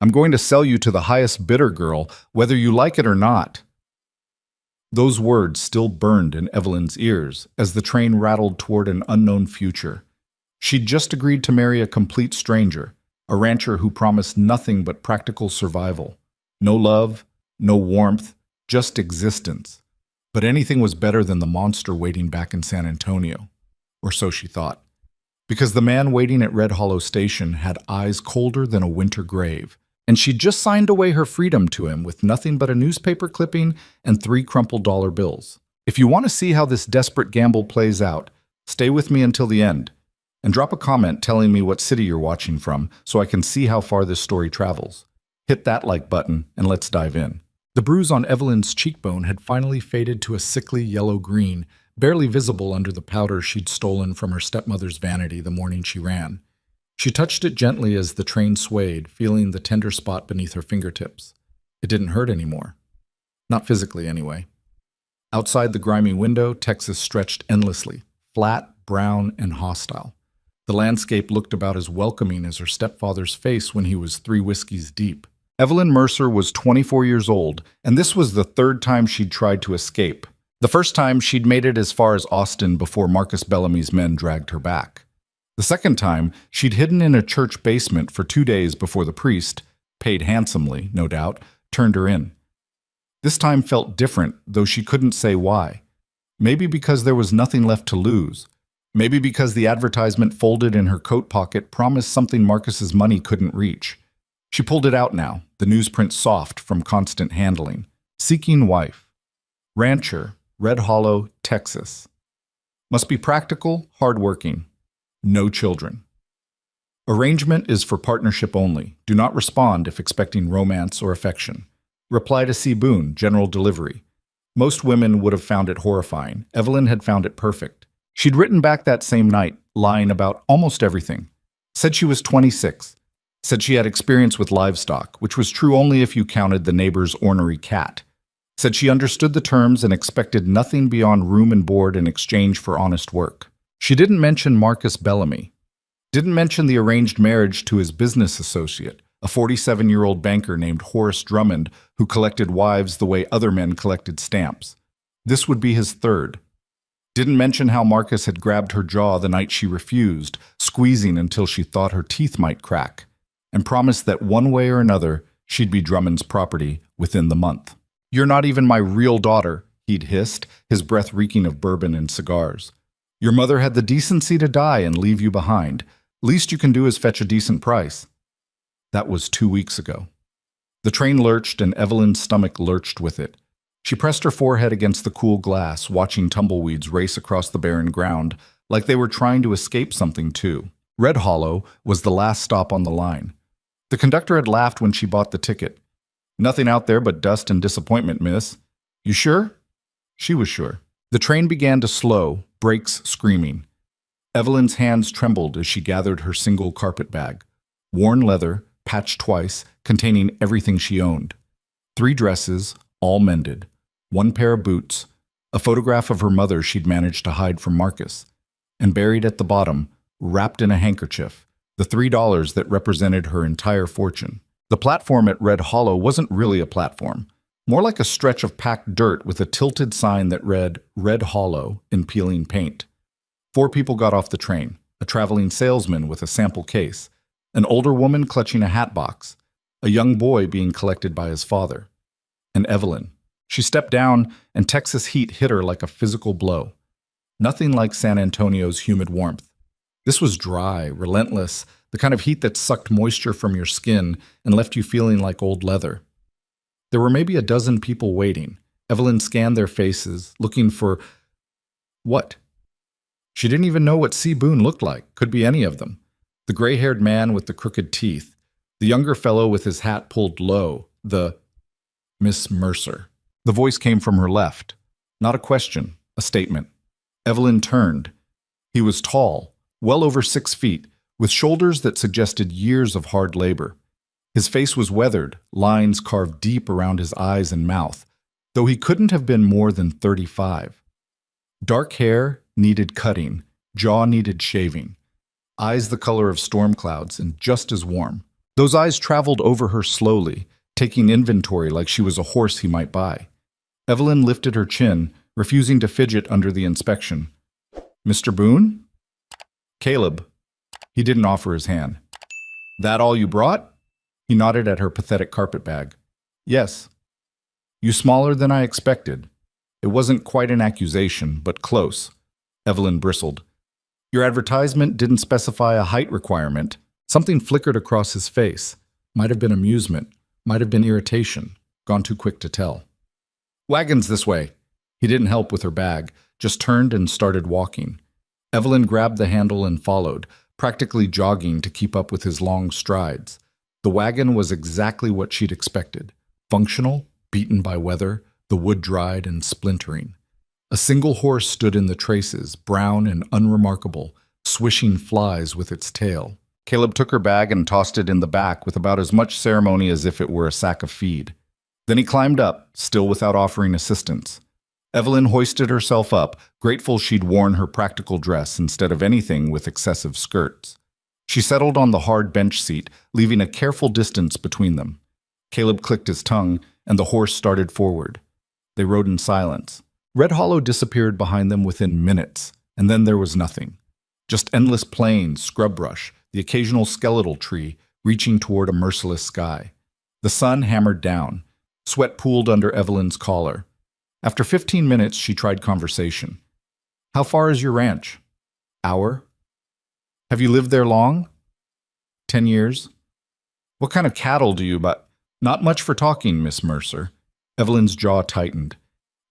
I'm going to sell you to the highest bidder, girl, whether you like it or not." Those words still burned in Evelyn's ears as the train rattled toward an unknown future. She'd just agreed to marry a complete stranger, a rancher who promised nothing but practical survival. No love, no warmth, just existence. But anything was better than the monster waiting back in San Antonio. Or so she thought. Because the man waiting at Red Hollow Station had eyes colder than a winter grave, and she'd just signed away her freedom to him with nothing but a newspaper clipping and 3 crumpled dollar bills. If you want to see how this desperate gamble plays out, stay with me until the end, and drop a comment telling me what city you're watching from so I can see how far this story travels. Hit that like button, and let's dive in. The bruise on Evelyn's cheekbone had finally faded to a sickly yellow-green, barely visible under the powder she'd stolen from her stepmother's vanity the morning she ran. She touched it gently as the train swayed, feeling the tender spot beneath her fingertips. It didn't hurt anymore. Not physically, anyway. Outside the grimy window, Texas stretched endlessly, flat, brown, and hostile. The landscape looked about as welcoming as her stepfather's face when he was 3 whiskeys deep. Evelyn Mercer was 24 years old, and this was the 3rd time she'd tried to escape. The first time, she'd made it as far as Austin before Marcus Bellamy's men dragged her back. The second time, she'd hidden in a church basement for 2 days before the priest, paid handsomely, no doubt, turned her in. This time felt different, though she couldn't say why. Maybe because there was nothing left to lose. Maybe because the advertisement folded in her coat pocket promised something Marcus's money couldn't reach. She pulled it out now, the newsprint soft from constant handling. Seeking wife. Rancher, Red Hollow, Texas. Must be practical, hardworking. No children. Arrangement is for partnership only. Do not respond if expecting romance or affection. Reply to C. Boone, general delivery. Most women would have found it horrifying. Evelyn had found it perfect. She'd written back that same night, lying about almost everything. Said she was 26. Said she had experience with livestock, which was true only if you counted the neighbor's ornery cat. Said she understood the terms and expected nothing beyond room and board in exchange for honest work. She didn't mention Marcus Bellamy. Didn't mention the arranged marriage to his business associate, a 47-year-old banker named Horace Drummond who collected wives the way other men collected stamps. This would be his 3rd. Didn't mention how Marcus had grabbed her jaw the night she refused, squeezing until she thought her teeth might crack, and promised that one way or another she'd be Drummond's property within the month. "You're not even my real daughter," he'd hissed, his breath reeking of bourbon and cigars. "Your mother had the decency to die and leave you behind. Least you can do is fetch a decent price." That was 2 weeks ago. The train lurched and Evelyn's stomach lurched with it. She pressed her forehead against the cool glass, watching tumbleweeds race across the barren ground, like they were trying to escape something too. Red Hollow was the last stop on the line. The conductor had laughed when she bought the ticket. "Nothing out there but dust and disappointment, miss." "You sure?" She was sure. The train began to slow, brakes screaming. Evelyn's hands trembled as she gathered her single carpet bag. Worn leather, patched twice, containing everything she owned. 3 dresses, all mended. 1 pair of boots. A photograph of her mother she'd managed to hide from Marcus. And buried at the bottom, wrapped in a handkerchief, the $3 that represented her entire fortune. The platform at Red Hollow wasn't really a platform. More like a stretch of packed dirt with a tilted sign that read Red Hollow in peeling paint. 4 people got off the train, a traveling salesman with a sample case, an older woman clutching a hat box, a young boy being collected by his father, and Evelyn. She stepped down, and Texas heat hit her like a physical blow. Nothing like San Antonio's humid warmth. This was dry, relentless, the kind of heat that sucked moisture from your skin and left you feeling like old leather. There were maybe a dozen people waiting. Evelyn scanned their faces, looking for what? She didn't even know what C. Boone looked like. Could be any of them. The gray-haired man with the crooked teeth. The younger fellow with his hat pulled low. The Miss Mercer. The voice came from her left. Not a question, a statement. Evelyn turned. He was tall, well over 6 feet, with shoulders that suggested years of hard labor. His face was weathered, lines carved deep around his eyes and mouth, though he couldn't have been more than 35. Dark hair needed cutting, jaw needed shaving, eyes the color of storm clouds and just as warm. Those eyes traveled over her slowly, taking inventory like she was a horse he might buy. Evelyn lifted her chin, refusing to fidget under the inspection. "Mr. Boone?" "Caleb." He didn't offer his hand. "That all you brought?" He nodded at her pathetic carpet bag. "Yes." "You smaller than I expected." It wasn't quite an accusation, but close. Evelyn bristled. "Your advertisement didn't specify a height requirement." Something flickered across his face. Might have been amusement, might have been irritation, gone too quick to tell. "Wagons this way." He didn't help with her bag, just turned and started walking. Evelyn grabbed the handle and followed, practically jogging to keep up with his long strides. The wagon was exactly what she'd expected. Functional, beaten by weather, the wood dried and splintering. A single horse stood in the traces, brown and unremarkable, swishing flies with its tail. Caleb took her bag and tossed it in the back with about as much ceremony as if it were a sack of feed. Then he climbed up, still without offering assistance. Evelyn hoisted herself up, grateful she'd worn her practical dress instead of anything with excessive skirts. She settled on the hard bench seat, leaving a careful distance between them. Caleb clicked his tongue, and the horse started forward. They rode in silence. Red Hollow disappeared behind them within minutes, and then there was nothing. Just endless plains, scrub brush, the occasional skeletal tree reaching toward a merciless sky. The sun hammered down. Sweat pooled under Evelyn's collar. After 15 minutes, she tried conversation. "How far is your ranch?" "Hour." "Have you lived there long?" 10 years. "What kind of cattle do you buy?" "Not much for talking, Miss Mercer." Evelyn's jaw tightened.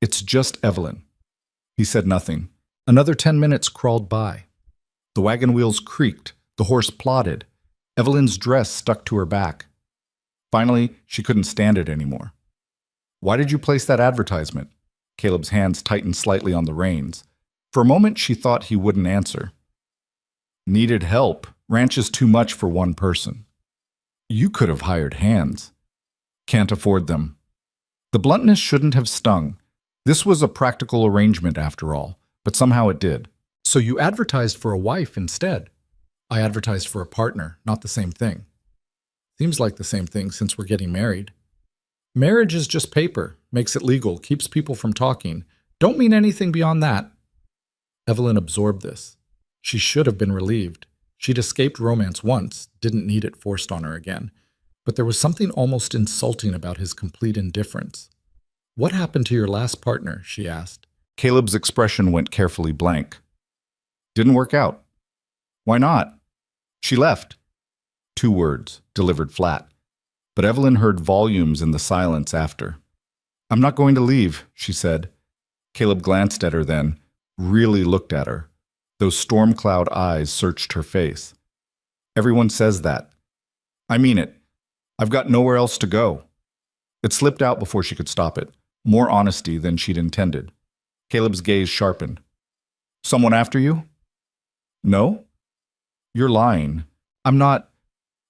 "It's just Evelyn." He said nothing. Another 10 minutes crawled by. The wagon wheels creaked. The horse plodded. Evelyn's dress stuck to her back. Finally, she couldn't stand it anymore. "Why did you place that advertisement?" Caleb's hands tightened slightly on the reins. For a moment, she thought he wouldn't answer. "Needed help. Ranch is too much for one person." "You could have hired hands." "Can't afford them." The bluntness shouldn't have stung. This was a practical arrangement after all, but somehow it did. "So you advertised for a wife instead?" "I advertised for a partner, not the same thing." "Seems like the same thing since we're getting married." "Marriage is just paper, makes it legal, keeps people from talking. Don't mean anything beyond that." Evelyn absorbed this. She should have been relieved. She'd escaped romance once, didn't need it forced on her again. But there was something almost insulting about his complete indifference. "What happened to your last partner?" she asked. Caleb's expression went carefully blank. "Didn't work out." "Why not?" "She left." 2 words, delivered flat. But Evelyn heard volumes in the silence after. "I'm not going to leave," she said. Caleb glanced at her then, really looked at her. Those storm cloud eyes searched her face. "Everyone says that." "I mean it. I've got nowhere else to go." It slipped out before she could stop it. More honesty than she'd intended. Caleb's gaze sharpened. "Someone after you?" "No." "You're lying." "I'm not."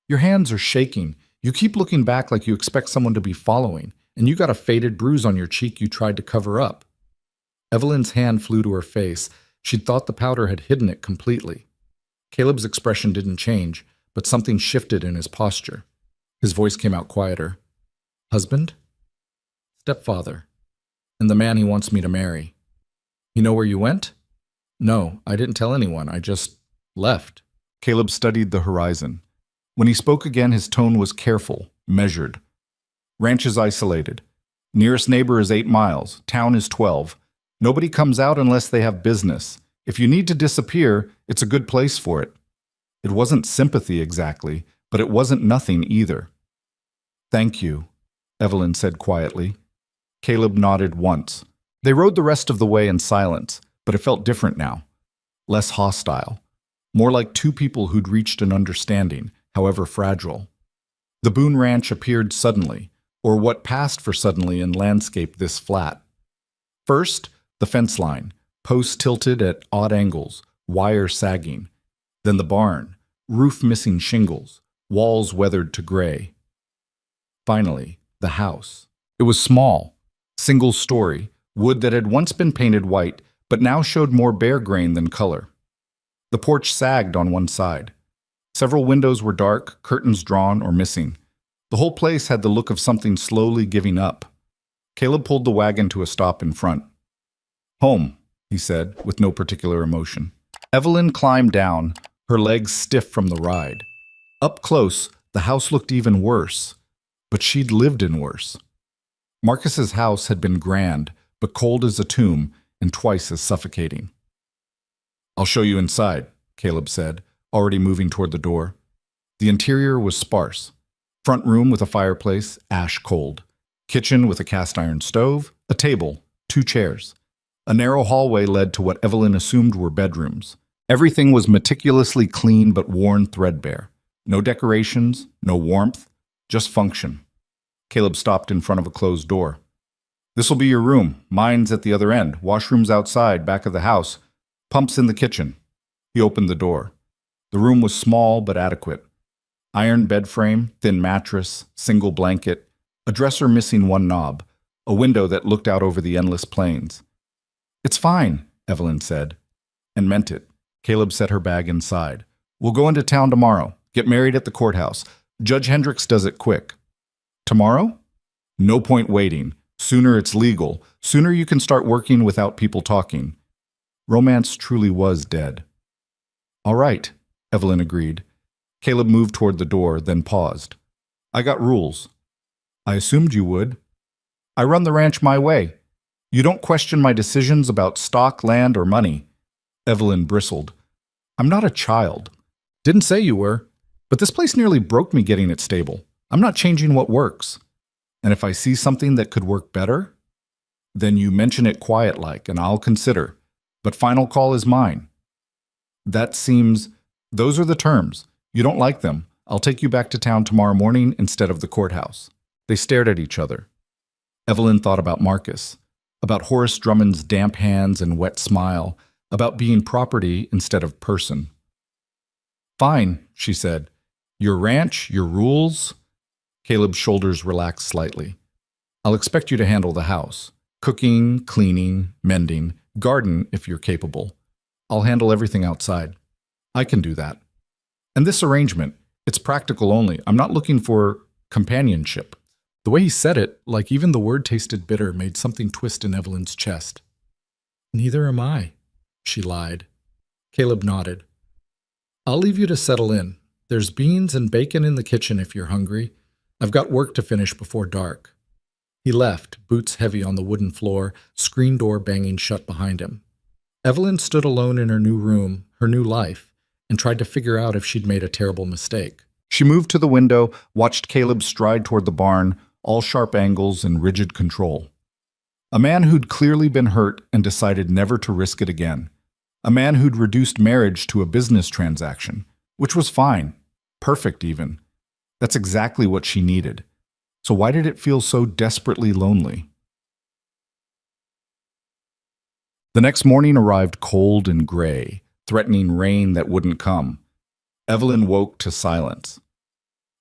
"Your hands are shaking. You keep looking back like you expect someone to be following, and you got a faded bruise on your cheek you tried to cover up." Evelyn's hand flew to her face. She'd thought the powder had hidden it completely. Caleb's expression didn't change, but something shifted in his posture. His voice came out quieter. "Husband?" "Stepfather. And the man he wants me to marry." "You know where you went?" "No, I didn't tell anyone. I just left." Caleb studied the horizon. When he spoke again, his tone was careful, measured. "Ranch is isolated. Nearest neighbor is 8 miles. Town is 12. Nobody comes out unless they have business. If you need to disappear, it's a good place for it." It wasn't sympathy exactly, but it wasn't nothing either. "Thank you," Evelyn said quietly. Caleb nodded once. They rode the rest of the way in silence, but it felt different now. Less hostile. More like 2 people who'd reached an understanding, however fragile. The Boone Ranch appeared suddenly, or what passed for suddenly in landscape this flat. First, the fence line, posts tilted at odd angles, wire sagging. Then the barn, roof missing shingles, walls weathered to gray. Finally, the house. It was small, single story, wood that had once been painted white, but now showed more bare grain than color. The porch sagged on one side. Several windows were dark, curtains drawn or missing. The whole place had the look of something slowly giving up. Caleb pulled the wagon to a stop in front. "Home," he said, with no particular emotion. Evelyn climbed down, her legs stiff from the ride. Up close, the house looked even worse, but she'd lived in worse. Marcus's house had been grand, but cold as a tomb and twice as suffocating. "I'll show you inside," Caleb said, already moving toward the door. The interior was sparse. Front room with a fireplace, ash cold. Kitchen with a cast iron stove, a table, 2 chairs. A narrow hallway led to what Evelyn assumed were bedrooms. Everything was meticulously clean but worn threadbare. No decorations, no warmth, just function. Caleb stopped in front of a closed door. "This'll be your room. Mine's at the other end. Washroom's outside, back of the house. Pump's in the kitchen." He opened the door. The room was small but adequate. Iron bed frame, thin mattress, single blanket, a dresser missing one knob, a window that looked out over the endless plains. "It's fine," Evelyn said, and meant it. Caleb set her bag inside. "We'll go into town tomorrow. Get married at the courthouse. Judge Hendricks does it quick." "Tomorrow?" "No point waiting. Sooner it's legal. Sooner you can start working without people talking." Romance truly was dead. "All right," Evelyn agreed. Caleb moved toward the door, then paused. "I got rules." "I assumed you would." "I run the ranch my way. You don't question my decisions about stock, land, or money." Evelyn bristled. "I'm not a child." "Didn't say you were. But this place nearly broke me getting it stable. I'm not changing what works. And if I see something that could work better, then you mention it quiet-like, and I'll consider. But final call is mine." Those are the terms. You don't like them. I'll take you back to town tomorrow morning instead of the courthouse." They stared at each other. Evelyn thought about Marcus, about Horace Drummond's damp hands and wet smile, about being property instead of person. "Fine," she said. "Your ranch, your rules." Caleb's shoulders relaxed slightly. "I'll expect you to handle the house. Cooking, cleaning, mending, garden if you're capable. I'll handle everything outside." "I can do that." "And this arrangement, it's practical only. I'm not looking for companionship." The way he said it, like even the word tasted bitter, made something twist in Evelyn's chest. "Neither am I," she lied. Caleb nodded. "I'll leave you to settle in. There's beans and bacon in the kitchen if you're hungry. I've got work to finish before dark." He left, boots heavy on the wooden floor, screen door banging shut behind him. Evelyn stood alone in her new room, her new life, and tried to figure out if she'd made a terrible mistake. She moved to the window, watched Caleb stride toward the barn, all sharp angles and rigid control. A man who'd clearly been hurt and decided never to risk it again. A man who'd reduced marriage to a business transaction, which was fine, perfect even. That's exactly what she needed. So why did it feel so desperately lonely? The next morning arrived cold and gray, threatening rain that wouldn't come. Evelyn woke to silence.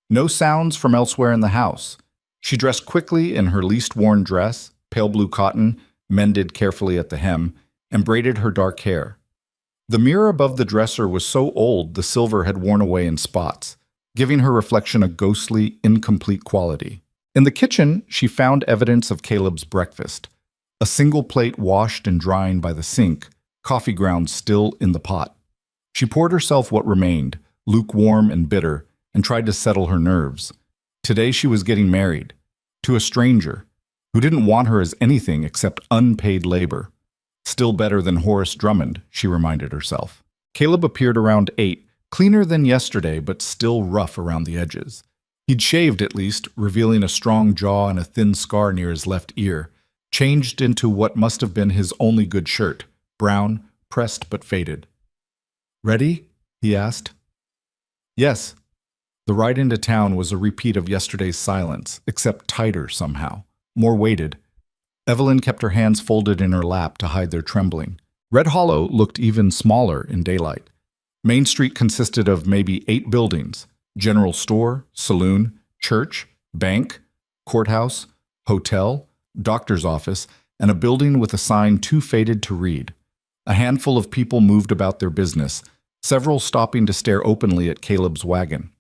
No sounds from elsewhere in the house. She dressed quickly in her least worn dress, pale blue cotton, mended carefully at the hem, and braided her dark hair. The mirror above the dresser was so old the silver had worn away in spots, giving her reflection a ghostly, incomplete quality. In the kitchen, she found evidence of Caleb's breakfast. A single plate washed and drying by the sink, coffee grounds still in the pot. She poured herself what remained, lukewarm and bitter, and tried to settle her nerves. Today she was getting married, to a stranger, who didn't want her as anything except unpaid labor. Still better than Horace Drummond, she reminded herself. Caleb appeared around 8, cleaner than yesterday but still rough around the edges. He'd shaved at least, revealing a strong jaw and a thin scar near his left ear, changed into what must have been his only good shirt, brown, pressed but faded. "Ready?" he asked. "Yes." The ride into town was a repeat of yesterday's silence, except tighter somehow, more weighted. Evelyn kept her hands folded in her lap to hide their trembling. Red Hollow looked even smaller in daylight. Main Street consisted of maybe 8 buildings: general store, saloon, church, bank, courthouse, hotel, doctor's office, and a building with a sign too faded to read. A handful of people moved about their business, several stopping to stare openly at Caleb's wagon.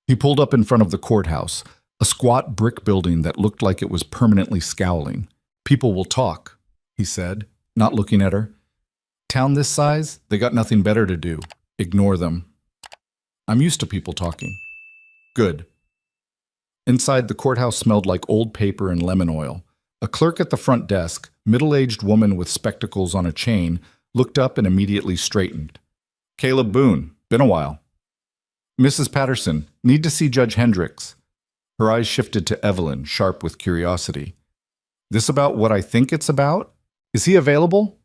He pulled up in front of the courthouse, a squat brick building that looked like it was permanently scowling. "People will talk," he said, not looking at her. "Town this size, they got nothing better to do. Ignore them." "I'm used to people talking." "Good." Inside, the courthouse smelled like old paper and lemon oil. A clerk at the front desk, middle-aged woman with spectacles on a chain, looked up and immediately straightened. "Caleb Boone, been a while." "Mrs. Patterson, need to see Judge Hendricks." Her eyes shifted to Evelyn, sharp with curiosity. "This about what I think it's about? Is he available?"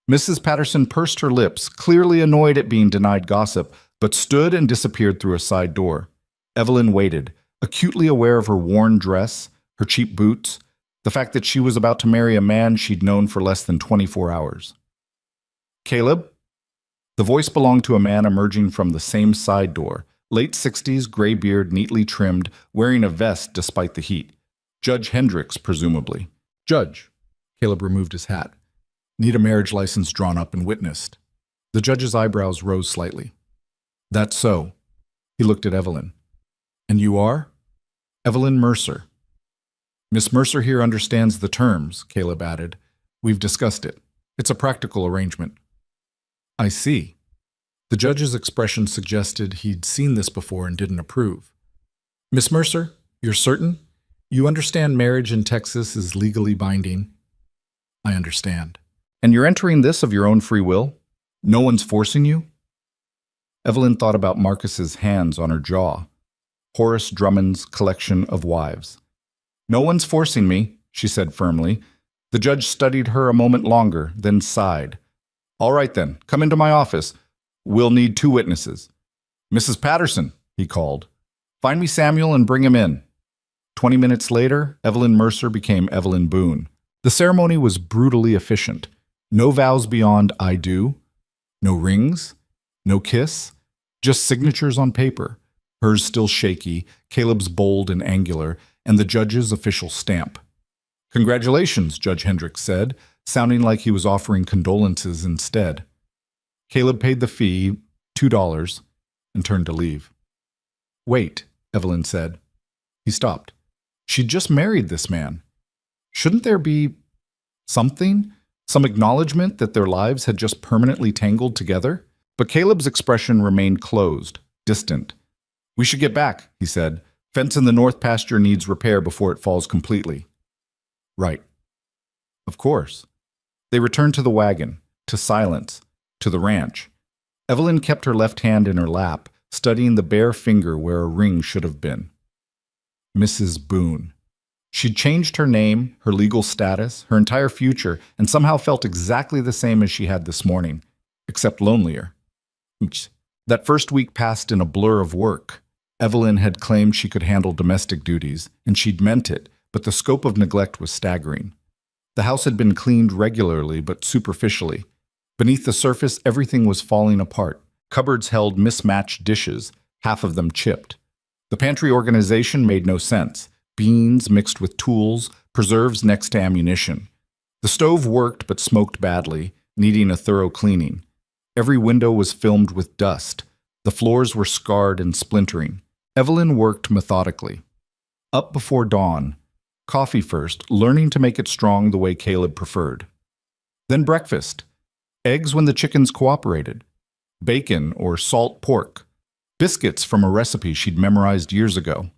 Mrs. Patterson pursed her lips, clearly annoyed at being denied gossip, but stood and disappeared through a side door. Evelyn waited, acutely aware of her worn dress, her cheap boots, the fact that she was about to marry a man she'd known for less than 24 hours. "Caleb?" The voice belonged to a man emerging from the same side door, late 60s, gray beard neatly trimmed, wearing a vest despite the heat. Judge Hendricks, presumably. "Judge." Caleb removed his hat. "Need a marriage license drawn up and witnessed." The judge's eyebrows rose slightly. "That's so." He looked at Evelyn. "And you are?" "Evelyn Mercer." "Miss Mercer here understands the terms," Caleb added. "We've discussed it. It's a practical arrangement." "I see." The judge's expression suggested he'd seen this before and didn't approve. "Miss Mercer, you're certain? You understand marriage in Texas is legally binding?" "I understand." "And you're entering this of your own free will? No one's forcing you?" Evelyn thought about Marcus's hands on her jaw. Horace Drummond's collection of wives. "No one's forcing me," she said firmly. The judge studied her a moment longer, then sighed. "All right then, come into my office. We'll need 2 witnesses." "Mrs. Patterson," he called. "Find me Samuel and bring him in." 20 minutes later, Evelyn Mercer became Evelyn Boone. The ceremony was brutally efficient. No vows beyond "I do," no rings, no kiss, just signatures on paper, hers still shaky, Caleb's bold and angular, and the judge's official stamp. "Congratulations," Judge Hendricks said, sounding like he was offering condolences instead. Caleb paid the fee, $2, and turned to leave. "Wait," Evelyn said. He stopped. She'd just married this man. Shouldn't there be something? Some acknowledgement that their lives had just permanently tangled together? But Caleb's expression remained closed, distant. "We should get back," he said. "Fence in the north pasture needs repair before it falls completely." "Right." "Of course." They returned to the wagon, to silence, to the ranch. Evelyn kept her left hand in her lap, studying the bare finger where a ring should have been. Mrs. Boone. She'd changed her name, her legal status, her entire future, and somehow felt exactly the same as she had this morning, except lonelier. That first week passed in a blur of work. Evelyn had claimed she could handle domestic duties, and she'd meant it, but the scope of neglect was staggering. The house had been cleaned regularly but superficially. Beneath the surface, everything was falling apart. Cupboards held mismatched dishes, half of them chipped. The pantry organization made no sense. Beans mixed with tools, preserves next to ammunition. The stove worked but smoked badly, needing a thorough cleaning. Every window was filmed with dust. The floors were scarred and splintering. Evelyn worked methodically. Up before dawn. Coffee first, learning to make it strong the way Caleb preferred. Then breakfast. Eggs when the chickens cooperated. Bacon or salt pork. Biscuits from a recipe she'd memorized years ago.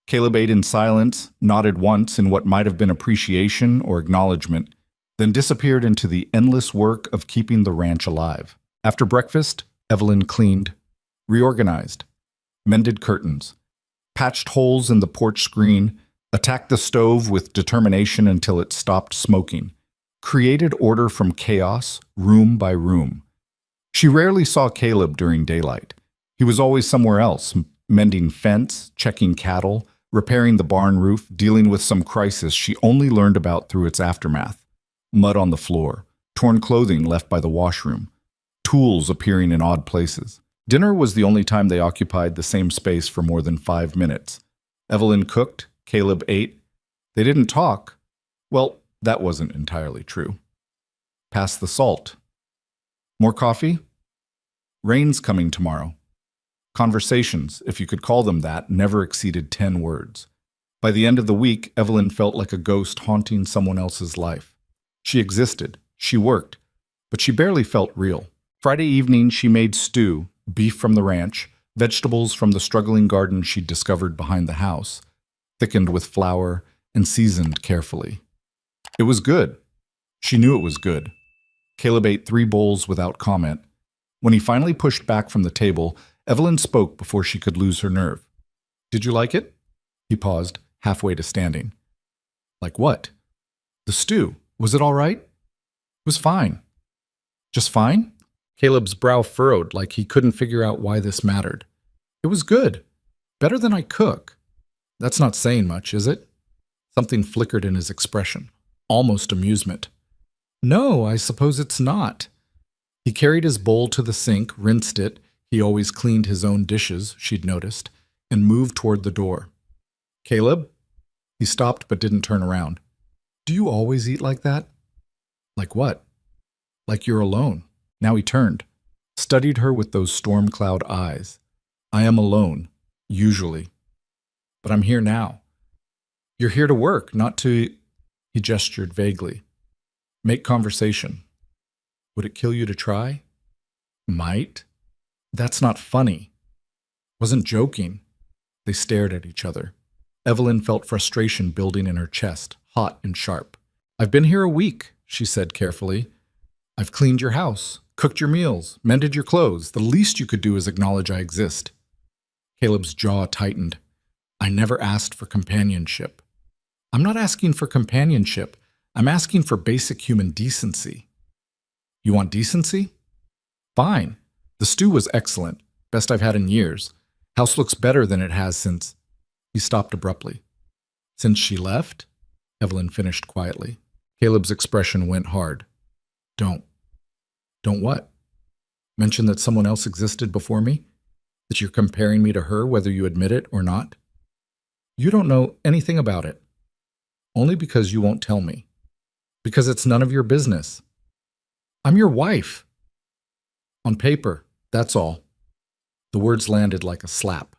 Caleb ate in silence, nodded once in what might have been appreciation or acknowledgement, then disappeared into the endless work of keeping the ranch alive. After breakfast, Evelyn cleaned, reorganized, mended curtains, patched holes in the porch screen, attacked the stove with determination until it stopped smoking, created order from chaos, room by room. She rarely saw Caleb during daylight. He was always somewhere else, mending fence, checking cattle, repairing the barn roof, dealing with some crisis she only learned about through its aftermath. Mud on the floor, torn clothing left by the washroom, tools appearing in odd places. Dinner was the only time they occupied the same space for more than 5 minutes. Evelyn cooked, Caleb ate. They didn't talk. Well, that wasn't entirely true. Pass the salt. More coffee? Rain's coming tomorrow. Conversations, if you could call them that, never exceeded 10 words. By the end of the week, Evelyn felt like a ghost haunting someone else's life. She existed, she worked, but she barely felt real. Friday evening, she made stew, beef from the ranch, vegetables from the struggling garden she'd discovered behind the house, thickened with flour and seasoned carefully. It was good. She knew it was good. Caleb ate 3 bowls without comment. When he finally pushed back from the table, Evelyn spoke before she could lose her nerve. "Did you like it?" He paused, halfway to standing. "Like what?" "The stew. Was it all right?" "It was fine." "Just fine?" Caleb's brow furrowed like he couldn't figure out why this mattered. "It was good. Better than I cook." "That's not saying much, is it?" Something flickered in his expression, almost amusement. "No, I suppose it's not." He carried his bowl to the sink, rinsed it, he always cleaned his own dishes, she'd noticed, and moved toward the door. "Caleb?" He stopped but didn't turn around. "Do you always eat like that?" "Like what?" "Like you're alone." Now he turned, studied her with those storm cloud eyes. "I am alone, usually. But I'm here now." "You're here to work, not to—" He gestured vaguely. "Make conversation." "Would it kill you to try?" "Might." "That's not funny." "Wasn't joking." They stared at each other. Evelyn felt frustration building in her chest, hot and sharp. "I've been here a week," she said carefully. "I've cleaned your house, cooked your meals, mended your clothes. The least you could do is acknowledge I exist." Caleb's jaw tightened. "I never asked for companionship." "I'm not asking for companionship. I'm asking for basic human decency." "You want decency?" "Fine. The stew was excellent. Best I've had in years. House looks better than it has since—" He stopped abruptly. "Since she left?" Evelyn finished quietly. Caleb's expression went hard. Don't what?" "Mention that someone else existed before me? That you're comparing me to her, whether you admit it or not?" "You don't know anything about it." "Only because you won't tell me. Because it's none of your business." "I'm your wife." "On paper, that's all." The words landed like a slap.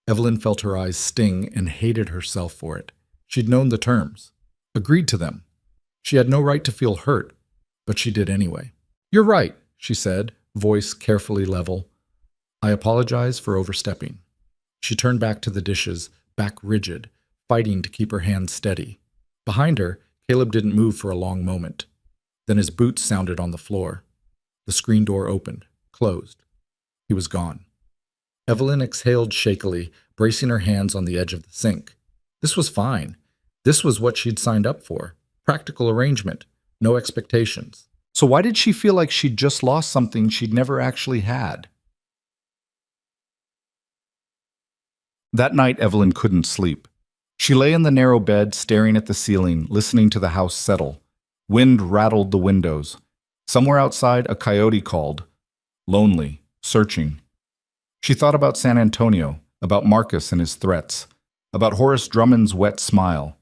Evelyn felt her eyes sting and hated herself for it. She'd known the terms, agreed to them. She had no right to feel hurt, but she did anyway. "You're right," she said, voice carefully level. "I apologize for overstepping." She turned back to the dishes, back rigid, fighting to keep her hands steady. Behind her, Caleb didn't move for a long moment. Then his boots sounded on the floor. The screen door opened, closed. He was gone. Evelyn exhaled shakily, bracing her hands on the edge of the sink. This was fine. This was what she'd signed up for. Practical arrangement, no expectations. So why did she feel like she'd just lost something she'd never actually had? That night, Evelyn couldn't sleep. She lay in the narrow bed, staring at the ceiling, listening to the house settle. Wind rattled the windows. Somewhere outside, a coyote called. Lonely, searching. She thought about San Antonio, about Marcus and his threats, about Horace Drummond's wet smile.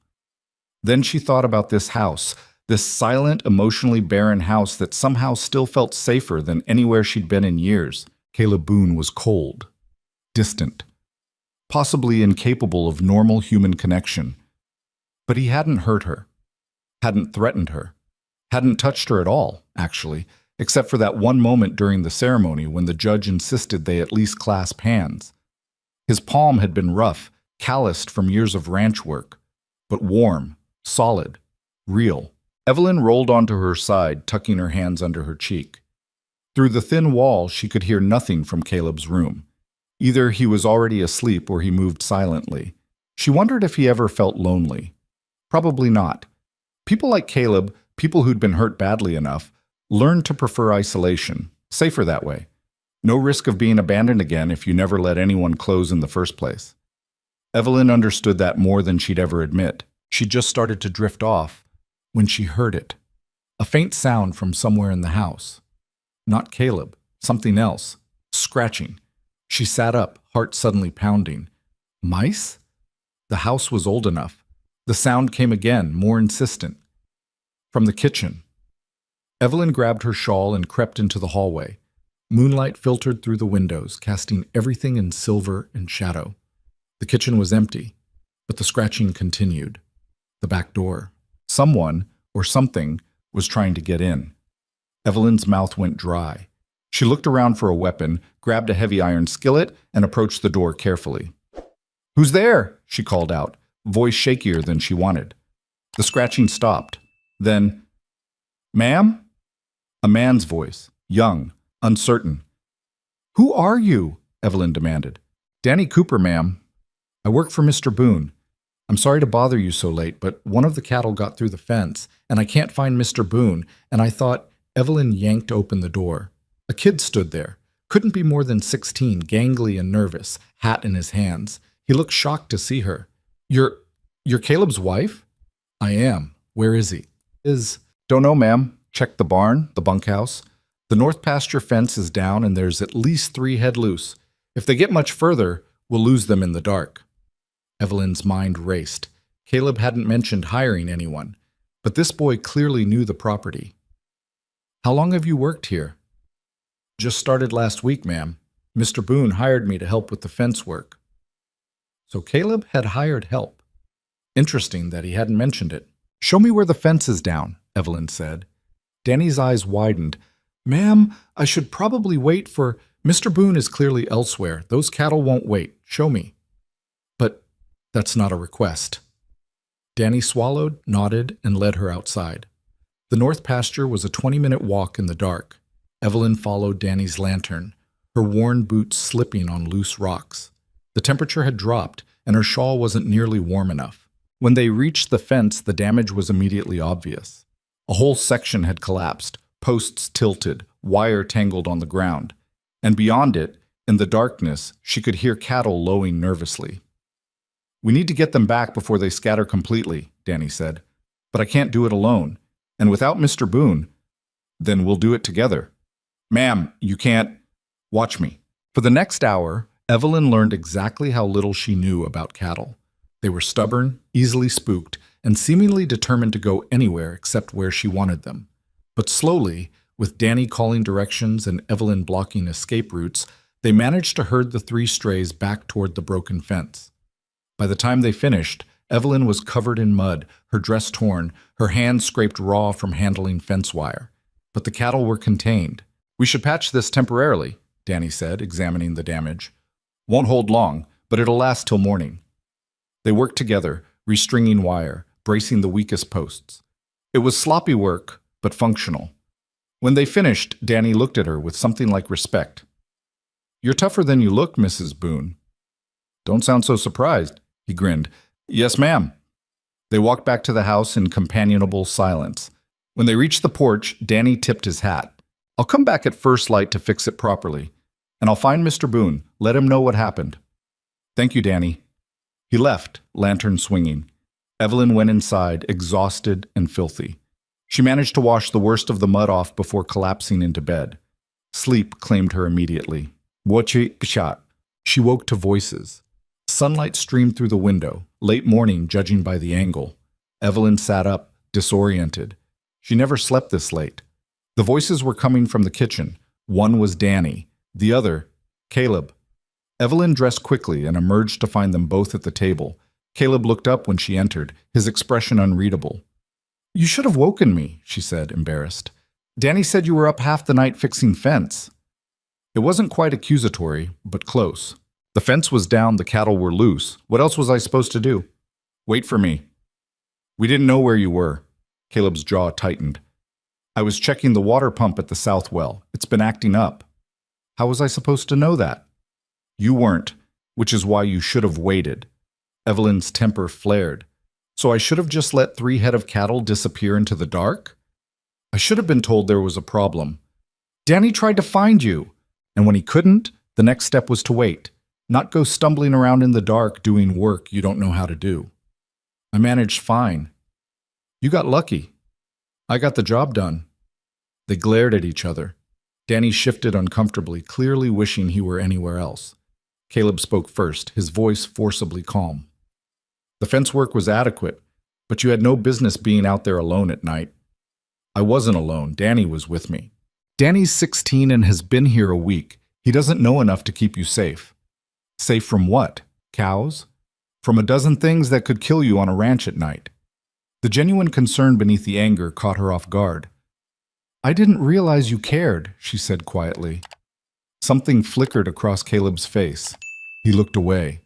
Then she thought about this house, this silent, emotionally barren house that somehow still felt safer than anywhere she'd been in years. Caleb Boone was cold, distant, possibly incapable of normal human connection. But he hadn't hurt her, hadn't threatened her, hadn't touched her at all, actually, except for that one moment during the ceremony when the judge insisted they at least clasp hands. His palm had been rough, calloused from years of ranch work, but warm, solid, real. Evelyn rolled onto her side, tucking her hands under her cheek. Through the thin wall, she could hear nothing from Caleb's room. Either he was already asleep or he moved silently. She wondered if he ever felt lonely. Probably not. People like Caleb, people who'd been hurt badly enough, learned to prefer isolation, safer that way. No risk of being abandoned again if you never let anyone close in the first place. Evelyn understood that more than she'd ever admit. She just started to drift off when she heard it. A faint sound from somewhere in the house. Not Caleb, something else. Scratching. She sat up, heart suddenly pounding. Mice? The house was old enough. The sound came again, more insistent. From the kitchen. Evelyn grabbed her shawl and crept into the hallway. Moonlight filtered through the windows, casting everything in silver and shadow. The kitchen was empty, but the scratching continued. The back door. Someone, or something, was trying to get in. Evelyn's mouth went dry. She looked around for a weapon, grabbed a heavy iron skillet, and approached the door carefully. "Who's there?" she called out, voice shakier than she wanted. The scratching stopped. Then, "Ma'am?" A man's voice, young, uncertain. "Who are you?" Evelyn demanded. "Danny Cooper, ma'am. I work for Mr. Boone. I'm sorry to bother you so late, but one of the cattle got through the fence, and I can't find Mr. Boone, and I thought—" Evelyn yanked open the door. A kid stood there. Couldn't be more than 16, gangly and nervous, hat in his hands. He looked shocked to see her. You're Caleb's wife?" "I am. Where is he?" "Don't know, ma'am. Check the barn, the bunkhouse. The north pasture fence is down and there's at least 3 head loose. If they get much further, we'll lose them in the dark." Evelyn's mind raced. Caleb hadn't mentioned hiring anyone, but this boy clearly knew the property. "How long have you worked here?" "Just started last week, ma'am. Mr. Boone hired me to help with the fence work." So Caleb had hired help. Interesting that he hadn't mentioned it. "Show me where the fence is down," Evelyn said. Danny's eyes widened. "Ma'am, I should probably wait for— Mr. Boone is clearly elsewhere. Those cattle won't wait. Show me." "But that's not a request." Danny swallowed, nodded, and led her outside. The north pasture was a 20-minute walk in the dark. Evelyn followed Danny's lantern, her worn boots slipping on loose rocks. The temperature had dropped, and her shawl wasn't nearly warm enough. When they reached the fence, the damage was immediately obvious. A whole section had collapsed, posts tilted, wire tangled on the ground. And beyond it, in the darkness, she could hear cattle lowing nervously. "We need to get them back before they scatter completely," Danny said. "But I can't do it alone. And without Mr. Boone, then we'll do it together." "Ma'am, you can't—" "Watch me." For the next hour, Evelyn learned exactly how little she knew about cattle. They were stubborn, easily spooked, and seemingly determined to go anywhere except where she wanted them. But slowly, with Danny calling directions and Evelyn blocking escape routes, they managed to herd the 3 strays back toward the broken fence. By the time they finished, Evelyn was covered in mud, her dress torn, her hands scraped raw from handling fence wire. But the cattle were contained. "We should patch this temporarily," Danny said, examining the damage. "Won't hold long, but it'll last till morning." They worked together, restringing wire, bracing the weakest posts. It was sloppy work, but functional. When they finished, Danny looked at her with something like respect. "You're tougher than you look, Mrs. Boone." "Don't sound so surprised," he grinned. "Yes, ma'am." They walked back to the house in companionable silence. When they reached the porch, Danny tipped his hat. "I'll come back at first light to fix it properly. And I'll find Mr. Boone, let him know what happened." "Thank you, Danny." He left, lantern swinging. Evelyn went inside, exhausted and filthy. She managed to wash the worst of the mud off before collapsing into bed. Sleep claimed her immediately. Shot. She woke to voices. Sunlight streamed through the window, late morning judging by the angle. Evelyn sat up, disoriented. She never slept this late. The voices were coming from the kitchen. One was Danny, the other, Caleb. Evelyn dressed quickly and emerged to find them both at the table. Caleb looked up when she entered, his expression unreadable. "You should have woken me," she said, embarrassed. "Danny said you were up half the night fixing fence." It wasn't quite accusatory, but close. The fence was down, the cattle were loose. What else was I supposed to do? "Wait for me." "We didn't know where you were." Caleb's jaw tightened. "I was checking the water pump at the south well. It's been acting up." "How was I supposed to know that?" "You weren't, which is why you should have waited." Evelyn's temper flared. "So I should have just let 3 head of cattle disappear into the dark?" "I should have been told there was a problem." "Danny tried to find you." "And when he couldn't, the next step was to wait, not go stumbling around in the dark doing work you don't know how to do." "I managed fine." "You got lucky." "I got the job done." They glared at each other. Danny shifted uncomfortably, clearly wishing he were anywhere else. Caleb spoke first, his voice forcibly calm. "The fence work was adequate, but you had no business being out there alone at night." "I wasn't alone. Danny was with me." Danny's 16 and has been here a week. He doesn't know enough to keep you safe. Safe from what? Cows? From a dozen things that could kill you on a ranch at night. The genuine concern beneath the anger caught her off guard. I didn't realize you cared, she said quietly. Something flickered across Caleb's face. He looked away.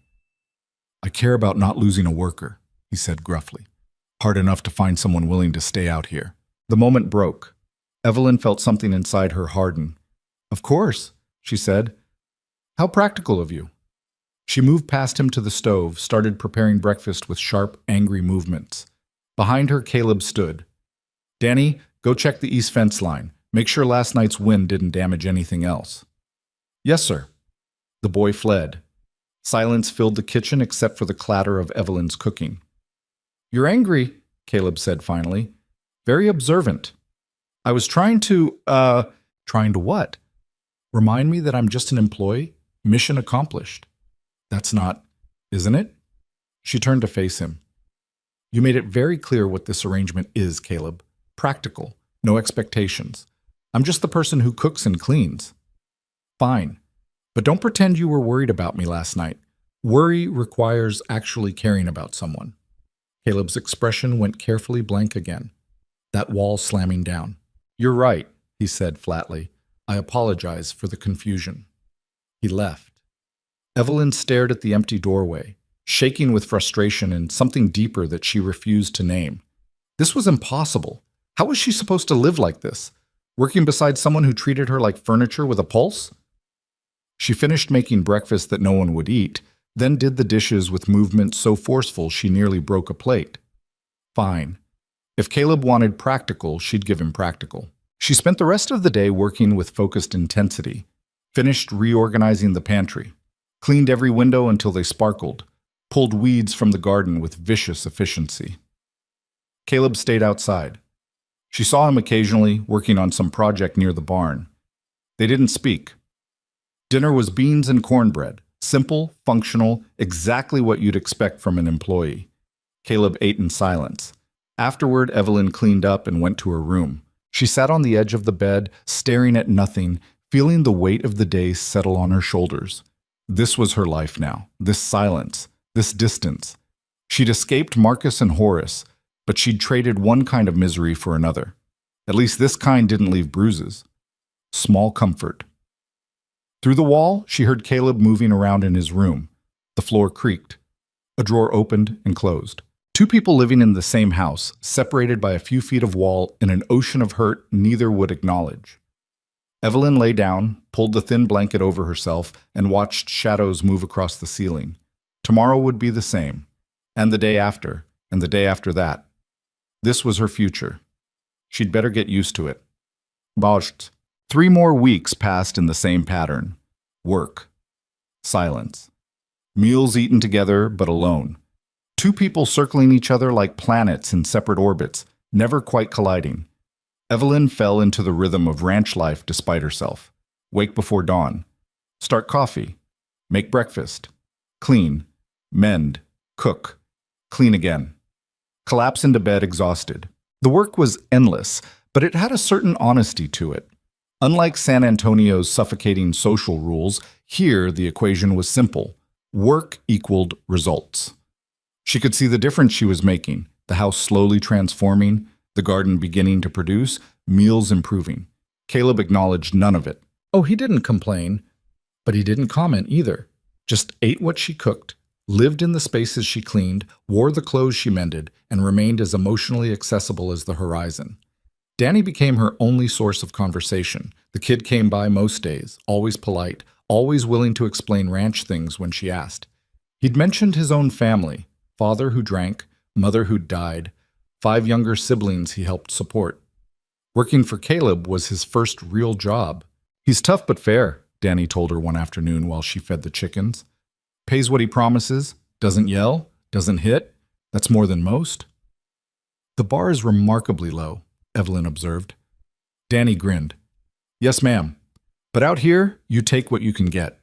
I care about not losing a worker, he said gruffly. Hard enough to find someone willing to stay out here. The moment broke. Evelyn felt something inside her harden. Of course, she said. How practical of you. She moved past him to the stove, started preparing breakfast with sharp, angry movements. Behind her, Caleb stood. Danny, go check the east fence line. Make sure last night's wind didn't damage anything else. Yes, sir. The boy fled. Silence filled the kitchen except for the clatter of Evelyn's cooking. You're angry, Caleb said finally. Very observant. I was trying to, Trying to what? Remind me that I'm just an employee? Mission accomplished. That's not, isn't it? She turned to face him. You made it very clear what this arrangement is, Caleb. Practical. No expectations. I'm just the person who cooks and cleans. Fine. But don't pretend you were worried about me last night. Worry requires actually caring about someone. Caleb's expression went carefully blank again. That wall slamming down. You're right, he said flatly. I apologize for the confusion. He left. Evelyn stared at the empty doorway, shaking with frustration and something deeper that she refused to name. This was impossible. How was she supposed to live like this? Working beside someone who treated her like furniture with a pulse? She finished making breakfast that no one would eat, then did the dishes with movement so forceful she nearly broke a plate. Fine. If Caleb wanted practical, she'd give him practical. She spent the rest of the day working with focused intensity, finished reorganizing the pantry, cleaned every window until they sparkled, pulled weeds from the garden with vicious efficiency. Caleb stayed outside. She saw him occasionally working on some project near the barn. They didn't speak. Dinner was beans and cornbread, simple, functional, exactly what you'd expect from an employee. Caleb ate in silence. Afterward, Evelyn cleaned up and went to her room. She sat on the edge of the bed, staring at nothing, feeling the weight of the day settle on her shoulders. This was her life now, this silence, this distance. She'd escaped Marcus and Horace, but she'd traded one kind of misery for another. At least this kind didn't leave bruises. Small comfort. Through the wall, she heard Caleb moving around in his room. The floor creaked. A drawer opened and closed. Two people living in the same house, separated by a few feet of wall in an ocean of hurt neither would acknowledge. Evelyn lay down, pulled the thin blanket over herself, and watched shadows move across the ceiling. Tomorrow would be the same, and the day after, and the day after that. This was her future. She'd better get used to it. Boscht. 3 more weeks passed in the same pattern. Work. Silence. Meals eaten together, but alone. 2 people circling each other like planets in separate orbits, never quite colliding. Evelyn fell into the rhythm of ranch life despite herself. Wake before dawn. Start coffee. Make breakfast. Clean. Mend. Cook. Clean again. Collapse into bed exhausted. The work was endless, but it had a certain honesty to it. Unlike San Antonio's suffocating social rules, here the equation was simple. Work equaled results. She could see the difference she was making, the house slowly transforming, the garden beginning to produce, meals improving. Caleb acknowledged none of it. Oh, he didn't complain, but he didn't comment either. Just ate what she cooked, lived in the spaces she cleaned, wore the clothes she mended, and remained as emotionally accessible as the horizon. Danny became her only source of conversation. The kid came by most days, always polite, always willing to explain ranch things when she asked. He'd mentioned his own family, father who drank, mother who'd died, 5 younger siblings he helped support. Working for Caleb was his first real job. He's tough but fair, Danny told her one afternoon while she fed the chickens. Pays what he promises, doesn't yell, doesn't hit. That's more than most. The bar is remarkably low, Evelyn observed. Danny grinned. Yes, ma'am. But out here, you take what you can get.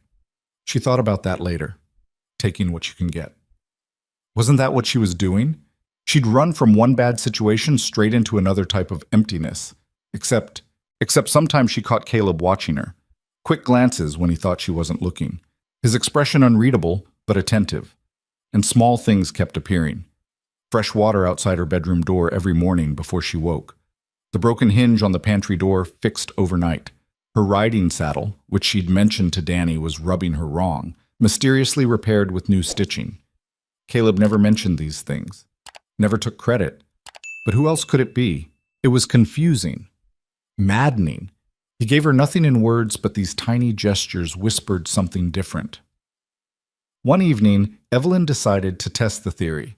She thought about that later. Taking what you can get. Wasn't that what she was doing? She'd run from one bad situation straight into another type of emptiness. Except Except sometimes she caught Caleb watching her. Quick glances when he thought she wasn't looking. His expression unreadable, but attentive. And small things kept appearing. Fresh water outside her bedroom door every morning before she woke. The broken hinge on the pantry door fixed overnight. Her riding saddle, which she'd mentioned to Danny was rubbing her wrong, mysteriously repaired with new stitching. Caleb never mentioned these things. Never took credit. But who else could it be? It was confusing. Maddening. He gave her nothing in words, but these tiny gestures whispered something different. One evening, Evelyn decided to test the theory.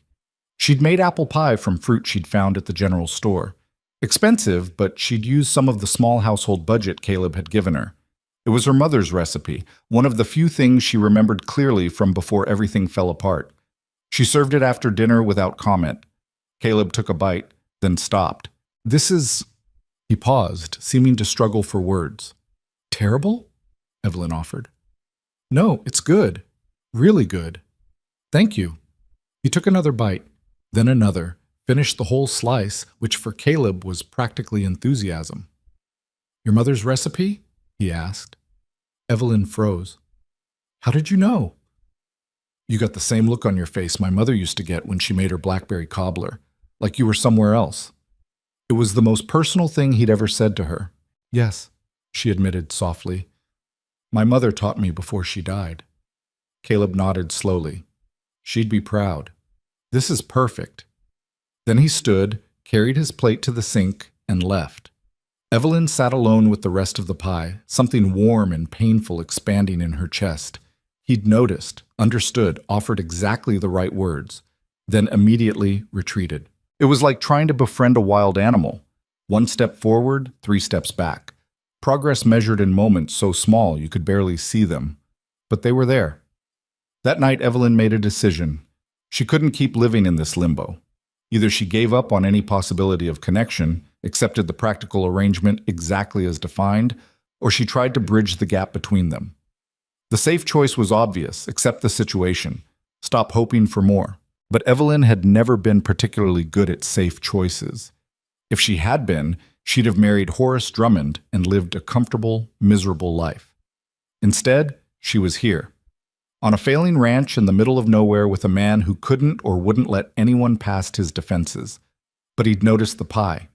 She'd made apple pie from fruit she'd found at the general store. Expensive, but she'd used some of the small household budget Caleb had given her. It was her mother's recipe, one of the few things she remembered clearly from before everything fell apart. She served it after dinner without comment. Caleb took a bite, then stopped. "This is—" He paused, seeming to struggle for words. "Terrible?" Evelyn offered. "No, it's good. Really good. Thank you." He took another bite, then another, finished the whole slice, which for Caleb was practically enthusiasm. "Your mother's recipe?" he asked. Evelyn froze. "How did you know?" "You got the same look on your face my mother used to get when she made her blackberry cobbler, like you were somewhere else." It was the most personal thing he'd ever said to her. "Yes," she admitted softly. "My mother taught me before she died." Caleb nodded slowly. She'd be proud. This is perfect. Then he stood, carried his plate to the sink, and left. Evelyn sat alone with the rest of the pie, something warm and painful expanding in her chest. He'd noticed, understood, offered exactly the right words, then immediately retreated. It was like trying to befriend a wild animal. 1 step forward, 3 steps back. Progress measured in moments so small you could barely see them. But they were there. That night, Evelyn made a decision. She couldn't keep living in this limbo. Either she gave up on any possibility of connection, accepted the practical arrangement exactly as defined, or she tried to bridge the gap between them. The safe choice was obvious: accept the situation. Stop hoping for more. But Evelyn had never been particularly good at safe choices. If she had been, she'd have married Horace Drummond and lived a comfortable, miserable life. Instead, she was here, on a failing ranch in the middle of nowhere with a man who couldn't or wouldn't let anyone past his defenses. But he'd noticed the pie.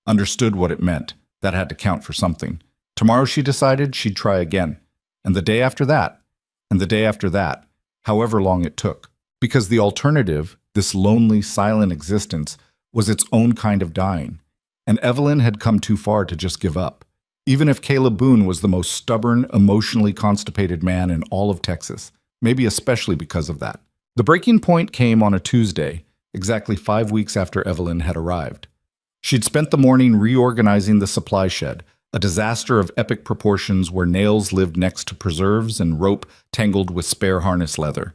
Understood what it meant. That had to count for something. Tomorrow, she decided, she'd try again. And the day after that. And the day after that. However long it took. Because the alternative, this lonely, silent existence, was its own kind of dying. And Evelyn had come too far to just give up. Even if Caleb Boone was the most stubborn, emotionally constipated man in all of Texas. Maybe especially because of that. The breaking point came on a Tuesday, exactly 5 weeks after Evelyn had arrived. She'd spent the morning reorganizing the supply shed, a disaster of epic proportions where nails lived next to preserves and rope tangled with spare harness leather.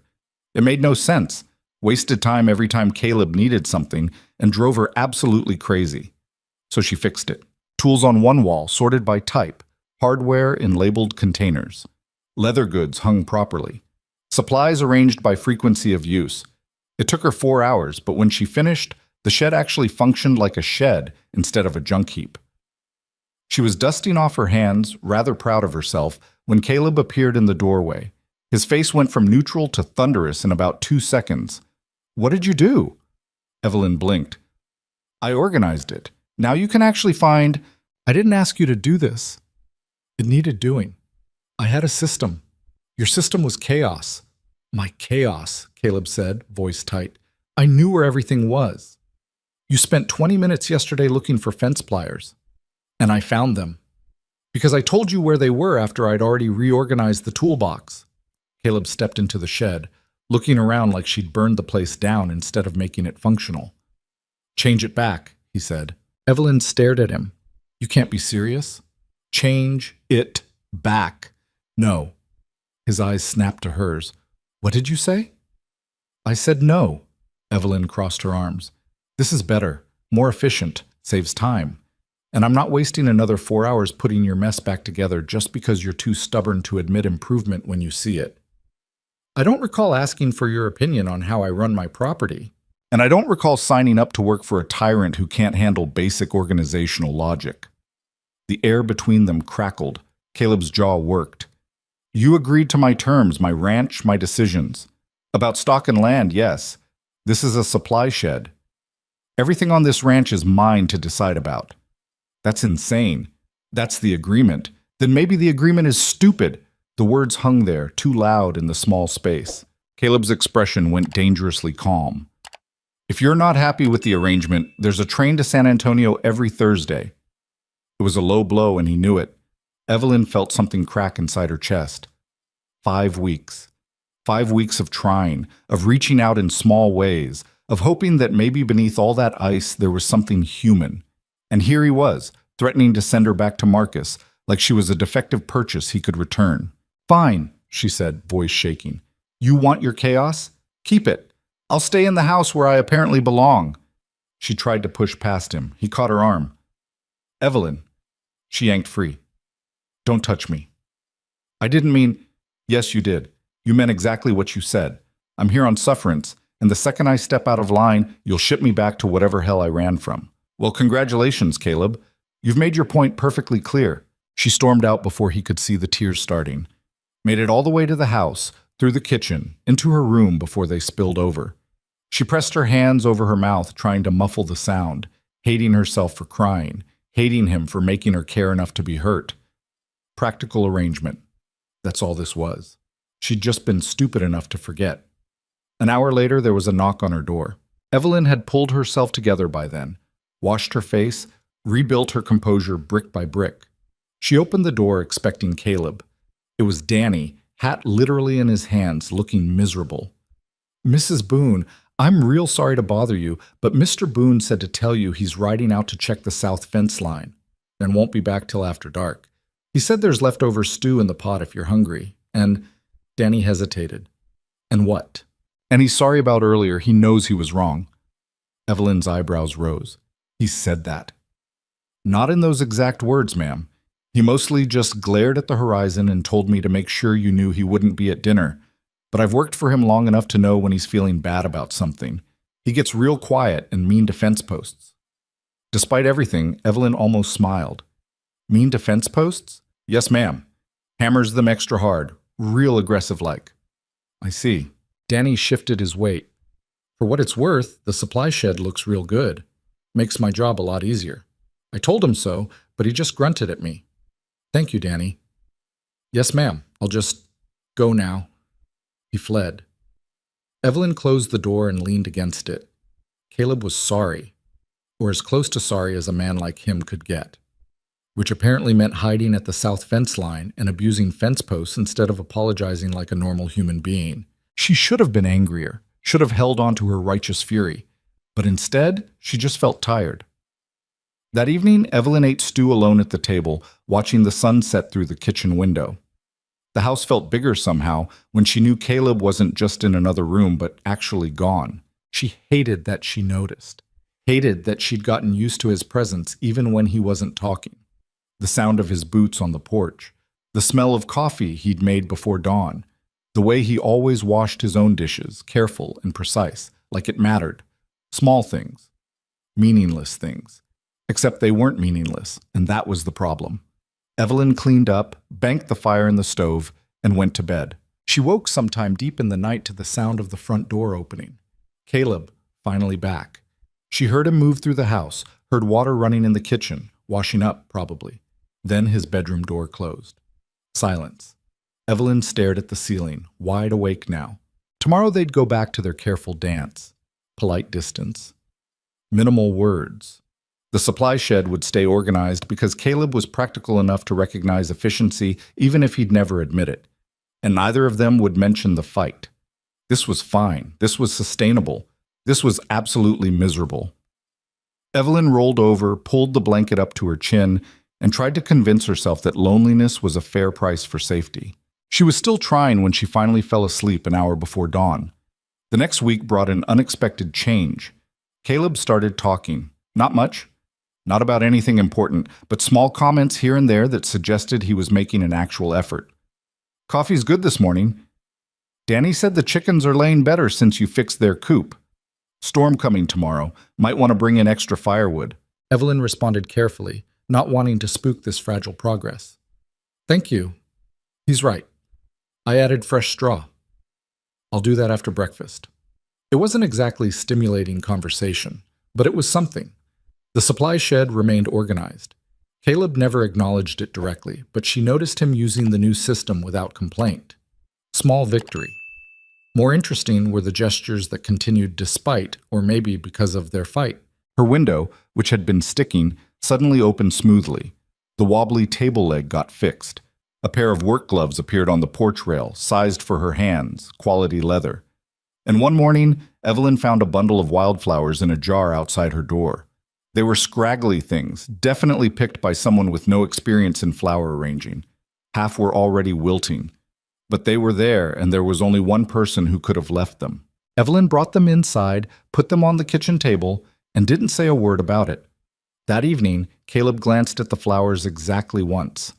It made no sense, wasted time every time Caleb needed something, and drove her absolutely crazy. So she fixed it. Tools on one wall, sorted by type, hardware in labeled containers. Leather goods hung properly. Supplies arranged by frequency of use. It took her 4 hours, but when she finished, the shed actually functioned like a shed instead of a junk heap. She was dusting off her hands, rather proud of herself, when Caleb appeared in the doorway. His face went from neutral to thunderous in about 2 seconds. "What did you do?" Evelyn blinked. "I organized it. Now you can actually find—" "I didn't ask you to do this. It needed doing. I had a system. Your system was chaos." "My chaos," Caleb said, voice tight. "I knew where everything was. You spent 20 minutes yesterday looking for fence pliers. And I found them. Because I told you where they were after I'd already reorganized the toolbox." Caleb stepped into the shed, looking around like she'd burned the place down instead of making it functional. "Change it back," he said. Evelyn stared at him. "You can't be serious? Change it back." "No." His eyes snapped to hers. "What did you say?" "I said no." Evelyn crossed her arms. "This is better, more efficient, saves time. And I'm not wasting another 4 hours putting your mess back together just because you're too stubborn to admit improvement when you see it. I don't recall asking for your opinion on how I run my property. And I don't recall signing up to work for a tyrant who can't handle basic organizational logic." The air between them crackled. Caleb's jaw worked. You agreed to my terms, my ranch, my decisions. About stock and land, yes. This is a supply shed. Everything on this ranch is mine to decide about. That's insane. That's the agreement. Then maybe the agreement is stupid. The words hung there, too loud in the small space. Caleb's expression went dangerously calm. If you're not happy with the arrangement, there's a train to San Antonio every Thursday. It was a low blow and he knew it. Evelyn felt something crack inside her chest. 5 weeks. 5 weeks of trying, of reaching out in small ways, of hoping that maybe beneath all that ice there was something human. And here he was, threatening to send her back to Marcus, like she was a defective purchase he could return. Fine, she said, voice shaking. You want your chaos? Keep it. I'll stay in the house where I apparently belong. She tried to push past him. He caught her arm. Evelyn. She yanked free. Don't touch me. I didn't mean... Yes, you did. You meant exactly what you said. I'm here on sufferance, and the second I step out of line, you'll ship me back to whatever hell I ran from. Well, congratulations, Caleb. You've made your point perfectly clear. She stormed out before he could see the tears starting. Made it all the way to the house, through the kitchen, into her room before they spilled over. She pressed her hands over her mouth, trying to muffle the sound, hating herself for crying, hating him for making her care enough to be hurt. Practical arrangement. That's all this was. She'd just been stupid enough to forget. An hour later, there was a knock on her door. Evelyn had pulled herself together by then, washed her face, rebuilt her composure brick by brick. She opened the door expecting Caleb. It was Danny, hat literally in his hands, looking miserable. Mrs. Boone, I'm real sorry to bother you, but Mr. Boone said to tell you he's riding out to check the south fence line, and won't be back till after dark. He said there's leftover stew in the pot if you're hungry, and... Danny hesitated. And what? And he's sorry about earlier. He knows he was wrong. Evelyn's eyebrows rose. He said that. Not in those exact words, ma'am. He mostly just glared at the horizon and told me to make sure you knew he wouldn't be at dinner. But I've worked for him long enough to know when he's feeling bad about something. He gets real quiet and mean to fence posts. Despite everything, Evelyn almost smiled. Mean to fence posts? Yes, ma'am. Hammers them extra hard. Real aggressive-like. I see. Danny shifted his weight. For what it's worth, the supply shed looks real good. Makes my job a lot easier. I told him so, but he just grunted at me. Thank you, Danny. Yes, ma'am. I'll just go now. He fled. Evelyn closed the door and leaned against it. Caleb was sorry, or as close to sorry as a man like him could get, which apparently meant hiding at the south fence line and abusing fence posts instead of apologizing like a normal human being. She should have been angrier, should have held on to her righteous fury, but instead, she just felt tired. That evening, Evelyn ate stew alone at the table, watching the sun set through the kitchen window. The house felt bigger somehow when she knew Caleb wasn't just in another room but actually gone. She hated that she noticed, hated that she'd gotten used to his presence even when he wasn't talking. The sound of his boots on the porch, the smell of coffee he'd made before dawn, the way he always washed his own dishes, careful and precise, like it mattered. Small things. Meaningless things. Except they weren't meaningless, and that was the problem. Evelyn cleaned up, banked the fire in the stove, and went to bed. She woke sometime deep in the night to the sound of the front door opening. Caleb, finally back. She heard him move through the house, heard water running in the kitchen, washing up, probably. Then his bedroom door closed. Silence. Evelyn stared at the ceiling, wide awake now. Tomorrow they'd go back to their careful dance. Polite distance. Minimal words. The supply shed would stay organized because Caleb was practical enough to recognize efficiency even if he'd never admit it. And neither of them would mention the fight. This was fine. This was sustainable. This was absolutely miserable. Evelyn rolled over, pulled the blanket up to her chin, and tried to convince herself that loneliness was a fair price for safety. She was still trying when she finally fell asleep an hour before dawn. The next week brought an unexpected change. Caleb started talking. Not much. Not about anything important, but small comments here and there that suggested he was making an actual effort. Coffee's good this morning. Danny said the chickens are laying better since you fixed their coop. Storm coming tomorrow. Might want to bring in extra firewood. Evelyn responded carefully, not wanting to spook this fragile progress. Thank you. He's right. I added fresh straw. I'll do that after breakfast. It wasn't exactly stimulating conversation, but it was something. The supply shed remained organized. Caleb never acknowledged it directly, but she noticed him using the new system without complaint. Small victory. More interesting were the gestures that continued despite, or maybe because of, their fight. Her window, which had been sticking, suddenly opened smoothly. The wobbly table leg got fixed. A pair of work gloves appeared on the porch rail, sized for her hands, quality leather. And one morning, Evelyn found a bundle of wildflowers in a jar outside her door. They were scraggly things, definitely picked by someone with no experience in flower arranging. Half were already wilting. But they were there, and there was only one person who could have left them. Evelyn brought them inside, put them on the kitchen table, and didn't say a word about it. That evening, Caleb glanced at the flowers exactly once.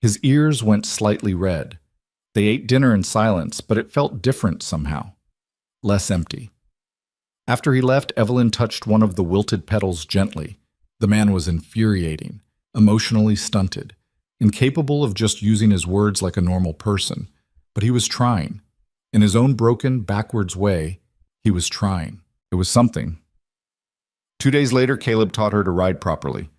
His ears went slightly red. They ate dinner in silence, but it felt different somehow. Less empty. After he left, Evelyn touched one of the wilted petals gently. The man was infuriating, emotionally stunted, incapable of just using his words like a normal person. But he was trying. In his own broken, backwards way, he was trying. It was something. 2 days later, Caleb taught her to ride properly.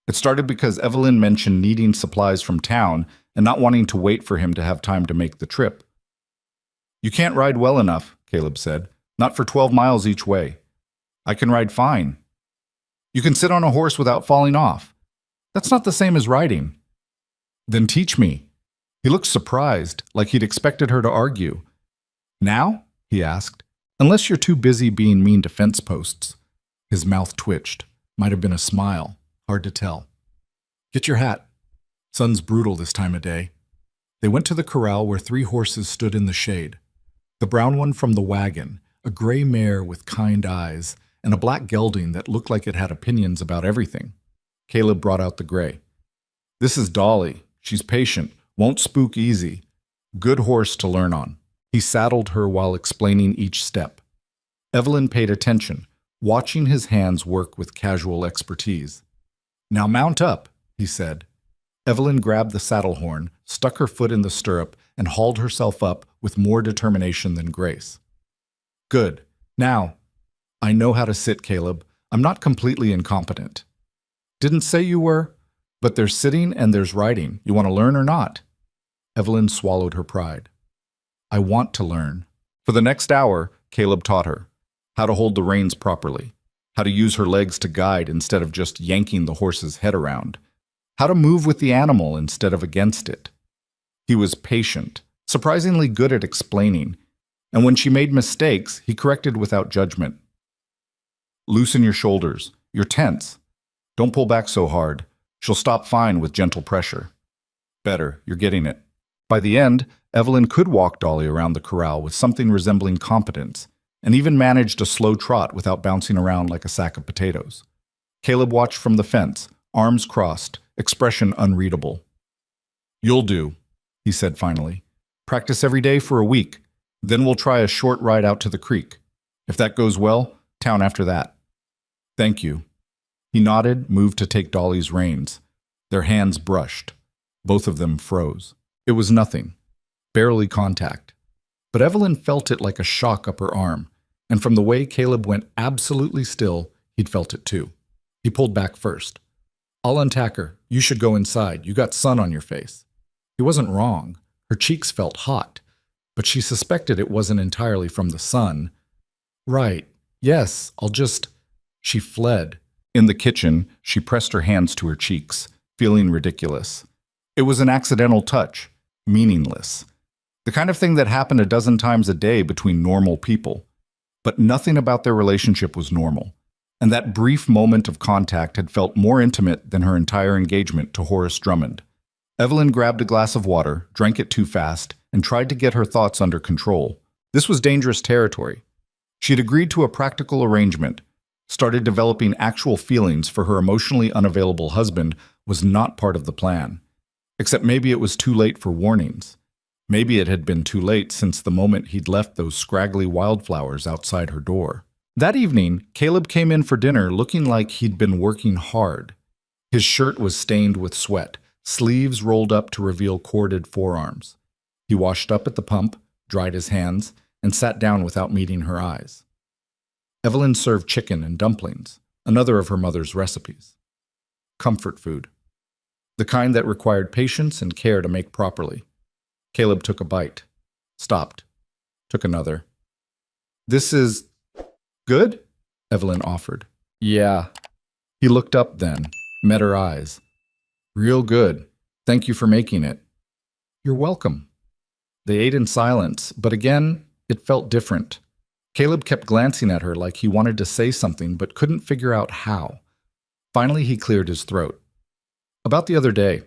It started because Evelyn mentioned needing supplies from town and not wanting to wait for him to have time to make the trip. "You can't ride well enough," Caleb said. "Not for 12 miles each way." "I can ride fine." "You can sit on a horse without falling off." "That's not the same as riding." "Then teach me." He looked surprised, like he'd expected her to argue. "Now?" he asked. "Unless you're too busy being mean to fence posts." His mouth twitched. Might have been a smile. Hard to tell. "Get your hat. Sun's brutal this time of day." They went to the corral where 3 horses stood in the shade. The brown one from the wagon, a gray mare with kind eyes, and a black gelding that looked like it had opinions about everything. Caleb brought out the gray. "This is Dolly. She's patient. Won't spook easy. Good horse to learn on." He saddled her while explaining each step. Evelyn paid attention, watching his hands work with casual expertise. "Now mount up," he said. Evelyn grabbed the saddle horn, stuck her foot in the stirrup, and hauled herself up with more determination than grace. "Good. Now, I know how to sit, Caleb. I'm not completely incompetent." "Didn't say you were, but there's sitting and there's riding. You want to learn or not?" Evelyn swallowed her pride. "I want to learn." For the next hour, Caleb taught her how to hold the reins properly, how to use her legs to guide instead of just yanking the horse's head around, how to move with the animal instead of against it. He was patient, surprisingly good at explaining, and when she made mistakes, he corrected without judgment. "Loosen your shoulders. You're tense. Don't pull back so hard. She'll stop fine with gentle pressure." "Better. You're getting it." By the end, Evelyn could walk Dolly around the corral with something resembling competence, and even managed a slow trot without bouncing around like a sack of potatoes. Caleb watched from the fence, arms crossed, expression unreadable. "You'll do," he said finally. "Practice every day for a week. Then we'll try a short ride out to the creek. If that goes well, town after that." "Thank you." He nodded, moved to take Dolly's reins. Their hands brushed. Both of them froze. It was nothing. Barely contact. But Evelyn felt it like a shock up her arm, and from the way Caleb went absolutely still, he'd felt it too. He pulled back first. "I'll untack her. You should go inside. You got sun on your face." He wasn't wrong. Her cheeks felt hot, but she suspected it wasn't entirely from the sun. "Right. Yes, I'll just—" She fled. In the kitchen, she pressed her hands to her cheeks, feeling ridiculous. It was an accidental touch, meaningless. The kind of thing that happened a dozen times a day between normal people. But nothing about their relationship was normal, and that brief moment of contact had felt more intimate than her entire engagement to Horace Drummond. Evelyn grabbed a glass of water, drank it too fast, and tried to get her thoughts under control. This was dangerous territory. She had agreed to a practical arrangement, started developing actual feelings for her emotionally unavailable husband was not part of the plan. Except maybe it was too late for warnings. Maybe it had been too late since the moment he'd left those scraggly wildflowers outside her door. That evening, Caleb came in for dinner looking like he'd been working hard. His shirt was stained with sweat, sleeves rolled up to reveal corded forearms. He washed up at the pump, dried his hands, and sat down without meeting her eyes. Evelyn served chicken and dumplings, another of her mother's recipes. Comfort food. The kind that required patience and care to make properly. Caleb took a bite, stopped, took another. "This is good?" Evelyn offered. "Yeah." He looked up then, met her eyes. "Real good. Thank you for making it." "You're welcome." They ate in silence, but again, it felt different. Caleb kept glancing at her like he wanted to say something but couldn't figure out how. Finally, he cleared his throat. "About the other day,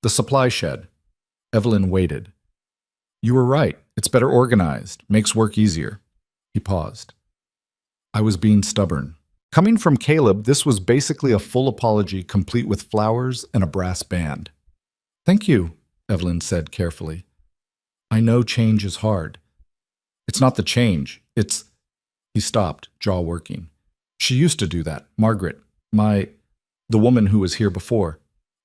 the supply shed." Evelyn waited. "You were right. It's better organized, makes work easier." He paused. "I was being stubborn." Coming from Caleb, this was basically a full apology complete with flowers and a brass band. "Thank you," Evelyn said carefully. "I know change is hard." "It's not the change, it's—" He stopped, jaw working. "She used to do that, Margaret, the woman who was here before.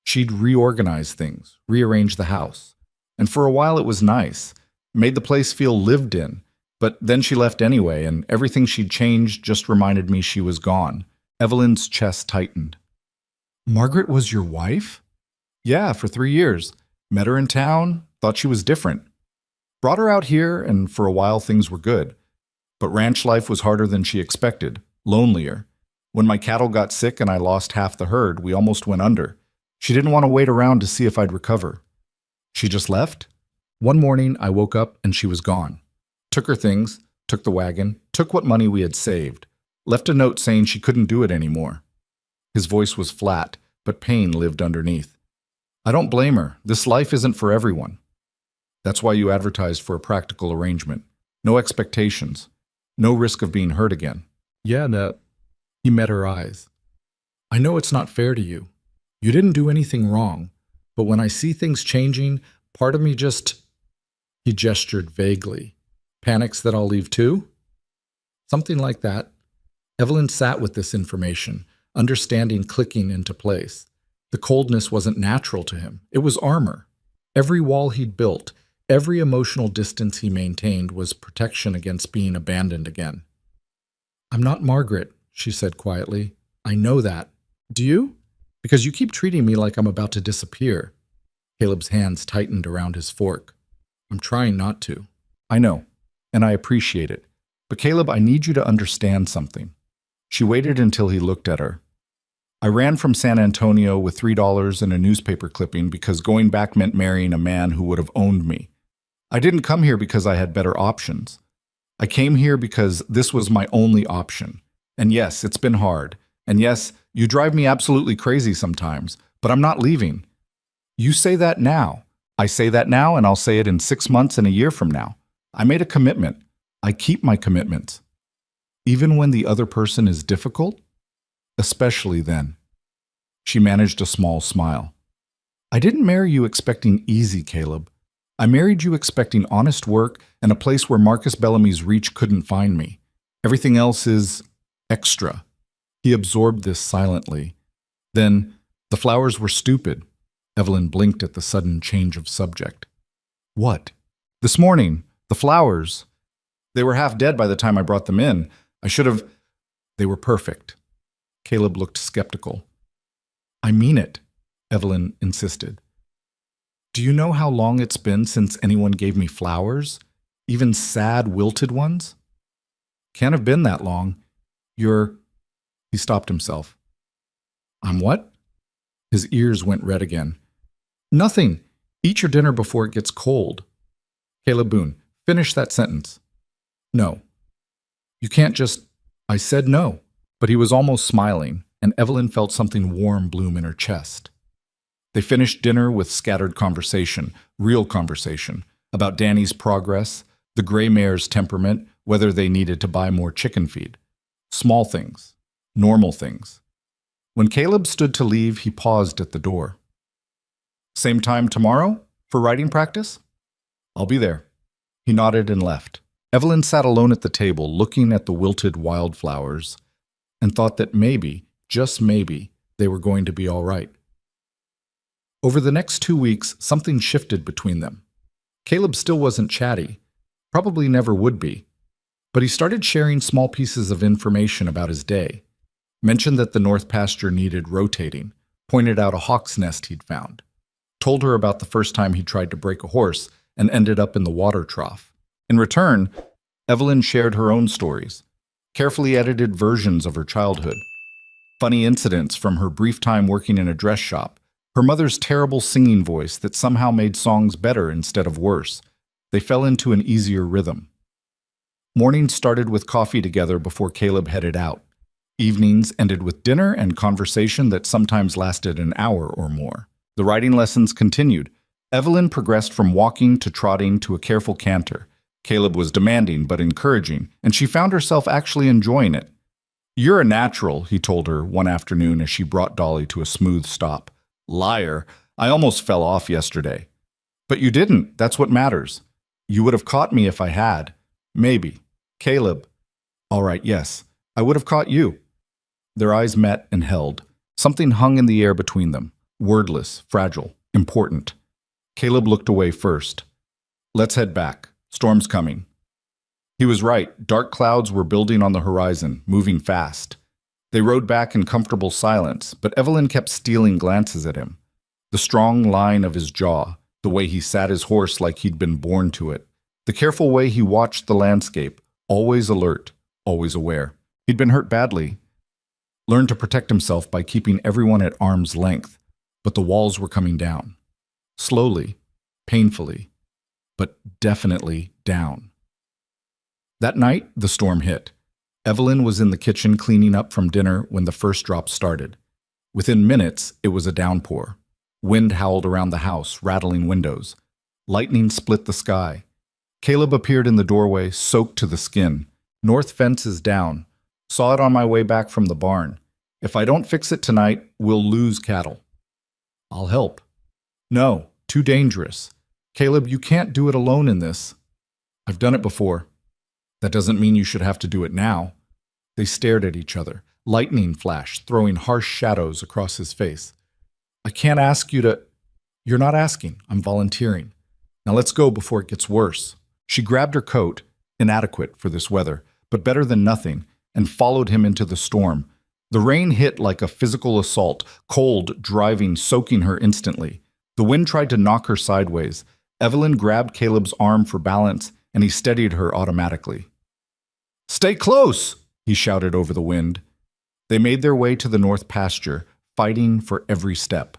She'd reorganize things, rearrange the house. And for a while it was nice, made the place feel lived in. But then she left anyway, and everything she'd changed just reminded me she was gone." Evelyn's chest tightened. "Margaret was your wife?" "Yeah, for 3 years. Met her in town, thought she was different. Brought her out here, and for a while things were good. But ranch life was harder than she expected, lonelier. When my cattle got sick and I lost half the herd, we almost went under. She didn't want to wait around to see if I'd recover. She just left. One morning I woke up and she was gone. Took her things, took the wagon, took what money we had saved, left a note saying she couldn't do it anymore." His voice was flat, but pain lived underneath. "I don't blame her. This life isn't for everyone. That's why you advertised for a practical arrangement. No expectations. No risk of being hurt again." "Yeah, no." He met her eyes. "I know it's not fair to you. You didn't do anything wrong. But when I see things changing, part of me just—" He gestured vaguely. "Panics that I'll leave too?" Something like that. Evelyn sat with this information, understanding clicking into place. The coldness wasn't natural to him. It was armor. Every wall he'd built, every emotional distance he maintained was protection against being abandoned again. "I'm not Margaret," she said quietly. "I know that. Do you? Because you keep treating me like I'm about to disappear." Caleb's hands tightened around his fork. "I'm trying not to." "I know, and I appreciate it. But Caleb, I need you to understand something." She waited until he looked at her. "I ran from San Antonio with $3 and a newspaper clipping because going back meant marrying a man who would have owned me. I didn't come here because I had better options. I came here because this was my only option. And yes, it's been hard. And yes, you drive me absolutely crazy sometimes, but I'm not leaving. You say that now. I say that now, and I'll say it in 6 months and a year from now. I made a commitment. I keep my commitments. Even when the other person is difficult? Especially then." She managed a small smile. "I didn't marry you expecting easy, Caleb. I married you expecting honest work and a place where Marcus Bellamy's reach couldn't find me. Everything else is extra." He absorbed this silently. Then, "The flowers were stupid." Evelyn blinked at the sudden change of subject. "What?" "This morning, the flowers. They were half dead by the time I brought them in. I should have—" "They were perfect." Caleb looked skeptical. "I mean it," Evelyn insisted. "Do you know how long it's been since anyone gave me flowers? Even sad, wilted ones?" "Can't have been that long. You're—" He stopped himself. "I'm what?" His ears went red again. "Nothing. Eat your dinner before it gets cold." "Caleb Boone, finish that sentence." "No." "You can't just—" "I said no." But he was almost smiling, and Evelyn felt something warm bloom in her chest. They finished dinner with scattered conversation, real conversation, about Danny's progress, the gray mare's temperament, whether they needed to buy more chicken feed. Small things, normal things. When Caleb stood to leave, he paused at the door. "Same time tomorrow for writing practice?" "I'll be there." He nodded and left. Evelyn sat alone at the table, looking at the wilted wildflowers, and thought that maybe, just maybe, they were going to be all right. Over the next 2 weeks, something shifted between them. Caleb still wasn't chatty, probably never would be, but he started sharing small pieces of information about his day. Mentioned that the north pasture needed rotating, pointed out a hawk's nest he'd found, told her about the first time he tried to break a horse and ended up in the water trough. In return, Evelyn shared her own stories, carefully edited versions of her childhood, funny incidents from her brief time working in a dress shop, her mother's terrible singing voice that somehow made songs better instead of worse. They fell into an easier rhythm. Mornings started with coffee together before Caleb headed out. Evenings ended with dinner and conversation that sometimes lasted an hour or more. The riding lessons continued. Evelyn progressed from walking to trotting to a careful canter. Caleb was demanding but encouraging, and she found herself actually enjoying it. "You're a natural," he told her one afternoon as she brought Dolly to a smooth stop. "Liar. I almost fell off yesterday." "But you didn't. That's what matters." "You would have caught me if I had." "Maybe." "Caleb." "All right, yes. I would have caught you." Their eyes met and held. Something hung in the air between them, wordless, fragile, important. Caleb looked away first. "Let's head back. Storm's coming." He was right. Dark clouds were building on the horizon, moving fast. They rode back in comfortable silence, but Evelyn kept stealing glances at him. The strong line of his jaw, the way he sat his horse like he'd been born to it, the careful way he watched the landscape, always alert, always aware. He'd been hurt badly, learned to protect himself by keeping everyone at arm's length, but the walls were coming down. Slowly, painfully, but definitely down. That night, the storm hit. Evelyn was in the kitchen cleaning up from dinner when the first drop started. Within minutes, it was a downpour. Wind howled around the house, rattling windows. Lightning split the sky. Caleb appeared in the doorway, soaked to the skin. "North fence is down. Saw it on my way back from the barn. If I don't fix it tonight, we'll lose cattle." "I'll help." "No, too dangerous. Caleb, you can't do it alone in this." "I've done it before." "That doesn't mean you should have to do it now." They stared at each other. Lightning flashed, throwing harsh shadows across his face. "I can't ask you to—" "You're not asking. I'm volunteering. Now let's go before it gets worse." She grabbed her coat, inadequate for this weather, but better than nothing, and followed him into the storm. The rain hit like a physical assault, cold, driving, soaking her instantly. The wind tried to knock her sideways. Evelyn grabbed Caleb's arm for balance, and he steadied her automatically. "Stay close!" he shouted over the wind. They made their way to the north pasture, fighting for every step.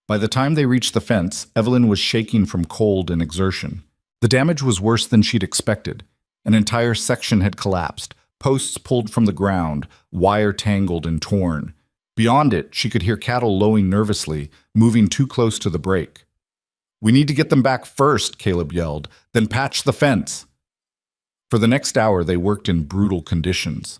By the time they reached the fence, Evelyn was shaking from cold and exertion. The damage was worse than she'd expected. An entire section had collapsed, posts pulled from the ground, wire tangled and torn. Beyond it, she could hear cattle lowing nervously, moving too close to the break. "We need to get them back first," Caleb yelled, "then patch the fence." For the next hour, they worked in brutal conditions,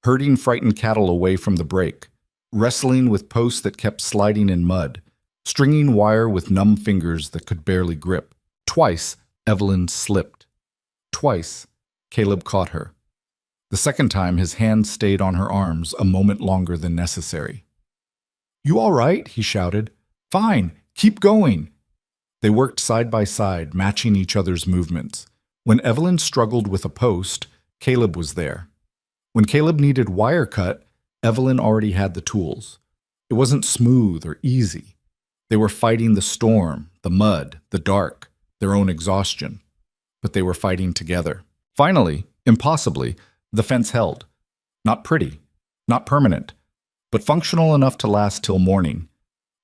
herding frightened cattle away from the break, wrestling with posts that kept sliding in mud, stringing wire with numb fingers that could barely grip. Twice, Evelyn slipped. Twice, Caleb caught her. The second time, his hand stayed on her arms a moment longer than necessary. "You all right?" he shouted. "Fine, keep going." They worked side by side, matching each other's movements. When Evelyn struggled with a post, Caleb was there. When Caleb needed wire cut, Evelyn already had the tools. It wasn't smooth or easy. They were fighting the storm, the mud, the dark, their own exhaustion. But they were fighting together. Finally, impossibly, the fence held. Not pretty, not permanent, but functional enough to last till morning.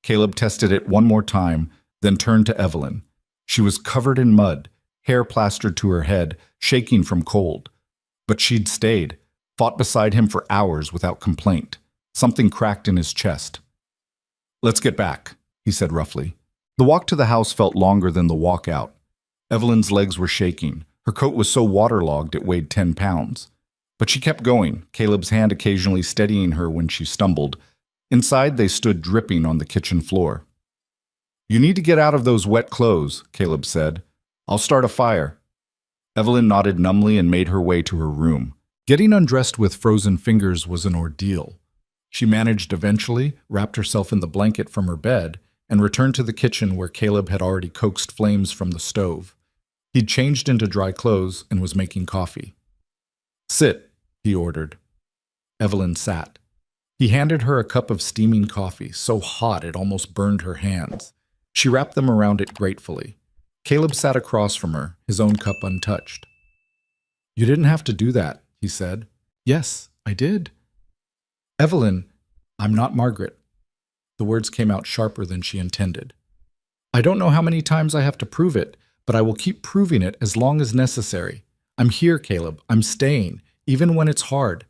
Caleb tested it one more time, then turned to Evelyn. She was covered in mud, hair plastered to her head, shaking from cold. But she'd stayed, fought beside him for hours without complaint. Something cracked in his chest. "Let's get back," he said roughly. The walk to the house felt longer than the walk out. Evelyn's legs were shaking. Her coat was so waterlogged it weighed 10 pounds. But she kept going, Caleb's hand occasionally steadying her when she stumbled. Inside, they stood dripping on the kitchen floor. "You need to get out of those wet clothes," Caleb said. "I'll start a fire." Evelyn nodded numbly and made her way to her room. Getting undressed with frozen fingers was an ordeal. She managed eventually, wrapped herself in the blanket from her bed, and returned to the kitchen where Caleb had already coaxed flames from the stove. He'd changed into dry clothes and was making coffee. "Sit," he ordered. Evelyn sat. He handed her a cup of steaming coffee, so hot it almost burned her hands. She wrapped them around it gratefully. Caleb sat across from her, his own cup untouched. "You didn't have to do that," he said. "Yes, I did." "Evelyn, I'm not Margaret." The words came out sharper than she intended. "I don't know how many times I have to prove it, but I will keep proving it as long as necessary. I'm here, Caleb. I'm staying, even when it's hard,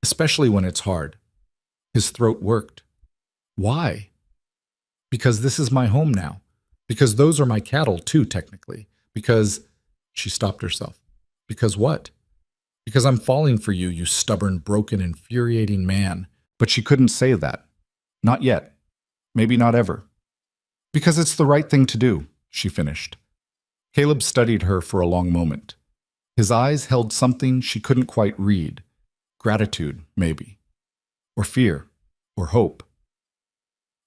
especially when it's hard." His throat worked. "Why?" "Because this is my home now. Because those are my cattle, too, technically. Because—" She stopped herself. "Because what?" "Because I'm falling for you, you stubborn, broken, infuriating man." But she couldn't say that. Not yet. Maybe not ever. "Because it's the right thing to do," she finished. Caleb studied her for a long moment. His eyes held something she couldn't quite read. Gratitude, maybe. Or fear. Or hope.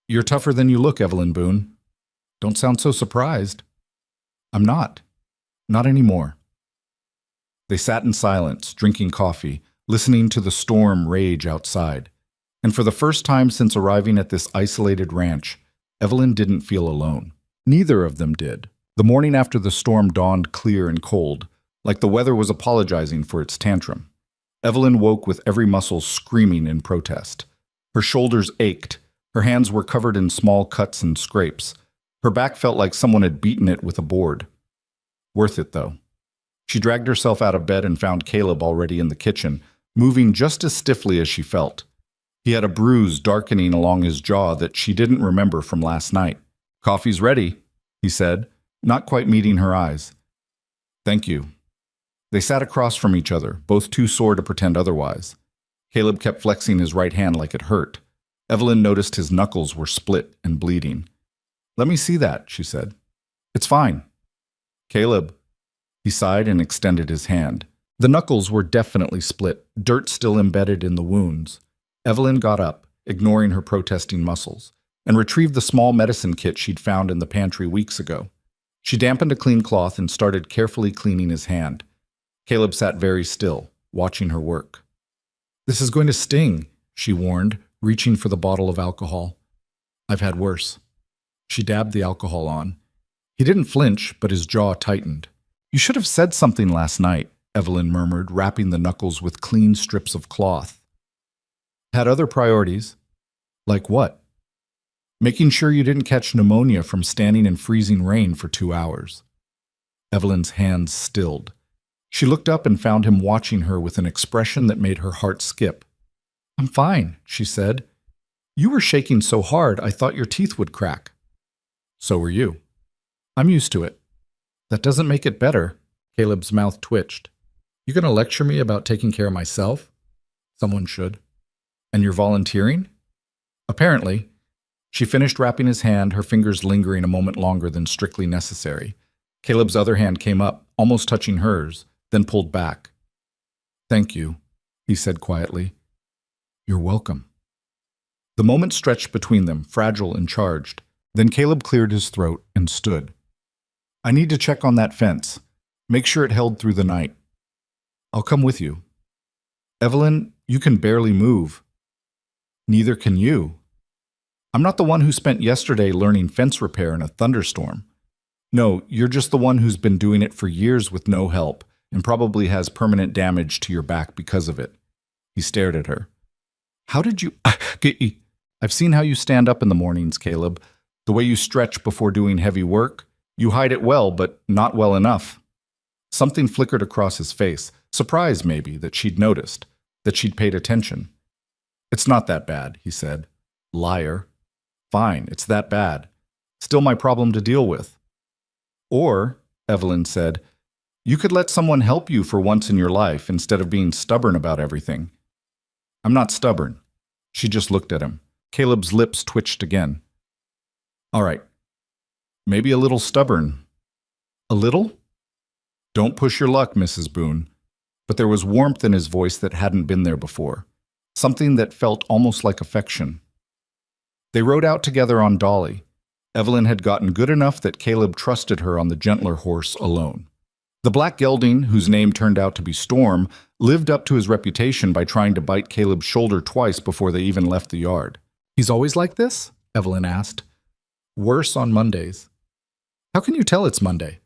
"You're tougher than you look, Evelyn Boone. Don't sound so surprised." "I'm not. Not anymore." They sat in silence, drinking coffee, listening to the storm rage outside. And for the first time since arriving at this isolated ranch, Evelyn didn't feel alone. Neither of them did. The morning after the storm dawned clear and cold, like the weather was apologizing for its tantrum. Evelyn woke with every muscle screaming in protest. Her shoulders ached. Her hands were covered in small cuts and scrapes. Her back felt like someone had beaten it with a board. Worth it, though. She dragged herself out of bed and found Caleb already in the kitchen, moving just as stiffly as she felt. He had a bruise darkening along his jaw that she didn't remember from last night. "Coffee's ready," he said, not quite meeting her eyes. "Thank you." They sat across from each other, both too sore to pretend otherwise. Caleb kept flexing his right hand like it hurt. Evelyn noticed his knuckles were split and bleeding. "Let me see that," she said. "It's fine." "Caleb." He sighed and extended his hand. The knuckles were definitely split, dirt still embedded in the wounds. Evelyn got up, ignoring her protesting muscles, and retrieved the small medicine kit she'd found in the pantry weeks ago. She dampened a clean cloth and started carefully cleaning his hand. Caleb sat very still, watching her work. "This is going to sting," she warned, reaching for the bottle of alcohol. "I've had worse." She dabbed the alcohol on. He didn't flinch, but his jaw tightened. "You should have said something last night," Evelyn murmured, wrapping the knuckles with clean strips of cloth. "Had other priorities." "Like what?" "Making sure you didn't catch pneumonia from standing in freezing rain for 2 hours." Evelyn's hands stilled. She looked up and found him watching her with an expression that made her heart skip. "I'm fine," she said. "You were shaking so hard I thought your teeth would crack." "So were you." "I'm used to it." "That doesn't make it better." Caleb's mouth twitched. "You gonna lecture me about taking care of myself?" "Someone should." "And you're volunteering?" "Apparently." She finished wrapping his hand, her fingers lingering a moment longer than strictly necessary. Caleb's other hand came up, almost touching hers, then pulled back. "Thank you," he said quietly. "You're welcome." The moment stretched between them, fragile and charged. Then Caleb cleared his throat and stood. "I need to check on that fence. Make sure it held through the night." "I'll come with you." "Evelyn, you can barely move." "Neither can you." "I'm not the one who spent yesterday learning fence repair in a thunderstorm." "No, you're just the one who's been doing it for years with no help and probably has permanent damage to your back because of it." He stared at her. "How did you—" "I've seen how you stand up in the mornings, Caleb. The way you stretch before doing heavy work. You hide it well, but not well enough." Something flickered across his face, surprise maybe that she'd noticed, that she'd paid attention. "It's not that bad," he said. "Liar." "Fine, it's that bad. Still my problem to deal with." "Or," Evelyn said, "you could let someone help you for once in your life instead of being stubborn about everything." "I'm not stubborn." She just looked at him. Caleb's lips twitched again. "All right. Maybe a little stubborn." "A little?" "Don't push your luck, Mrs. Boone." But there was warmth in his voice that hadn't been there before. Something that felt almost like affection. They rode out together on Dolly. Evelyn had gotten good enough that Caleb trusted her on the gentler horse alone. The black gelding, whose name turned out to be Storm, lived up to his reputation by trying to bite Caleb's shoulder twice before they even left the yard. "He's always like this?" Evelyn asked. "Worse on Mondays." "How can you tell it's Monday?"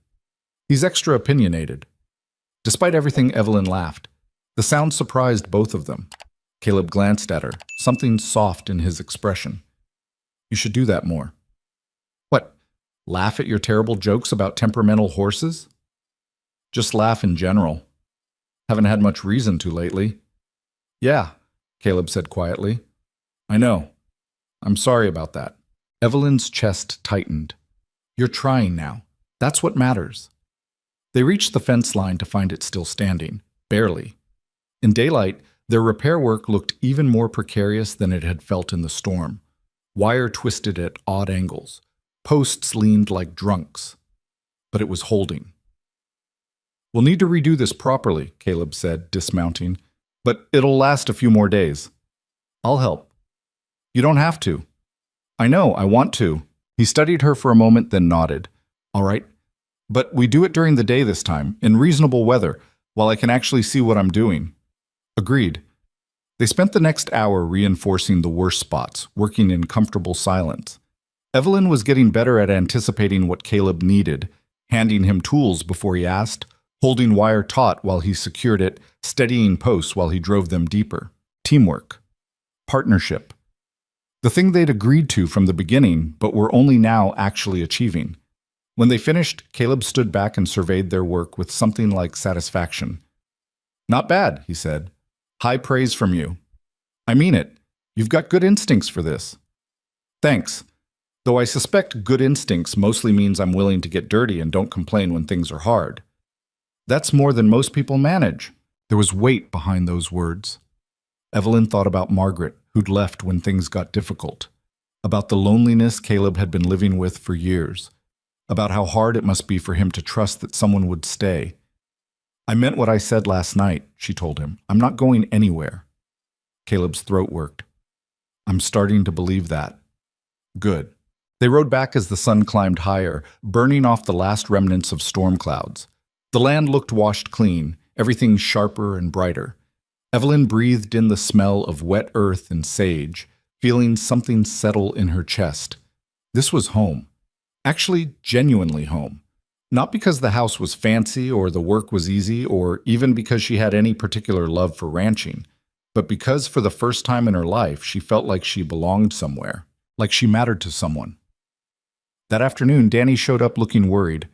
"He's extra opinionated." Despite everything, Evelyn laughed. The sound surprised both of them. Caleb glanced at her, something soft in his expression. "You should do that more." "What, laugh at your terrible jokes about temperamental horses?" "Just laugh in general. Haven't had much reason to lately." "Yeah," Caleb said quietly. "I know. I'm sorry about that." Evelyn's chest tightened. "You're trying now. That's what matters." They reached the fence line to find it still standing, barely. In daylight, their repair work looked even more precarious than it had felt in the storm. Wire twisted at odd angles. Posts leaned like drunks. But it was holding. "We'll need to redo this properly," Caleb said, dismounting. "But it'll last a few more days." "I'll help." "You don't have to." "I know, I want to." He studied her for a moment, then nodded. "All right. But we do it during the day this time, in reasonable weather, while I can actually see what I'm doing." "Agreed." They spent the next hour reinforcing the worst spots, working in comfortable silence. Evelyn was getting better at anticipating what Caleb needed, handing him tools before he asked, holding wire taut while he secured it, steadying posts while he drove them deeper. Teamwork. Partnership. The thing they'd agreed to from the beginning, but were only now actually achieving. When they finished, Caleb stood back and surveyed their work with something like satisfaction. "Not bad," he said. "High praise from you." "I mean it. You've got good instincts for this." "Thanks. Though I suspect good instincts mostly means I'm willing to get dirty and don't complain when things are hard. That's more than most people manage." There was weight behind those words. Evelyn thought about Margaret, who'd left when things got difficult. About the loneliness Caleb had been living with for years. About how hard it must be for him to trust that someone would stay. "I meant what I said last night," she told him. "I'm not going anywhere." Caleb's throat worked. "I'm starting to believe that." Good. They rode back as the sun climbed higher, burning off the last remnants of storm clouds. The land looked washed clean, everything sharper and brighter. Evelyn breathed in the smell of wet earth and sage, feeling something settle in her chest. This was home. Actually, genuinely home. Not because the house was fancy or the work was easy or even because she had any particular love for ranching, but because for the first time in her life she felt like she belonged somewhere, like she mattered to someone. That afternoon, Danny showed up looking worried.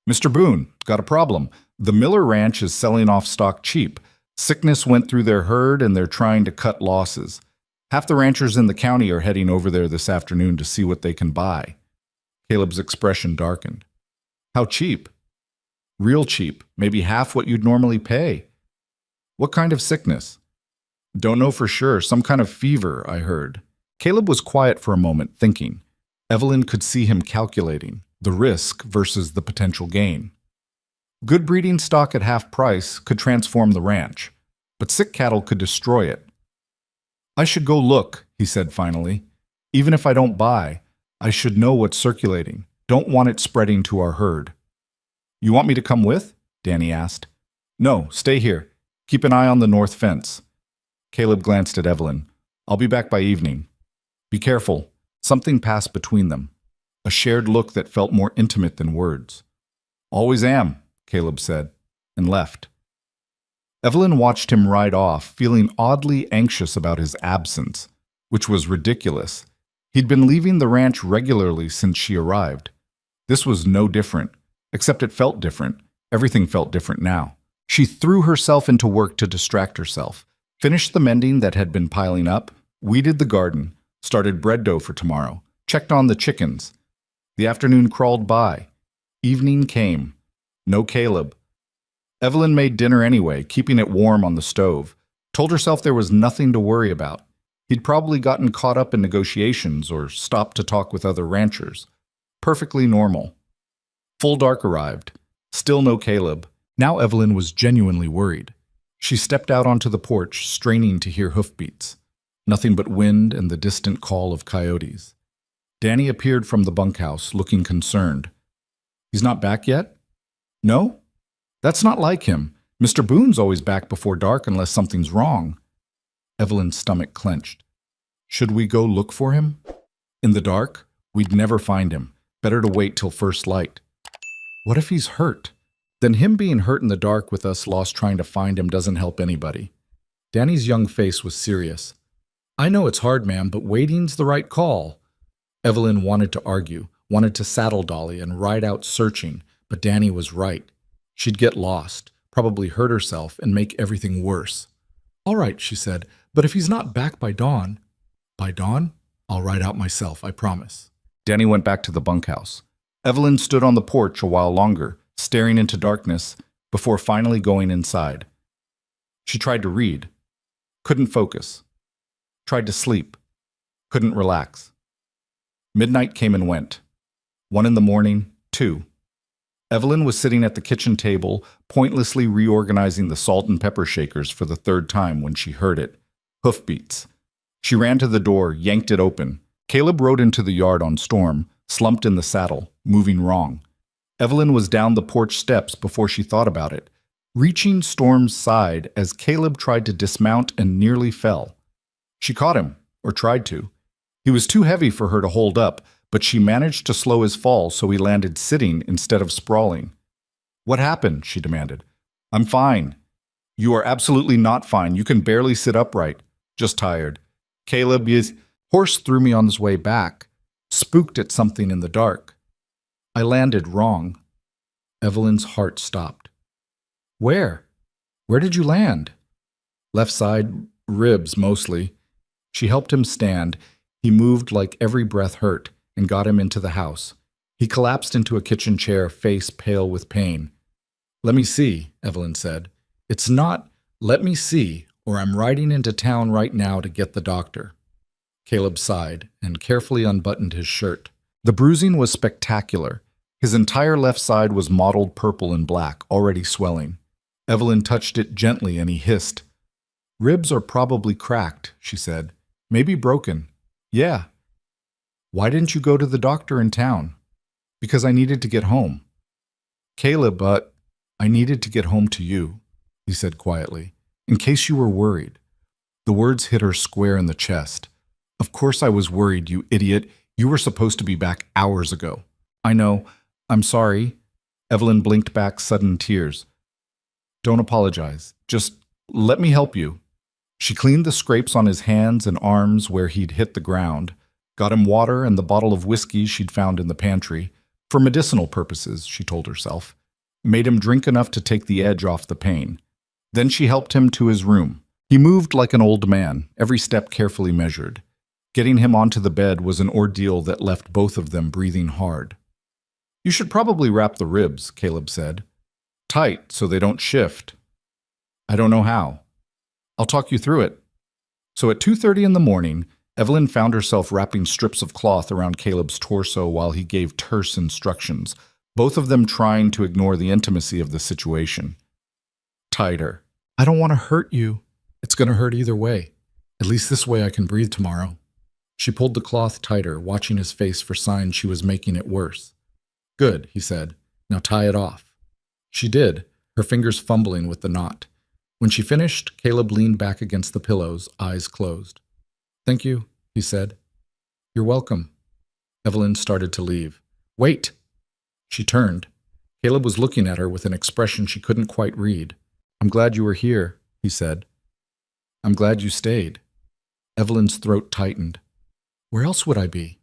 "Mr. Boone, got a problem. The Miller Ranch is selling off stock cheap. Sickness went through their herd and they're trying to cut losses. Half the ranchers in the county are heading over there this afternoon to see what they can buy." Caleb's expression darkened. "How cheap?" "Real cheap, maybe half what you'd normally pay." "What kind of sickness?" "Don't know for sure, some kind of fever, I heard." Caleb was quiet for a moment, thinking. Evelyn could see him calculating the risk versus the potential gain. Good breeding stock at half price could transform the ranch, but sick cattle could destroy it. "I should go look," he said finally. "Even if I don't buy, I should know what's circulating. Don't want it spreading to our herd." "You want me to come with?" Danny asked. "No, stay here. Keep an eye on the north fence." Caleb glanced at Evelyn. "I'll be back by evening." "Be careful." Something passed between them. A shared look that felt more intimate than words. "Always am," Caleb said, and left. Evelyn watched him ride off, feeling oddly anxious about his absence, which was ridiculous. He'd been leaving the ranch regularly since she arrived. This was no different, except it felt different. Everything felt different now. She threw herself into work to distract herself, finished the mending that had been piling up, weeded the garden, started bread dough for tomorrow, checked on the chickens. The afternoon crawled by. Evening came. No Caleb. Evelyn made dinner anyway, keeping it warm on the stove, told herself there was nothing to worry about. He'd probably gotten caught up in negotiations or stopped to talk with other ranchers. Perfectly normal. Full dark arrived. Still no Caleb. Now Evelyn was genuinely worried. She stepped out onto the porch, straining to hear hoofbeats. Nothing but wind and the distant call of coyotes. Danny appeared from the bunkhouse, looking concerned. He's not back yet? No? That's not like him. Mr. Boone's always back before dark unless something's wrong. Evelyn's stomach clenched. Should we go look for him? In the dark? We'd never find him. Better to wait till first light. What if he's hurt? Then him being hurt in the dark with us lost trying to find him doesn't help anybody. Danny's young face was serious. I know it's hard, ma'am, but waiting's the right call. Evelyn wanted to argue, wanted to saddle Dolly and ride out searching, but Danny was right. She'd get lost, probably hurt herself, and make everything worse. All right, she said, but if he's not back by dawn... By dawn? I'll ride out myself, I promise. Danny went back to the bunkhouse. Evelyn stood on the porch a while longer, staring into darkness, before finally going inside. She tried to read. Couldn't focus. Tried to sleep. Couldn't relax. Midnight came and went. 1 in the morning, 2. Evelyn was sitting at the kitchen table, pointlessly reorganizing the salt and pepper shakers for the 3rd time when she heard it. Hoofbeats. She ran to the door, yanked it open. Caleb rode into the yard on Storm, slumped in the saddle, moving wrong. Evelyn was down the porch steps before she thought about it, reaching Storm's side as Caleb tried to dismount and nearly fell. She caught him, or tried to. He was too heavy for her to hold up, but she managed to slow his fall so he landed sitting instead of sprawling. What happened? She demanded. I'm fine. You are absolutely not fine. You can barely sit upright. Just tired. Caleb, his horse threw me on his way back, spooked at something in the dark. I landed wrong. Evelyn's heart stopped. Where? Where did you land? Left side, ribs mostly. She helped him stand. He moved like every breath hurt and got him into the house. He collapsed into a kitchen chair, face pale with pain. Let me see, Evelyn said. It's not, let me see, or I'm riding into town right now to get the doctor. Caleb sighed and carefully unbuttoned his shirt. The bruising was spectacular. His entire left side was mottled purple and black, already swelling. Evelyn touched it gently and he hissed. Ribs are probably cracked, she said. Maybe broken. Yeah. Why didn't you go to the doctor in town? Because I needed to get home. Caleb, I needed to get home to you, he said quietly. In case you were worried. The words hit her square in the chest. Of course I was worried, you idiot. You were supposed to be back hours ago. I know. I'm sorry. Evelyn blinked back sudden tears. Don't apologize. Just let me help you. She cleaned the scrapes on his hands and arms where he'd hit the ground, got him water and the bottle of whiskey she'd found in the pantry, for medicinal purposes, she told herself, made him drink enough to take the edge off the pain. Then she helped him to his room. He moved like an old man, every step carefully measured. Getting him onto the bed was an ordeal that left both of them breathing hard. You should probably wrap the ribs, Caleb said. Tight, so they don't shift. I don't know how. I'll talk you through it. So at 2:30 in the morning, Evelyn found herself wrapping strips of cloth around Caleb's torso while he gave terse instructions, both of them trying to ignore the intimacy of the situation. Tighter. I don't want to hurt you. It's going to hurt either way. At least this way I can breathe tomorrow. She pulled the cloth tighter, watching his face for signs she was making it worse. Good, he said. Now tie it off. She did, her fingers fumbling with the knot. When she finished, Caleb leaned back against the pillows, eyes closed. Thank you, he said. You're welcome. Evelyn started to leave. Wait! She turned. Caleb was looking at her with an expression she couldn't quite read. I'm glad you were here, he said. I'm glad you stayed. Evelyn's throat tightened. Where else would I be?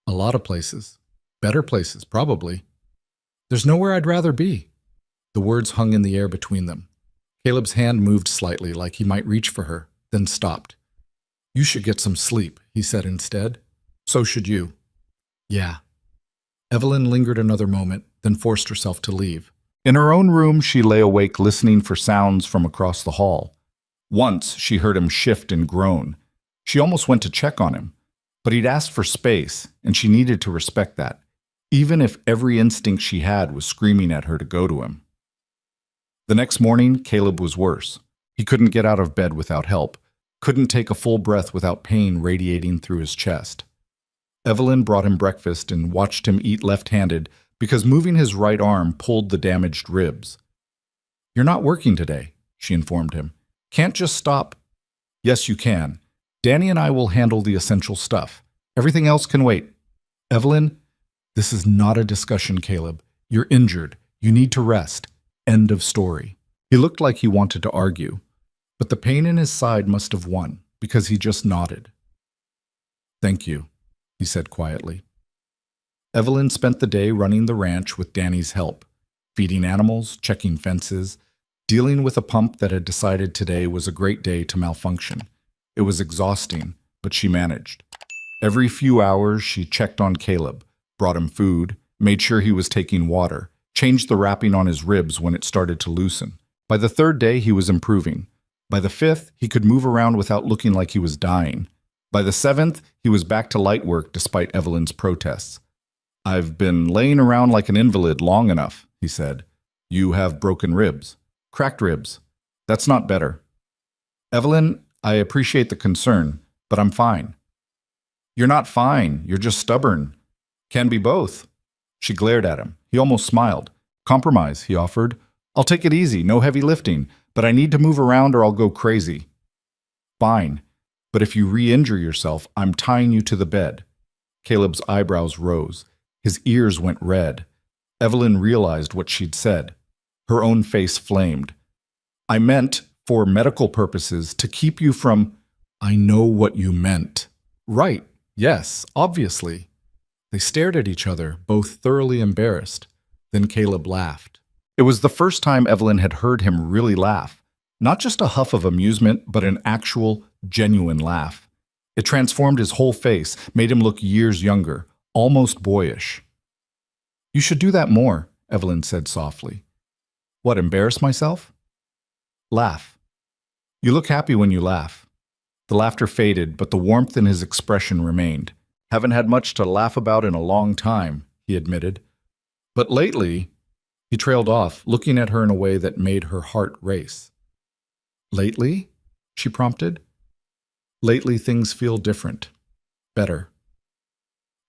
A lot of places. Better places, probably. There's nowhere I'd rather be. The words hung in the air between them. Caleb's hand moved slightly, like he might reach for her, then stopped. You should get some sleep, he said instead. So should you. Yeah. Evelyn lingered another moment, then forced herself to leave. In her own room, she lay awake listening for sounds from across the hall. Once, she heard him shift and groan. She almost went to check on him, but he'd asked for space, and she needed to respect that, even if every instinct she had was screaming at her to go to him. The next morning, Caleb was worse. He couldn't get out of bed without help, couldn't take a full breath without pain radiating through his chest. Evelyn brought him breakfast and watched him eat left-handed because moving his right arm pulled the damaged ribs. "You're not working today," she informed him. "Can't just stop." "Yes, you can. Danny and I will handle the essential stuff. Everything else can wait." "Evelyn, this is not a discussion, Caleb. You're injured. You need to rest. End of story." He looked like he wanted to argue, but the pain in his side must have won because he just nodded. "Thank you," he said quietly. Evelyn spent the day running the ranch with Danny's help, feeding animals, checking fences, dealing with a pump that had decided today was a great day to malfunction. It was exhausting, but she managed. Every few hours, she checked on Caleb, brought him food, made sure he was taking water, changed the wrapping on his ribs when it started to loosen. By the third day, he was improving. By the fifth, he could move around without looking like he was dying. By the seventh, he was back to light work despite Evelyn's protests. "I've been laying around like an invalid long enough," he said. "You have broken ribs. Cracked ribs. That's not better." "Evelyn, I appreciate the concern, but I'm fine." "You're not fine. You're just stubborn. Can be both." She glared at him. He almost smiled. "Compromise," he offered. "I'll take it easy, no heavy lifting, but I need to move around or I'll go crazy." "Fine, but if you re-injure yourself, I'm tying you to the bed." Caleb's eyebrows rose. His ears went red. Evelyn realized what she'd said. Her own face flamed. "I meant, for medical purposes, to keep you from—" "I know what you meant." "Right, yes, obviously." They stared at each other, both thoroughly embarrassed. Then Caleb laughed. It was the first time Evelyn had heard him really laugh. Not just a huff of amusement, but an actual, genuine laugh. It transformed his whole face, made him look years younger, almost boyish. "You should do that more," Evelyn said softly. "What, embarrass myself?" "Laugh. You look happy when you laugh." The laughter faded, but the warmth in his expression remained. "Haven't had much to laugh about in a long time," he admitted. "But lately—" He trailed off, looking at her in a way that made her heart race. "Lately?" she prompted. "Lately things feel different. Better."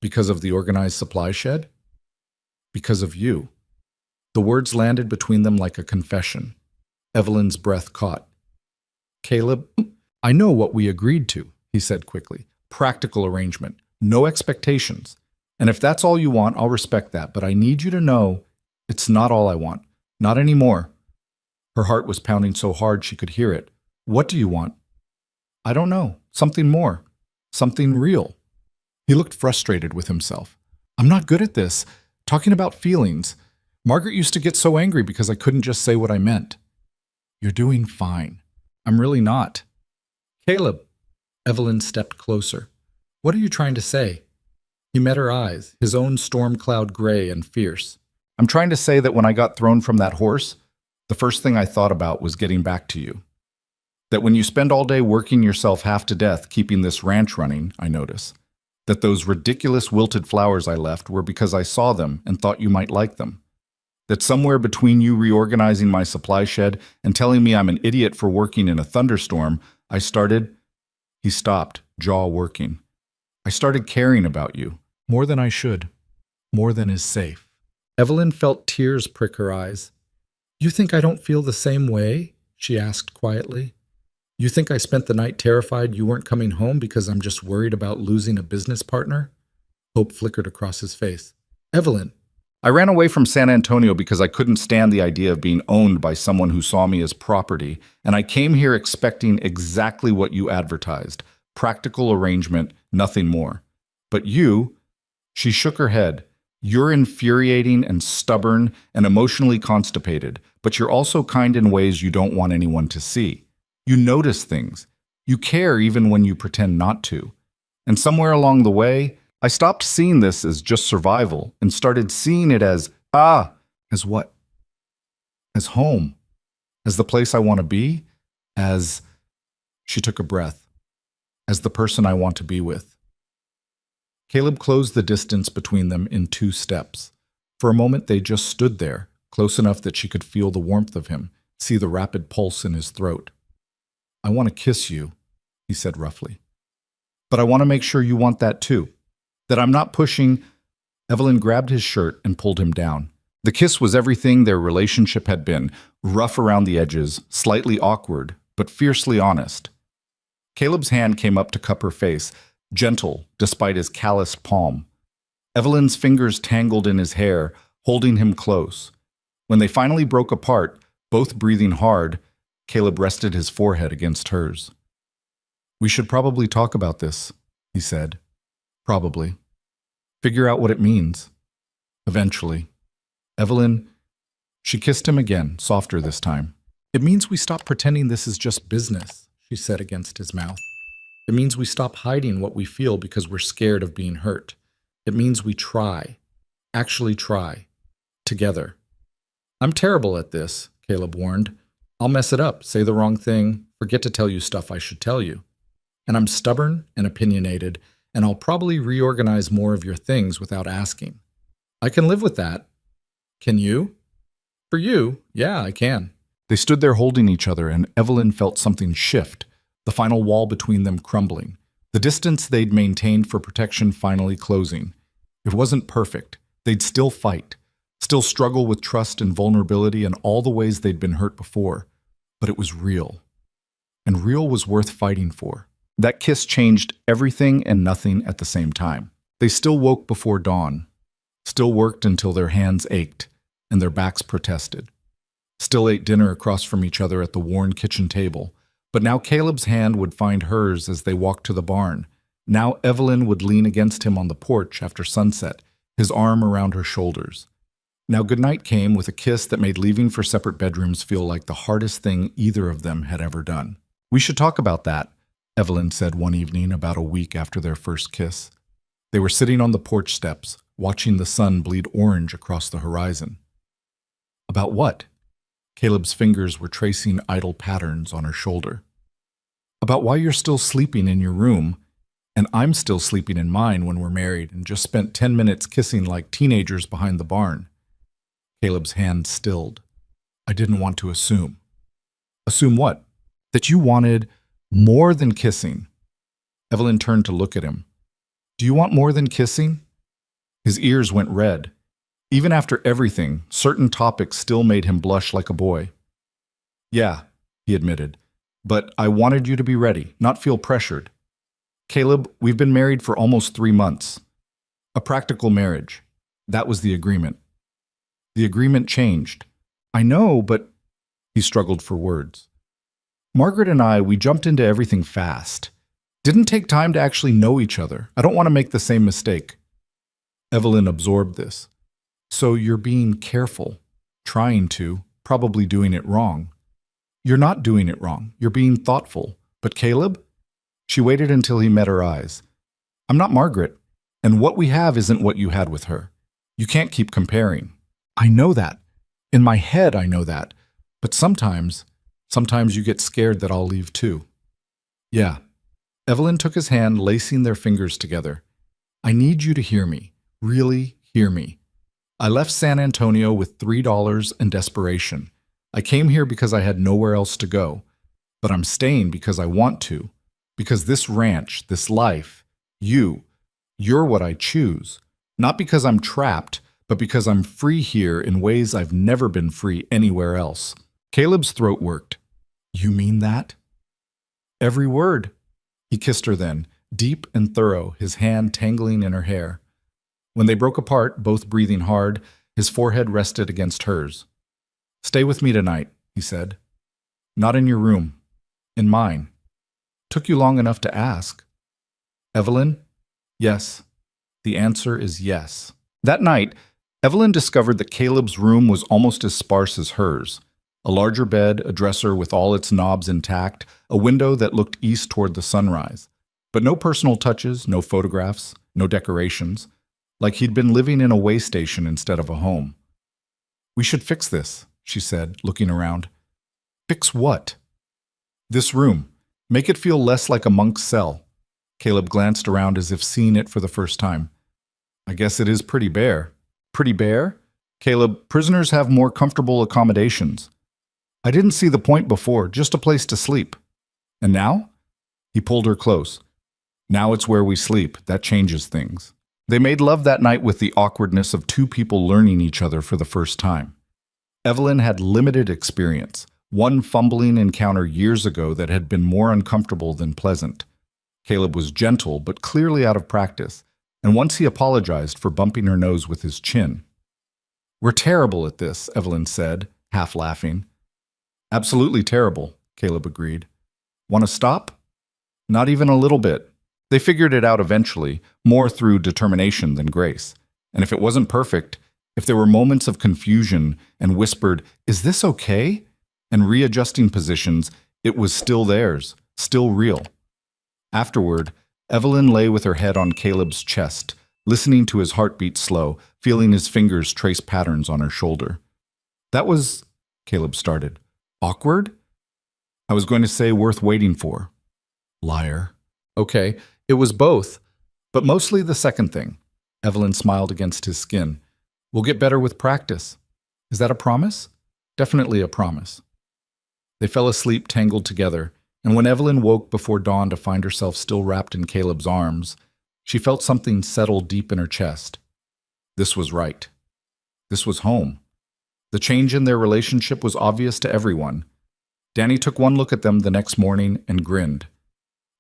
"Because of the organized supply shed?" "Because of you." The words landed between them like a confession. Evelyn's breath caught. "Caleb, I know what we agreed to," he said quickly. "Practical arrangement. No expectations. And if that's all you want, I'll respect that. But I need you to know it's not all I want. Not anymore." Her heart was pounding so hard she could hear it. "What do you want?" "I don't know. Something more. Something real." He looked frustrated with himself. "I'm not good at this. Talking about feelings. Margaret used to get so angry because I couldn't just say what I meant." "You're doing fine." "I'm really not." "Caleb." Evelyn stepped closer. "What are you trying to say?" He met her eyes, his own storm cloud gray and fierce. "I'm trying to say that when I got thrown from that horse, the first thing I thought about was getting back to you. That when you spend all day working yourself half to death keeping this ranch running, I notice. That those ridiculous wilted flowers I left were because I saw them and thought you might like them. That somewhere between you reorganizing my supply shed and telling me I'm an idiot for working in a thunderstorm, I started—" He stopped, jaw working. "I started caring about you. More than I should. More than is safe." Evelyn felt tears prick her eyes. "You think I don't feel the same way?" she asked quietly. "You think I spent the night terrified you weren't coming home because I'm just worried about losing a business partner?" Hope flickered across his face. "Evelyn, I ran away from San Antonio because I couldn't stand the idea of being owned by someone who saw me as property, and I came here expecting exactly what you advertised. Practical arrangement, nothing more. But you—" She shook her head. "You're infuriating and stubborn and emotionally constipated, but you're also kind in ways you don't want anyone to see. You notice things. You care even when you pretend not to. And somewhere along the way, I stopped seeing this as just survival and started seeing it as what? As home. As the place I want to be. As—" She took a breath. "As the person I want to be with." Caleb closed the distance between them in 2 steps. For a moment they just stood there, close enough that she could feel the warmth of him, see the rapid pulse in his throat. "I want to kiss you," he said roughly. "But I want to make sure you want that too." That I'm not pushing. Evelyn grabbed his shirt and pulled him down. The kiss was everything their relationship had been, rough around the edges, slightly awkward, but fiercely honest. Caleb's hand came up to cup her face, gentle despite his calloused palm. Evelyn's fingers tangled in his hair, holding him close. When they finally broke apart, both breathing hard, Caleb rested his forehead against hers. "We should probably talk about this," he said. "Probably. Figure out what it means. Eventually." Evelyn, she kissed him again, softer this time. "It means we stop pretending this is just business," she said against his mouth. "It means we stop hiding what we feel because we're scared of being hurt. It means we try, actually try, together." "I'm terrible at this," Caleb warned. "I'll mess it up, say the wrong thing, forget to tell you stuff I should tell you. And I'm stubborn and opinionated, and I'll probably reorganize more of your things without asking. I can live with that. Can you?" "For you, yeah, I can." They stood there holding each other, and Evelyn felt something shift, the final wall between them crumbling, the distance they'd maintained for protection finally closing. It wasn't perfect. They'd still fight, still struggle with trust and vulnerability and all the ways they'd been hurt before. But it was real. And real was worth fighting for. That kiss changed everything and nothing at the same time. They still woke before dawn, still worked until their hands ached and their backs protested, still ate dinner across from each other at the worn kitchen table. But now Caleb's hand would find hers as they walked to the barn. Now Evelyn would lean against him on the porch after sunset, his arm around her shoulders. Now goodnight came with a kiss that made leaving for separate bedrooms feel like the hardest thing either of them had ever done. "We should talk about that," Evelyn said one evening about a week after their first kiss. They were sitting on the porch steps, watching the sun bleed orange across the horizon. "About what?" Caleb's fingers were tracing idle patterns on her shoulder. "About why you're still sleeping in your room, and I'm still sleeping in mine when we're married and just spent 10 minutes kissing like teenagers behind the barn." Caleb's hand stilled. "I didn't want to assume." "Assume what?" "That you wanted more than kissing." Evelyn turned to look at him. "Do you want more than kissing?" His ears went red. Even after everything, certain topics still made him blush like a boy. "Yeah," he admitted, "but I wanted you to be ready, not feel pressured. Caleb, we've been married for almost 3 months. A practical marriage. That was the agreement. The agreement changed. I know, but..." He struggled for words. "Margaret and I, we jumped into everything fast. Didn't take time to actually know each other. I don't want to make the same mistake." Evelyn absorbed this. "So you're being careful, trying to, probably doing it wrong." "You're not doing it wrong. You're being thoughtful. But Caleb?" She waited until he met her eyes. "I'm not Margaret, and what we have isn't what you had with her. You can't keep comparing." "I know that. In my head, I know that. But sometimes you get scared that I'll leave too." "Yeah." Evelyn took his hand, lacing their fingers together. "I need you to hear me. Really hear me. I left San Antonio with $3 and desperation. I came here because I had nowhere else to go. But I'm staying because I want to. Because this ranch, this life, you're what I choose. Not because I'm trapped, but because I'm free here in ways I've never been free anywhere else." Caleb's throat worked. "You mean that?" "Every word." He kissed her then, deep and thorough, his hand tangling in her hair. When they broke apart, both breathing hard, his forehead rested against hers. "Stay with me tonight," he said. "Not in your room. In mine. Took you long enough to ask." "Evelyn?" "Yes." The answer is yes. That night, Evelyn discovered that Caleb's room was almost as sparse as hers. A larger bed, a dresser with all its knobs intact, a window that looked east toward the sunrise. But no personal touches, no photographs, no decorations. Like he'd been living in a way station instead of a home. "We should fix this," she said, looking around. "Fix what?" "This room. Make it feel less like a monk's cell." Caleb glanced around as if seeing it for the first time. "I guess it is pretty bare." "Pretty bare?" "Caleb, prisoners have more comfortable accommodations." "I didn't see the point before, just a place to sleep." "And now?" He pulled her close. "Now it's where we sleep. That changes things." They made love that night with the awkwardness of two people learning each other for the first time. Evelyn had limited experience, one fumbling encounter years ago that had been more uncomfortable than pleasant. Caleb was gentle, but clearly out of practice, and once he apologized for bumping her nose with his chin. "We're terrible at this," Evelyn said, half laughing. "Absolutely terrible," Caleb agreed. "Want to stop?" "Not even a little bit." They figured it out eventually, more through determination than grace. And if it wasn't perfect, if there were moments of confusion and whispered, "Is this okay?" and readjusting positions, it was still theirs, still real. Afterward, Evelyn lay with her head on Caleb's chest, listening to his heartbeat slow, feeling his fingers trace patterns on her shoulder. "That was," Caleb started, "awkward?" "I was going to say worth waiting for." Liar. "Okay, it was both, but mostly the second thing." Evelyn smiled against his skin. "We'll get better with practice." "Is that a promise?" "Definitely a promise." They fell asleep tangled together, and when Evelyn woke before dawn to find herself still wrapped in Caleb's arms, she felt something settle deep in her chest. This was right. This was home. The change in their relationship was obvious to everyone. Danny took one look at them the next morning and grinned.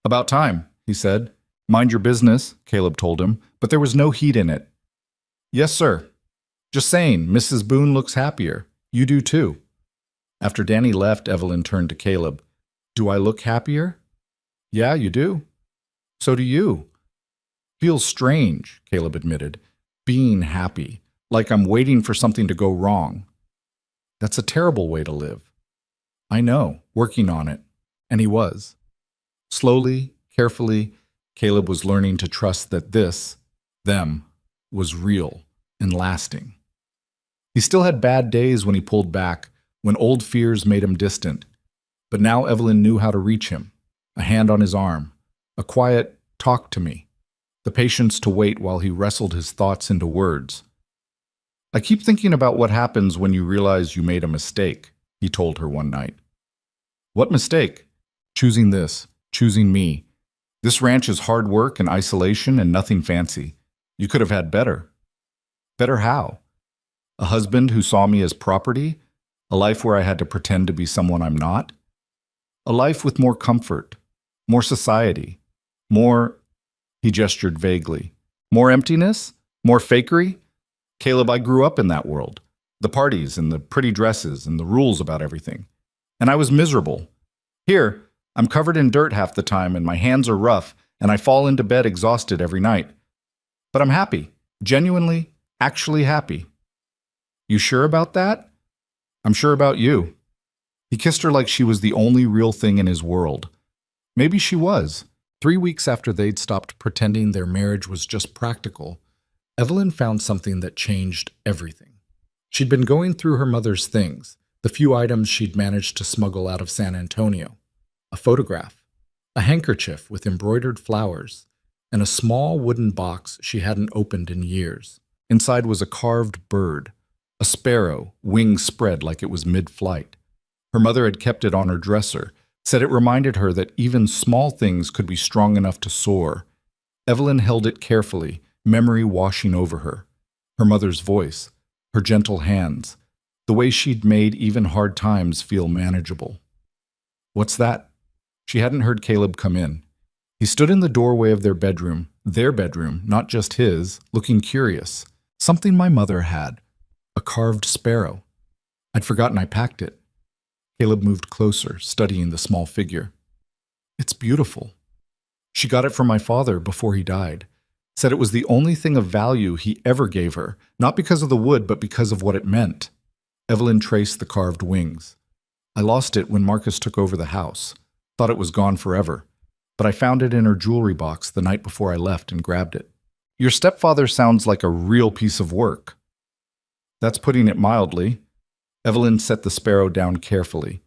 "About time," he said. "Mind your business," Caleb told him, but there was no heat in it. "Yes, sir. Just saying, Mrs. Boone looks happier. You do too." After Danny left, Evelyn turned to Caleb. "Do I look happier?" "Yeah, you do." "So do you." "Feels strange," Caleb admitted. "Being happy, like I'm waiting for something to go wrong." "That's a terrible way to live." "I know, working on it." And he was. Slowly, carefully, Caleb was learning to trust that this, them, was real and lasting. He still had bad days when he pulled back, when old fears made him distant. But now Evelyn knew how to reach him, a hand on his arm, a quiet "talk to me," the patience to wait while he wrestled his thoughts into words. "I keep thinking about what happens when you realize you made a mistake," he told her one night. "What mistake?" "Choosing this, choosing me. This ranch is hard work and isolation and nothing fancy. You could have had better." "Better how?" "A husband who saw me as property? A life where I had to pretend to be someone I'm not? A life with more comfort, more society, more," he gestured vaguely, "more emptiness? More fakery? Caleb, I grew up in that world. The parties and the pretty dresses and the rules about everything. And I was miserable. Here, I'm covered in dirt half the time and my hands are rough and I fall into bed exhausted every night. But I'm happy, genuinely, actually happy." "You sure about that?" "I'm sure about you." He kissed her like she was the only real thing in his world. Maybe she was. 3 weeks after they'd stopped pretending their marriage was just practical, Evelyn found something that changed everything. She'd been going through her mother's things, the few items she'd managed to smuggle out of San Antonio. A photograph, a handkerchief with embroidered flowers, and a small wooden box she hadn't opened in years. Inside was a carved bird, a sparrow, wings spread like it was mid-flight. Her mother had kept it on her dresser, said it reminded her that even small things could be strong enough to soar. Evelyn held it carefully, memory washing over her. Her mother's voice, her gentle hands, the way she'd made even hard times feel manageable. "What's that?" She hadn't heard Caleb come in. He stood in the doorway of their bedroom, not just his, looking curious. "Something my mother had. A carved sparrow. I'd forgotten I packed it." Caleb moved closer, studying the small figure. "It's beautiful. She got it from my father before he died. Said it was the only thing of value he ever gave her, not because of the wood, but because of what it meant." Evelyn traced the carved wings. "I lost it when Marcus took over the house. Thought it was gone forever. But I found it in her jewelry box the night before I left and grabbed it." "Your stepfather sounds like a real piece of work." "That's putting it mildly." Evelyn set the sparrow down carefully.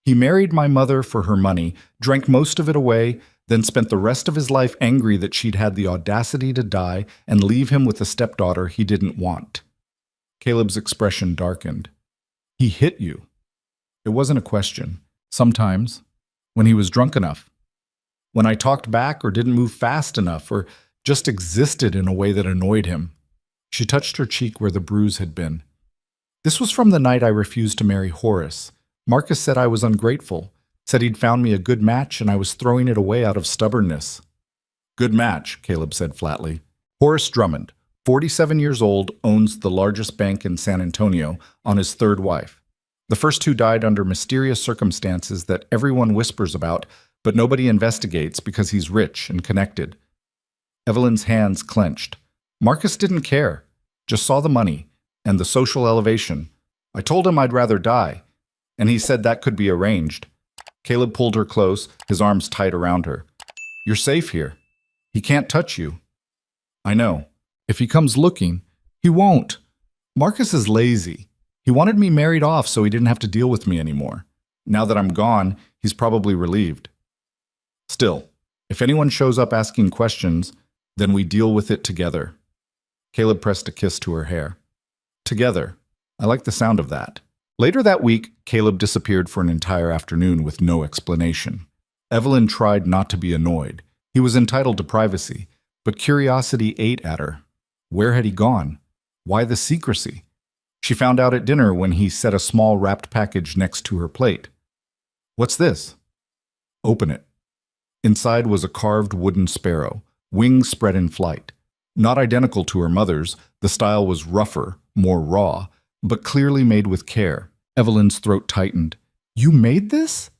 "He married my mother for her money, drank most of it away, then spent the rest of his life angry that she'd had the audacity to die and leave him with a stepdaughter he didn't want." Caleb's expression darkened. "He hit you." It wasn't a question. Sometimes, when he was drunk enough. When I talked back or didn't move fast enough or just existed in a way that annoyed him. She touched her cheek where the bruise had been. This was from the night I refused to marry Horace. Marcus said I was ungrateful, said he'd found me a good match and I was throwing it away out of stubbornness. Good match, Caleb said flatly. Horace Drummond, 47 years old, owns the largest bank in San Antonio, on his third wife. The first two died under mysterious circumstances that everyone whispers about, but nobody investigates because he's rich and connected. Evelyn's hands clenched. Marcus didn't care, just saw the money and the social elevation. I told him I'd rather die, and he said that could be arranged. Caleb pulled her close, his arms tight around her. You're safe here. He can't touch you. I know. If he comes looking, he won't. Marcus is lazy. He wanted me married off so he didn't have to deal with me anymore. Now that I'm gone, he's probably relieved. Still, if anyone shows up asking questions, then we deal with it together. Caleb pressed a kiss to her hair. Together. I like the sound of that. Later that week, Caleb disappeared for an entire afternoon with no explanation. Evelyn tried not to be annoyed. He was entitled to privacy, but curiosity ate at her. Where had he gone? Why the secrecy? She found out at dinner when he set a small wrapped package next to her plate. What's this? Open it. Inside was a carved wooden sparrow, wings spread in flight. Not identical to her mother's, the style was rougher, more raw, but clearly made with care. Evelyn's throat tightened. You made this?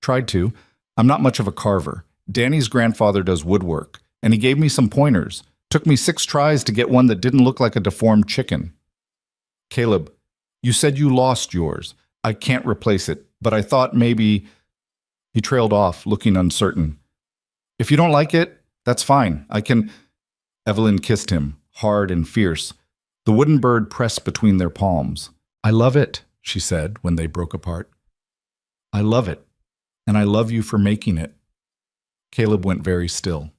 Tried to. I'm not much of a carver. Danny's grandfather does woodwork, and he gave me some pointers. Took me 6 tries to get one that didn't look like a deformed chicken. Caleb, you said you lost yours. I can't replace it, but I thought maybe... He trailed off, looking uncertain. If you don't like it, that's fine. I can... Evelyn kissed him, hard and fierce. The wooden bird pressed between their palms. I love it, she said when they broke apart. I love it, and I love you for making it. Caleb went very still.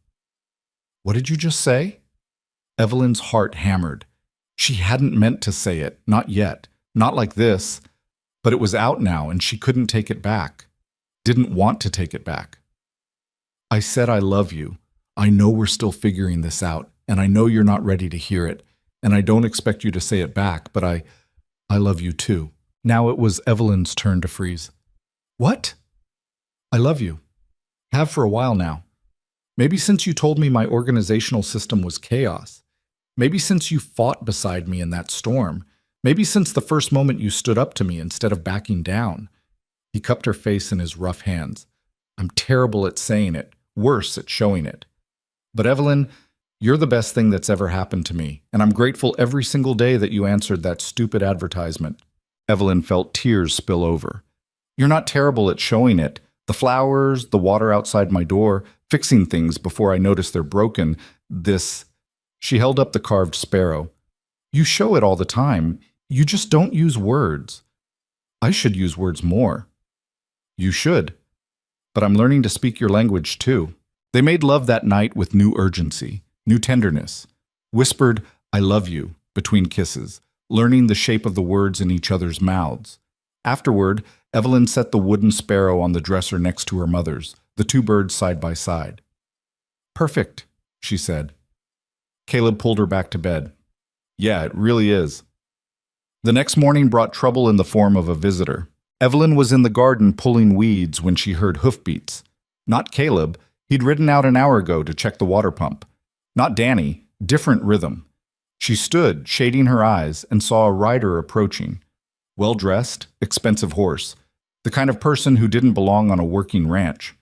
What did you just say? Evelyn's heart hammered. She hadn't meant to say it, not yet, not like this, but it was out now and she couldn't take it back. Didn't want to take it back. I said I love you. I know we're still figuring this out, and I know you're not ready to hear it, and I don't expect you to say it back, but I love you too. Now it was Evelyn's turn to freeze. What? I love you. Have for a while now. Maybe since you told me my organizational system was chaos. Maybe since you fought beside me in that storm. Maybe since the first moment you stood up to me instead of backing down. He cupped her face in his rough hands. I'm terrible at saying it, worse at showing it. But Evelyn, you're the best thing that's ever happened to me, and I'm grateful every single day that you answered that stupid advertisement. Evelyn felt tears spill over. You're not terrible at showing it. The flowers, the water outside my door, fixing things before I notice they're broken, this... She held up the carved sparrow. You show it all the time. You just don't use words. I should use words more. You should. But I'm learning to speak your language too. They made love that night with new urgency, new tenderness. Whispered, I love you, between kisses, learning the shape of the words in each other's mouths. Afterward, Evelyn set the wooden sparrow on the dresser next to her mother's, the 2 birds side by side. Perfect, she said. Caleb pulled her back to bed. Yeah, it really is. The next morning brought trouble in the form of a visitor. Evelyn was in the garden pulling weeds when she heard hoofbeats. Not Caleb. He'd ridden out an hour ago to check the water pump. Not Danny. Different rhythm. She stood, shading her eyes, and saw a rider approaching. Well-dressed, expensive horse. The kind of person who didn't belong on a working ranch.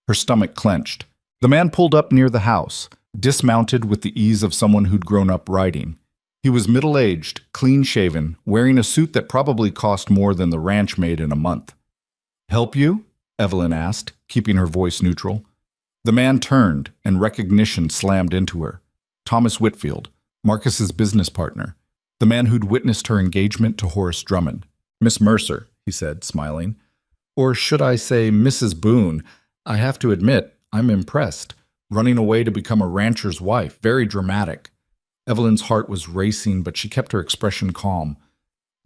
Her stomach clenched. The man pulled up near the house, dismounted with the ease of someone who'd grown up riding. He was middle-aged, clean-shaven, wearing a suit that probably cost more than the ranch made in a month. Help you? Evelyn asked, keeping her voice neutral. The man turned, and recognition slammed into her. Thomas Whitfield, Marcus's business partner, the man who'd witnessed her engagement to Horace Drummond. Miss Mercer, he said, smiling. Or should I say Mrs. Boone? I have to admit, I'm impressed. Running away to become a rancher's wife, very dramatic. Evelyn's heart was racing, but she kept her expression calm.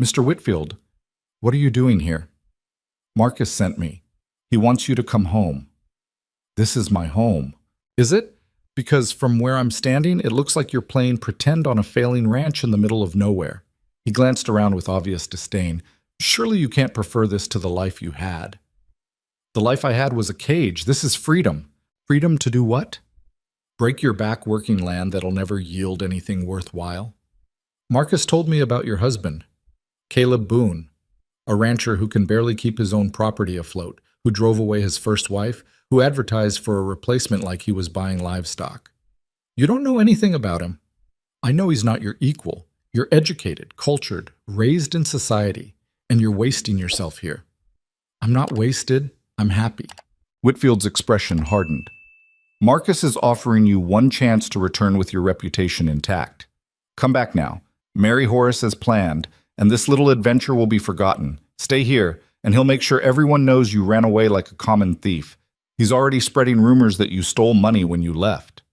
Mr. Whitfield, what are you doing here? Marcus sent me. He wants you to come home. This is my home. Is it? Because from where I'm standing, it looks like you're playing pretend on a failing ranch in the middle of nowhere. He glanced around with obvious disdain. Surely you can't prefer this to the life you had. The life I had was a cage. This is freedom. Freedom to do what? Break your back working land that'll never yield anything worthwhile. Marcus told me about your husband, Caleb Boone, a rancher who can barely keep his own property afloat, who drove away his first wife, who advertised for a replacement like he was buying livestock. You don't know anything about him. I know he's not your equal. You're educated, cultured, raised in society, and you're wasting yourself here. I'm not wasted. I'm happy. Whitfield's expression hardened. Marcus is offering you one chance to return with your reputation intact. Come back now. Marry Horace as planned, and this little adventure will be forgotten. Stay here, and he'll make sure everyone knows you ran away like a common thief. He's already spreading rumors that you stole money when you left.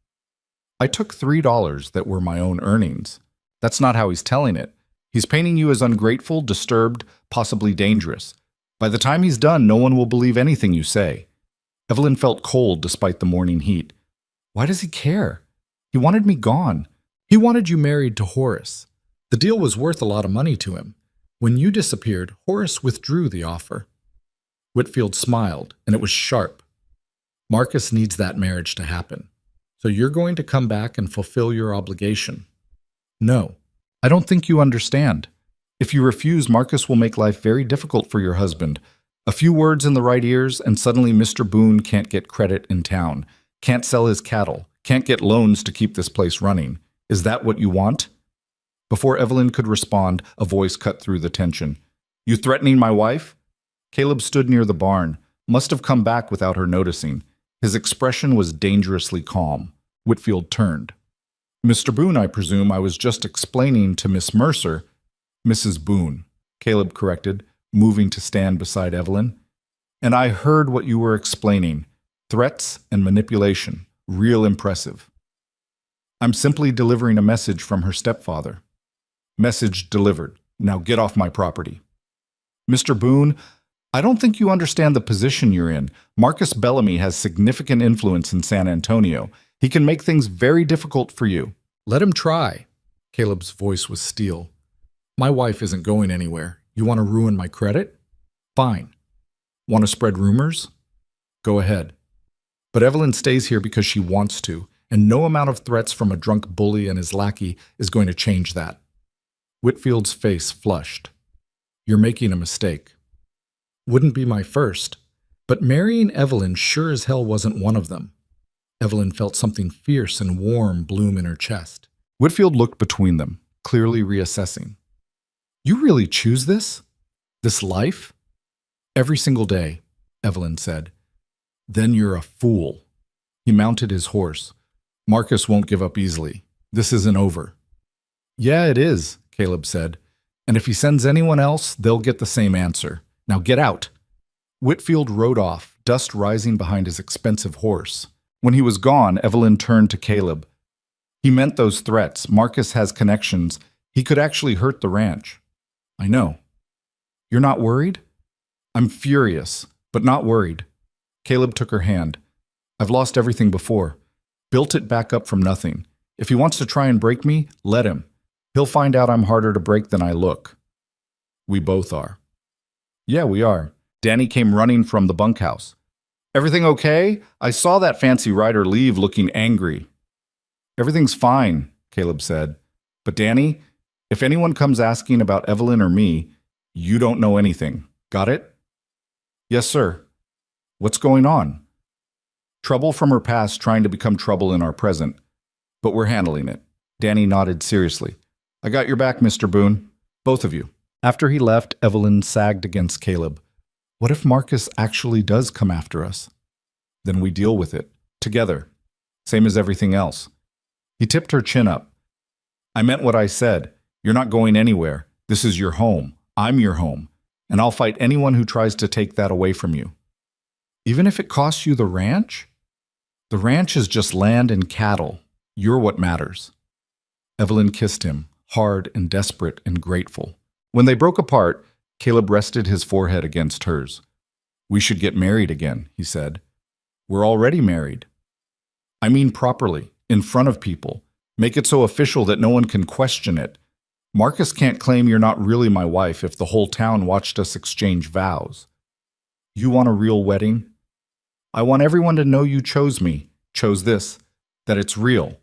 I took $3 that were my own earnings. That's not how he's telling it. He's painting you as ungrateful, disturbed, possibly dangerous. By the time he's done, no one will believe anything you say. Evelyn felt cold despite the morning heat. Why does he care? He wanted me gone. He wanted you married to Horace. The deal was worth a lot of money to him. When you disappeared, Horace withdrew the offer. Whitfield smiled, and it was sharp. Marcus needs that marriage to happen. So you're going to come back and fulfill your obligation. No, I don't think you understand. If you refuse, Marcus will make life very difficult for your husband. A few words in the right ears, and suddenly Mr. Boone can't get credit in town, can't sell his cattle, can't get loans to keep this place running. Is that what you want? Before Evelyn could respond, a voice cut through the tension. You threatening my wife? Caleb stood near the barn, must have come back without her noticing. His expression was dangerously calm. Whitfield turned. Mr. Boone, I presume I was just explaining to Miss Mercer. Mrs. Boone, Caleb corrected, moving to stand beside Evelyn. And I heard what you were explaining. Threats and manipulation. Real impressive. I'm simply delivering a message from her stepfather. Message delivered. Now get off my property. Mr. Boone, I don't think you understand the position you're in. Marcus Bellamy has significant influence in San Antonio. He can make things very difficult for you. Let him try. Caleb's voice was steel. My wife isn't going anywhere. You want to ruin my credit? Fine. Want to spread rumors? Go ahead. But Evelyn stays here because she wants to, and no amount of threats from a drunk bully and his lackey is going to change that. Whitfield's face flushed. You're making a mistake. Wouldn't be my first, but marrying Evelyn sure as hell wasn't one of them. Evelyn felt something fierce and warm bloom in her chest. Whitfield looked between them, clearly reassessing. You really choose this? This life? Every single day, Evelyn said. Then you're a fool. He mounted his horse. Marcus won't give up easily. This isn't over. Yeah, it is, Caleb said. And if he sends anyone else, they'll get the same answer. Now get out. Whitfield rode off, dust rising behind his expensive horse. When he was gone, Evelyn turned to Caleb. He meant those threats. Marcus has connections. He could actually hurt the ranch. I know. You're not worried? I'm furious, but not worried. Caleb took her hand. I've lost everything before. Built it back up from nothing. If he wants to try and break me, let him. He'll find out I'm harder to break than I look. We both are. Yeah, we are. Danny came running from the bunkhouse. Everything okay? I saw that fancy rider leave looking angry. Everything's fine, Caleb said. But Danny, if anyone comes asking about Evelyn or me, you don't know anything. Got it? Yes, sir. What's going on? Trouble from her past trying to become trouble in our present. But we're handling it. Danny nodded seriously. I got your back, Mr. Boone. Both of you. After he left, Evelyn sagged against Caleb. What if Marcus actually does come after us? Then we deal with it. Together. Same as everything else. He tipped her chin up. I meant what I said. You're not going anywhere. This is your home. I'm your home. And I'll fight anyone who tries to take that away from you. Even if it costs you the ranch? The ranch is just land and cattle. You're what matters. Evelyn kissed him, hard and desperate and grateful. When they broke apart, Caleb rested his forehead against hers. We should get married again, he said. We're already married. I mean properly. in front of people. Make it so official that no one can question it. Marcus can't claim you're not really my wife if the whole town watched us exchange vows. You want a real wedding? I want everyone to know you chose me, chose this, that it's real.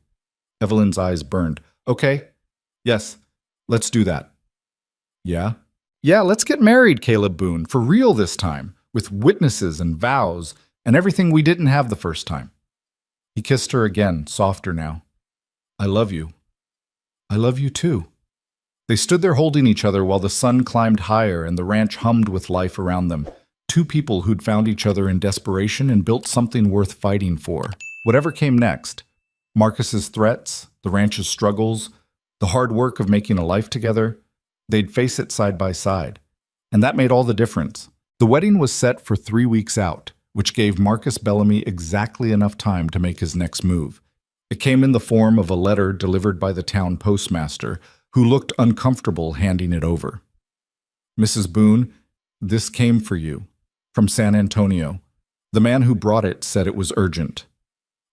Evelyn's eyes burned. Okay. Yes, let's do that. Yeah? Yeah, let's get married, Caleb Boone, for real this time, with witnesses and vows and everything we didn't have the first time. He kissed her again, softer now. I love you. I love you too. They stood there holding each other while the sun climbed higher and the ranch hummed with life around them. Two people who'd found each other in desperation and built something worth fighting for. Whatever came next, Marcus's threats, the ranch's struggles, the hard work of making a life together, they'd face it side by side. And that made all the difference. The wedding was set for 3 weeks out, which gave Marcus Bellamy exactly enough time to make his next move. It came in the form of a letter delivered by the town postmaster, who looked uncomfortable handing it over. Mrs. Boone, this came for you, from San Antonio. The man who brought it said it was urgent.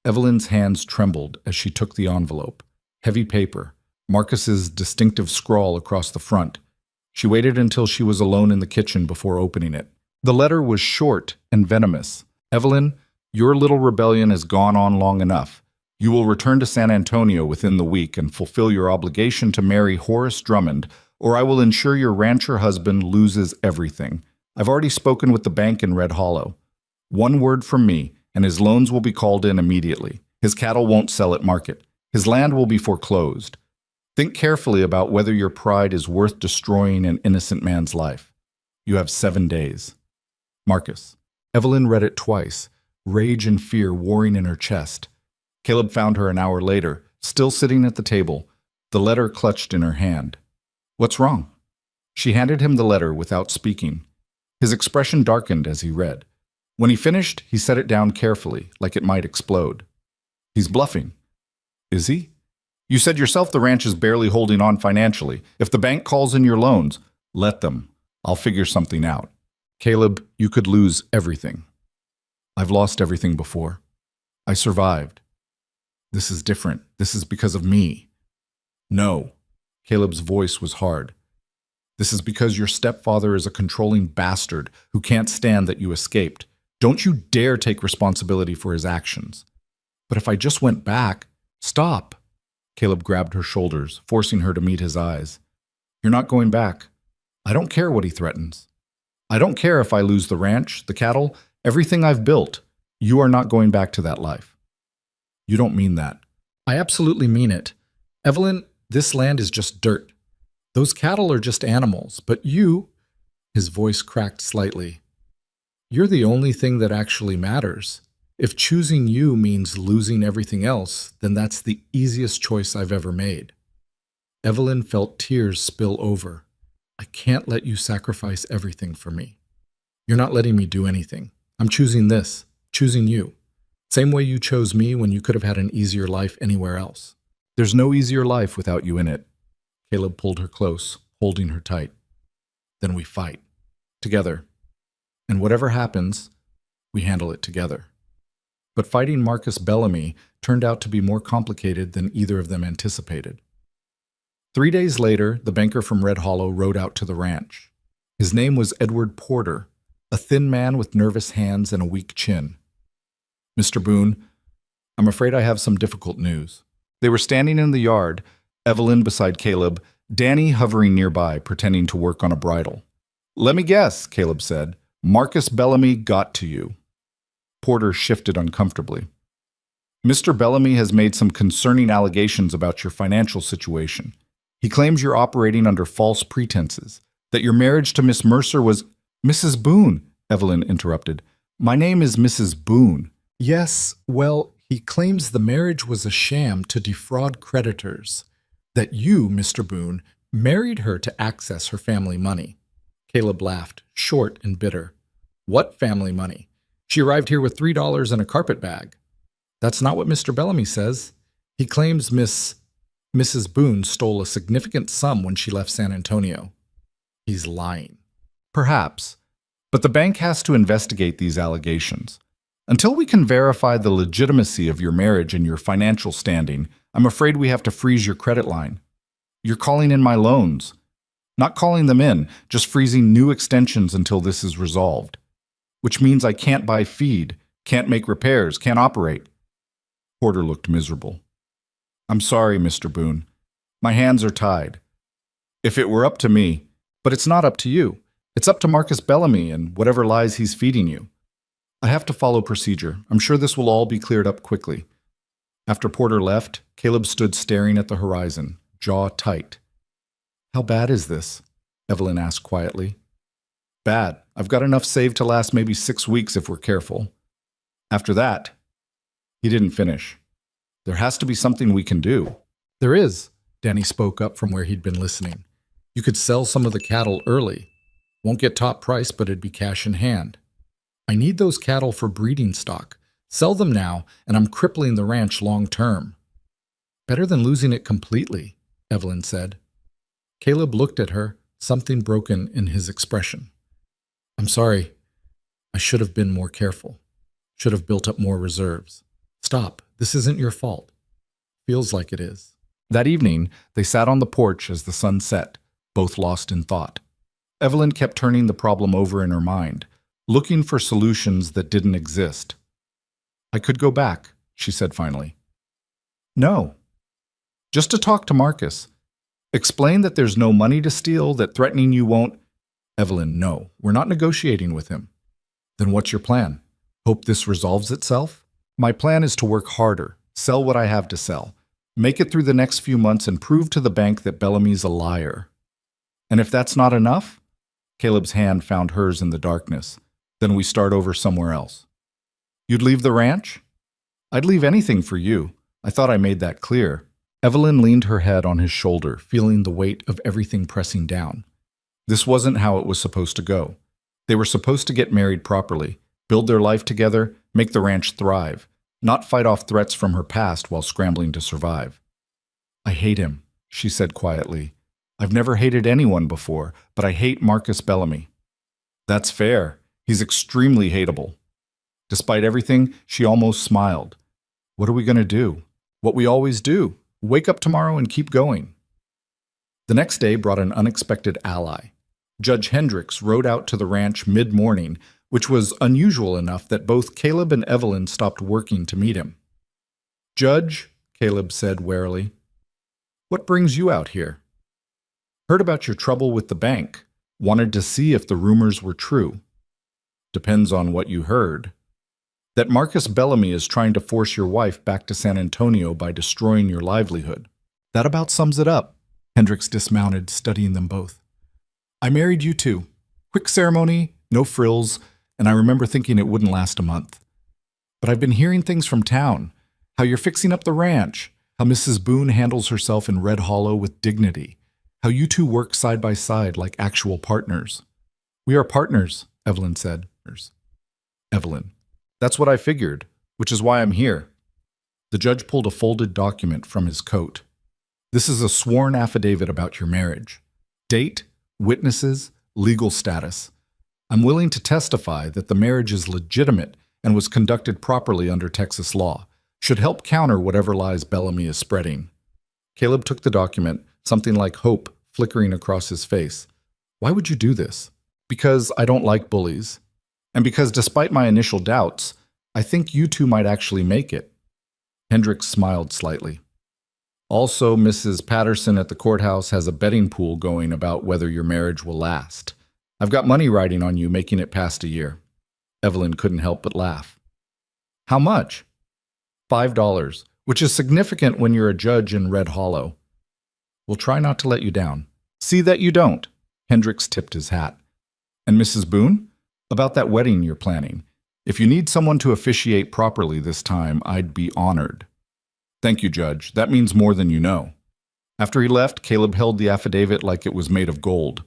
Evelyn's hands trembled as she took the envelope. Heavy paper, Marcus's distinctive scrawl across the front. She waited until she was alone in the kitchen before opening it. The letter was short and venomous. Evelyn, your little rebellion has gone on long enough. You will return to San Antonio within the week and fulfill your obligation to marry Horace Drummond, or I will ensure your rancher husband loses everything. I've already spoken with the bank in Red Hollow. One word from me, and his loans will be called in immediately. His cattle won't sell at market. His land will be foreclosed. Think carefully about whether your pride is worth destroying an innocent man's life. You have 7 days. Marcus. Evelyn read it twice, rage and fear warring in her chest. Caleb found her an hour later, still sitting at the table, the letter clutched in her hand. What's wrong? She handed him the letter without speaking. His expression darkened as he read. When he finished, he set it down carefully, like it might explode. He's bluffing. Is he? You said yourself the ranch is barely holding on financially. If the bank calls in your loans, let them. I'll figure something out. Caleb, you could lose everything. I've lost everything before. I survived. This is different. This is because of me. No. Caleb's voice was hard. This is because your stepfather is a controlling bastard who can't stand that you escaped. Don't you dare take responsibility for his actions. But if I just went back, stop. Caleb grabbed her shoulders, forcing her to meet his eyes. You're not going back. I don't care what he threatens. I don't care if I lose the ranch, the cattle, everything I've built. You are not going back to that life. You don't mean that. I absolutely mean it. Evelyn, this land is just dirt. Those cattle are just animals, but you, his voice cracked slightly, you're the only thing that actually matters. If choosing you means losing everything else, then that's the easiest choice I've ever made. Evelyn felt tears spill over. I can't let you sacrifice everything for me. You're not letting me do anything. I'm choosing this, choosing you. Same way you chose me when you could have had an easier life anywhere else. There's no easier life without you in it. Caleb pulled her close, holding her tight. Then we fight. Together. And whatever happens, we handle it together. But fighting Marcus Bellamy turned out to be more complicated than either of them anticipated. 3 days later, the banker from Red Hollow rode out to the ranch. His name was Edward Porter, a thin man with nervous hands and a weak chin. Mr. Boone, I'm afraid I have some difficult news. They were standing in the yard, Evelyn beside Caleb, Danny hovering nearby, pretending to work on a bridle. Let me guess, Caleb said. Marcus Bellamy got to you. Porter shifted uncomfortably. Mr. Bellamy has made some concerning allegations about your financial situation. He claims you're operating under false pretenses, that your marriage to Miss Mercer was— Mrs. Boone, Evelyn interrupted. My name is Mrs. Boone. Yes, well, he claims the marriage was a sham to defraud creditors, that you, Mr. Boone, married her to access her family money. Caleb laughed, short and bitter. What family money? She arrived here with $3 and a carpet bag. That's not what Mr. Bellamy says. He claims Mrs. Boone stole a significant sum when she left San Antonio. He's lying. Perhaps. But the bank has to investigate these allegations. Until we can verify the legitimacy of your marriage and your financial standing, I'm afraid we have to freeze your credit line. You're calling in my loans. Not calling them in, just freezing new extensions until this is resolved. Which means I can't buy feed, can't make repairs, can't operate. Porter looked miserable. I'm sorry, Mr. Boone. My hands are tied. If it were up to me, but it's not up to you. It's up to Marcus Bellamy and whatever lies he's feeding you. I have to follow procedure. I'm sure this will all be cleared up quickly. After Porter left, Caleb stood staring at the horizon, jaw tight. How bad is this? Evelyn asked quietly. Bad. I've got enough saved to last maybe 6 weeks if we're careful. After that, he didn't finish. There has to be something we can do. There is, Danny spoke up from where he'd been listening. You could sell some of the cattle early. Won't get top price, but it'd be cash in hand. I need those cattle for breeding stock. Sell them now, and I'm crippling the ranch long term. Better than losing it completely, Evelyn said. Caleb looked at her, something broken in his expression. I'm sorry. I should have been more careful. Should have built up more reserves. Stop. This isn't your fault. Feels like it is. That evening, they sat on the porch as the sun set, both lost in thought. Evelyn kept turning the problem over in her mind, looking for solutions that didn't exist. I could go back, she said finally. No. Just to talk to Marcus. Explain that there's no money to steal, that threatening you won't. Evelyn, no, we're not negotiating with him. Then what's your plan? Hope this resolves itself? My plan is to work harder, sell what I have to sell, make it through the next few months and prove to the bank that Bellamy's a liar. And if that's not enough? Caleb's hand found hers in the darkness. Then we start over somewhere else. You'd leave the ranch? I'd leave anything for you. I thought I made that clear. Evelyn leaned her head on his shoulder, feeling the weight of everything pressing down. This wasn't how it was supposed to go. They were supposed to get married properly, build their life together, make the ranch thrive, not fight off threats from her past while scrambling to survive. I hate him, she said quietly. I've never hated anyone before, but I hate Marcus Bellamy. That's fair. He's extremely hateable. Despite everything, she almost smiled. What are we going to do? What we always do. Wake up tomorrow and keep going. The next day brought an unexpected ally. Judge Hendricks rode out to the ranch mid-morning, which was unusual enough that both Caleb and Evelyn stopped working to meet him. Judge, Caleb said warily, what brings you out here? Heard about your trouble with the bank. Wanted to see if the rumors were true. Depends on what you heard. That Marcus Bellamy is trying to force your wife back to San Antonio by destroying your livelihood. That about sums it up. Hendricks dismounted, studying them both. I married you too. Quick ceremony, no frills, and I remember thinking it wouldn't last a month. But I've been hearing things from town, how you're fixing up the ranch, how Mrs. Boone handles herself in Red Hollow with dignity, how you two work side by side like actual partners. We are partners, Evelyn said. Evelyn. That's what I figured, which is why I'm here. The judge pulled a folded document from his coat. This is a sworn affidavit about your marriage. Date, witnesses, legal status. I'm willing to testify that the marriage is legitimate and was conducted properly under Texas law. Should help counter whatever lies Bellamy is spreading. Caleb took the document, something like hope flickering across his face. Why would you do this? Because I don't like bullies. And because despite my initial doubts, I think you two might actually make it. Hendricks smiled slightly. Also, Mrs. Patterson at the courthouse has a betting pool going about whether your marriage will last. I've got money riding on you making it past a year. Evelyn couldn't help but laugh. How much? $5, which is significant when you're a judge in Red Hollow. We'll try not to let you down. See that you don't. Hendricks tipped his hat. And Mrs. Boone? About that wedding you're planning. If you need someone to officiate properly this time, I'd be honored. Thank you, Judge. That means more than you know. After he left, Caleb held the affidavit like it was made of gold.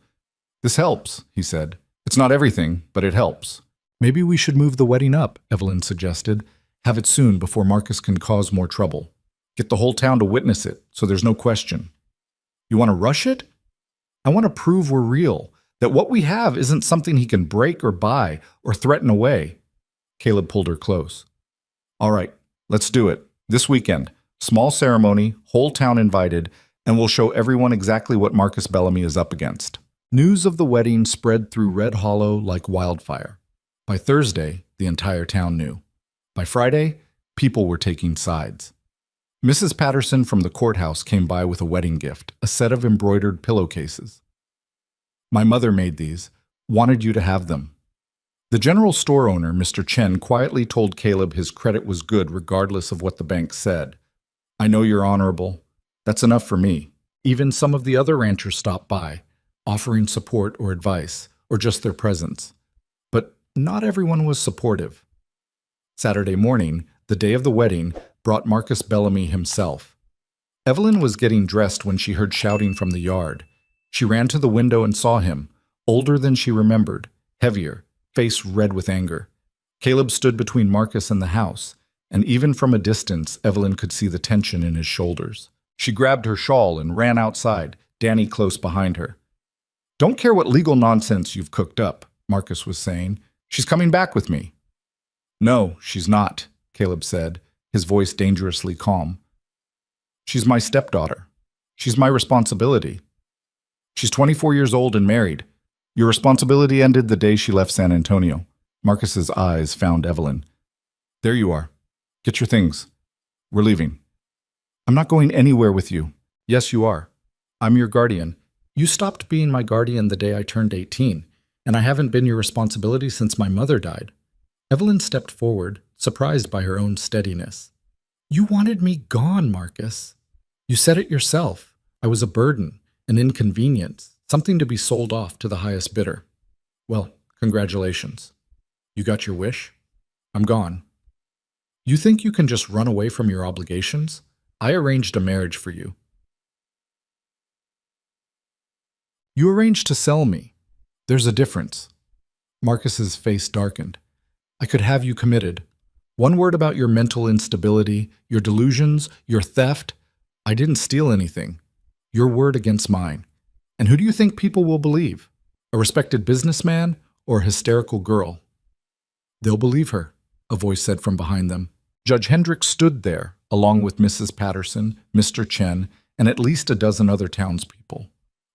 This helps, he said. It's not everything, but it helps. Maybe we should move the wedding up, Evelyn suggested. Have it soon before Marcus can cause more trouble. Get the whole town to witness it, so there's no question. You want to rush it? I want to prove we're real, that what we have isn't something he can break or buy or threaten away. Caleb pulled her close. All right, let's do it. This weekend. Small ceremony, whole town invited, and we'll show everyone exactly what Marcus Bellamy is up against. News of the wedding spread through Red Hollow like wildfire. By Thursday, the entire town knew. By Friday, people were taking sides. Mrs. Patterson from the courthouse came by with a wedding gift, a set of embroidered pillowcases. My mother made these, wanted you to have them. The general store owner, Mr. Chen, quietly told Caleb his credit was good regardless of what the bank said. I know you're honorable. That's enough for me. Even some of the other ranchers stopped by, offering support or advice, or just their presence. But not everyone was supportive. Saturday morning, the day of the wedding, brought Marcus Bellamy himself. Evelyn was getting dressed when she heard shouting from the yard. She ran to the window and saw him, older than she remembered, heavier, face red with anger. Caleb stood between Marcus and the house, and even from a distance, Evelyn could see the tension in his shoulders. She grabbed her shawl and ran outside, Danny close behind her. Don't care what legal nonsense you've cooked up, Marcus was saying. She's coming back with me. No, she's not, Caleb said, his voice dangerously calm. She's my stepdaughter. She's my responsibility. She's 24 years old and married. Your responsibility ended the day she left San Antonio. Marcus's eyes found Evelyn. There you are. Get your things. We're leaving. I'm not going anywhere with you. Yes, you are. I'm your guardian. You stopped being my guardian the day I turned 18, and I haven't been your responsibility since my mother died. Evelyn stepped forward, surprised by her own steadiness. You wanted me gone, Marcus. You said it yourself. I was a burden, an inconvenience, something to be sold off to the highest bidder. Well, congratulations. You got your wish? I'm gone. You think you can just run away from your obligations? I arranged a marriage for you. You arranged to sell me. There's a difference. Marcus's face darkened. I could have you committed. One word about your mental instability, your delusions, your theft. I didn't steal anything. Your word against mine. And who do you think people will believe? A respected businessman or a hysterical girl? They'll believe her, a voice said from behind them. Judge Hendricks stood there, along with Mrs. Patterson, Mr. Chen, and at least a dozen other townspeople.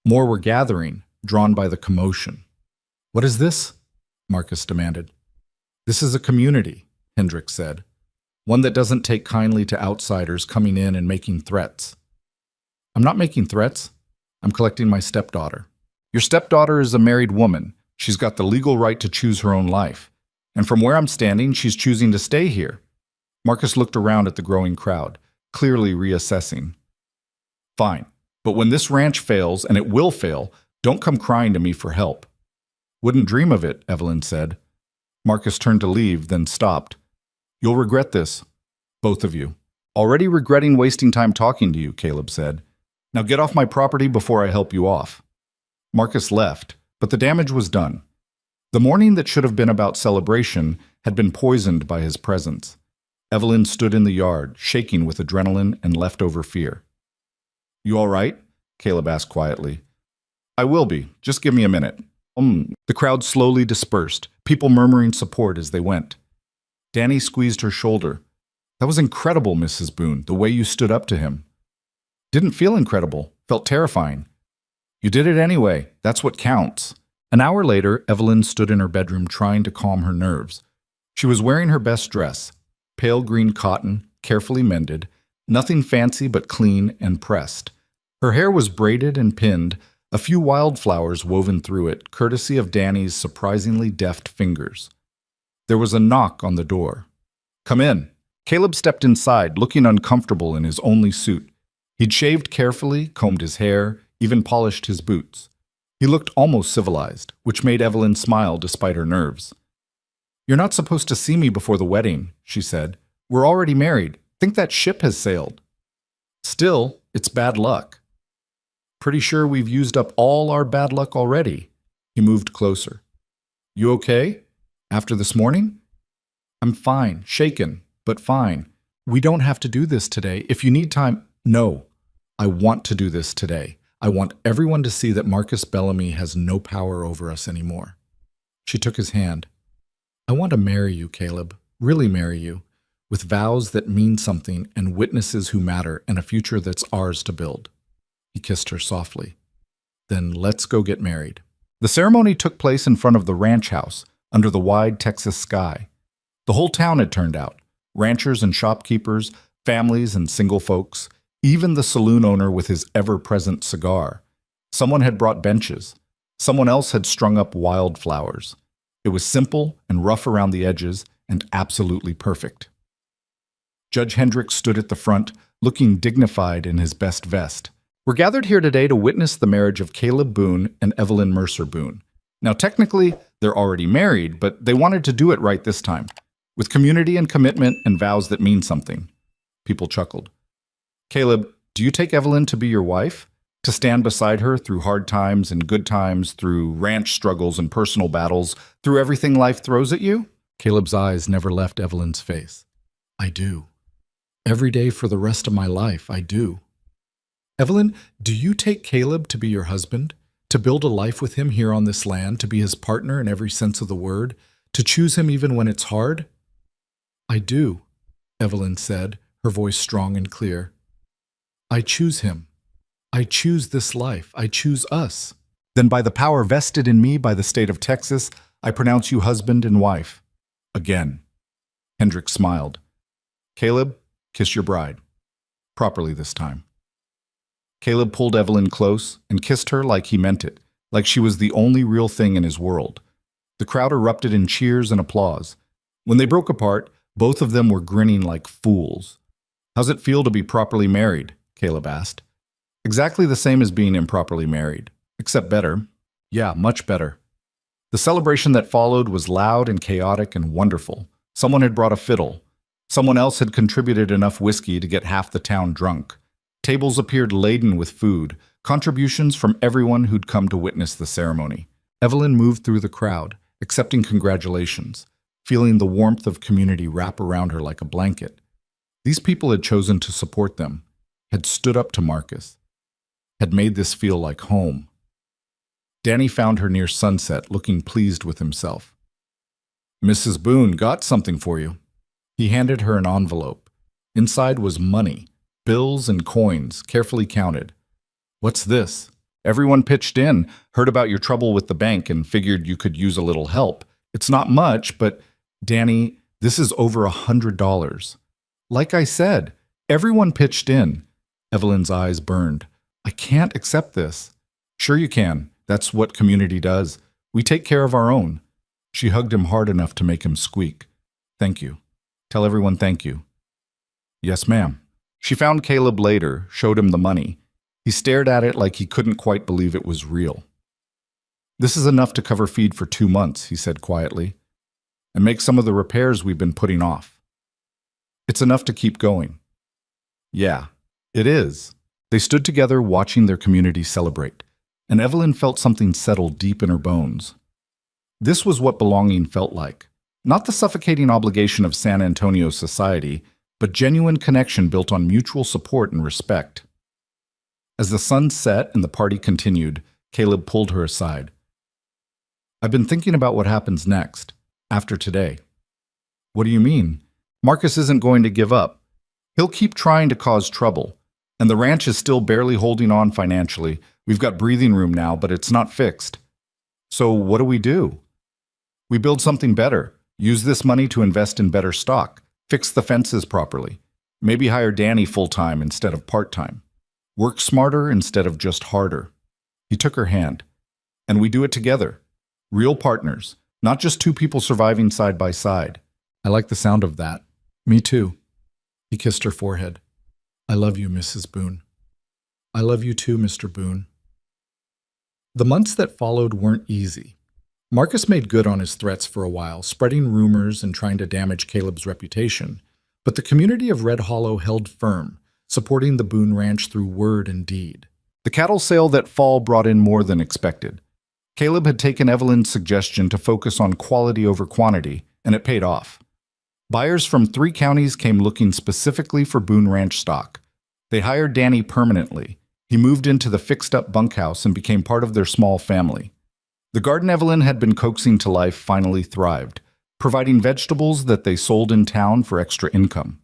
More were gathering, drawn by the commotion. What is this? Marcus demanded. This is a community, Hendricks said. One that doesn't take kindly to outsiders coming in and making threats. I'm not making threats. I'm collecting my stepdaughter. Your stepdaughter is a married woman. She's got the legal right to choose her own life. And from where I'm standing, she's choosing to stay here. Marcus looked around at the growing crowd, clearly reassessing. Fine, but when this ranch fails, and it will fail, don't come crying to me for help. Wouldn't dream of it, Evelyn said. Marcus turned to leave, then stopped. You'll regret this, both of you. Already regretting wasting time talking to you, Caleb said. Now get off my property before I help you off. Marcus left, but the damage was done. The morning that should have been about celebration had been poisoned by his presence. Evelyn stood in the yard, shaking with adrenaline and leftover fear. You all right? Caleb asked quietly. I will be. Just give me a minute. The crowd slowly dispersed, people murmuring support as they went. Danny squeezed her shoulder. That was incredible, Mrs. Boone, the way you stood up to him. Didn't feel incredible, felt terrifying. You did it anyway, that's what counts. An hour later, Evelyn stood in her bedroom trying to calm her nerves. She was wearing her best dress, pale green cotton, carefully mended, nothing fancy but clean and pressed. Her hair was braided and pinned, a few wildflowers woven through it, courtesy of Danny's surprisingly deft fingers. There was a knock on the door. Come in. Caleb stepped inside, looking uncomfortable in his only suit. He'd shaved carefully, combed his hair, even polished his boots. He looked almost civilized, which made Evelyn smile despite her nerves. You're not supposed to see me before the wedding, she said. We're already married. Think that ship has sailed. Still, it's bad luck. Pretty sure we've used up all our bad luck already. He moved closer. You okay? After this morning? I'm fine, shaken, but fine. We don't have to do this today. If you need time, no. I want to do this today. I want everyone to see that Marcus Bellamy has no power over us anymore. She took his hand. I want to marry you, Caleb, really marry you, with vows that mean something and witnesses who matter and a future that's ours to build. He kissed her softly. Then let's go get married. The ceremony took place in front of the ranch house, under the wide Texas sky. The whole town had turned out, ranchers and shopkeepers, families and single folks, even the saloon owner with his ever-present cigar. Someone had brought benches. Someone else had strung up wildflowers. It was simple and rough around the edges and absolutely perfect. Judge Hendricks stood at the front, looking dignified in his best vest. We're gathered here today to witness the marriage of Caleb Boone and Evelyn Mercer Boone. Now, technically, they're already married, but they wanted to do it right this time, with community and commitment and vows that mean something. People chuckled. Caleb, do you take Evelyn to be your wife? To stand beside her through hard times and good times, through ranch struggles and personal battles, through everything life throws at you? Caleb's eyes never left Evelyn's face. I do. Every day for the rest of my life, I do. Evelyn, do you take Caleb to be your husband? To build a life with him here on this land, to be his partner in every sense of the word? To choose him even when it's hard? I do, Evelyn said, her voice strong and clear. I choose him. I choose this life. I choose us. Then by the power vested in me by the state of Texas, I pronounce you husband and wife. Again. Hendricks smiled. Caleb, kiss your bride. Properly this time. Caleb pulled Evelyn close and kissed her like he meant it, like she was the only real thing in his world. The crowd erupted in cheers and applause. When they broke apart, both of them were grinning like fools. How's it feel to be properly married? Caleb asked. Exactly the same as being improperly married, except better. Yeah, much better. The celebration that followed was loud and chaotic and wonderful. Someone had brought a fiddle. Someone else had contributed enough whiskey to get half the town drunk. Tables appeared laden with food, contributions from everyone who'd come to witness the ceremony. Evelyn moved through the crowd, accepting congratulations, feeling the warmth of community wrap around her like a blanket. These people had chosen to support them, had stood up to Marcus, had made this feel like home. Danny found her near sunset, looking pleased with himself. Mrs. Boone got something for you. He handed her an envelope. Inside was money. Bills and coins, carefully counted. What's this? Everyone pitched in, heard about your trouble with the bank, and figured you could use a little help. It's not much, but, Danny, this is over $100. Like I said, everyone pitched in. Evelyn's eyes burned. I can't accept this. Sure you can. That's what community does. We take care of our own. She hugged him hard enough to make him squeak. Thank you. Tell everyone thank you. Yes, ma'am. She found Caleb later, showed him the money. He stared at it like he couldn't quite believe it was real. This is enough to cover feed for 2 months, he said quietly, and make some of the repairs we've been putting off. It's enough to keep going. Yeah, it is. They stood together watching their community celebrate, and Evelyn felt something settle deep in her bones. This was what belonging felt like. Not the suffocating obligation of San Antonio society, but genuine connection built on mutual support and respect. As the sun set and the party continued, Caleb pulled her aside. I've been thinking about what happens next, after today. What do you mean? Marcus isn't going to give up. He'll keep trying to cause trouble, and the ranch is still barely holding on financially. We've got breathing room now, but it's not fixed. So what do? We build something better, use this money to invest in better stock, fix the fences properly, maybe hire Danny full-time instead of part-time, work smarter instead of just harder. He took her hand. And we do it together. Real partners, not just two people surviving side by side. I like the sound of that. Me too. He kissed her forehead. I love you, Mrs. Boone. I love you too, Mr. Boone. The months that followed weren't easy. Marcus made good on his threats for a while, spreading rumors and trying to damage Caleb's reputation. But the community of Red Hollow held firm, supporting the Boone Ranch through word and deed. The cattle sale that fall brought in more than expected. Caleb had taken Evelyn's suggestion to focus on quality over quantity, and it paid off. Buyers from 3 counties came looking specifically for Boone Ranch stock. They hired Danny permanently. He moved into the fixed-up bunkhouse and became part of their small family. The garden Evelyn had been coaxing to life finally thrived. providing vegetables that they sold in town for extra income.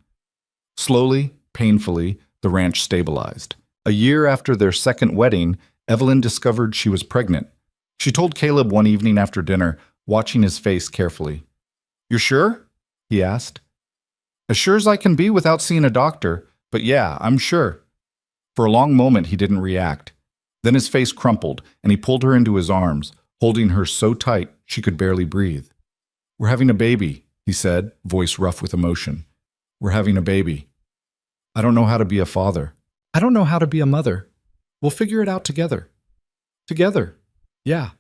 Slowly, painfully, the ranch stabilized. A year after their second wedding, Evelyn discovered she was pregnant. She told Caleb one evening after dinner, watching his face carefully. "You're sure?" he asked. "As sure as I can be without seeing a doctor, but yeah, I'm sure." For a long moment he didn't react. Then his face crumpled, and he pulled her into his arms, holding her so tight she could barely breathe. "We're having a baby," he said, voice rough with emotion. "We're having a baby. I don't know how to be a father. I don't know how to be a mother. We'll figure it out together." "Together? Yeah."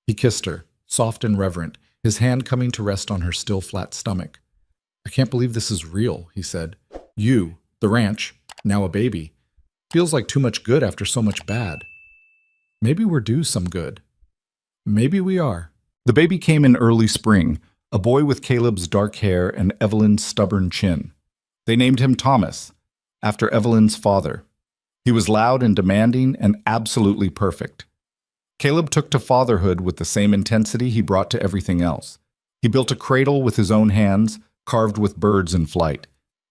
He kissed her, soft and reverent, his hand coming to rest on her still flat stomach. "I can't believe this is real," he said. "You, the ranch, now a baby. Feels like too much good after so much bad. Maybe we're due some good. Maybe we are." The baby came in early spring, a boy with Caleb's dark hair and Evelyn's stubborn chin. They named him Thomas, after Evelyn's father. He was loud and demanding and absolutely perfect. Caleb took to fatherhood with the same intensity he brought to everything else. He built a cradle with his own hands, carved with birds in flight.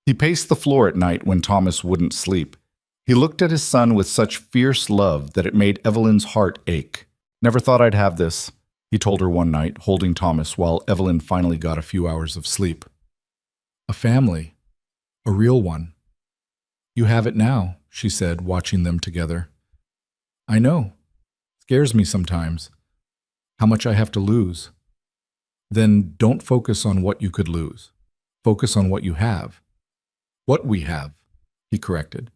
He paced the floor at night when Thomas wouldn't sleep. He looked at his son with such fierce love that it made Evelyn's heart ache. "Never thought I'd have this," he told her one night, holding Thomas while Evelyn finally got a few hours of sleep. "A family. A real one. You have it now," she said, watching them together. "I know. Scares me sometimes. How much I have to lose." "Then don't focus on what you could lose. Focus on what you have." "What we have," he corrected.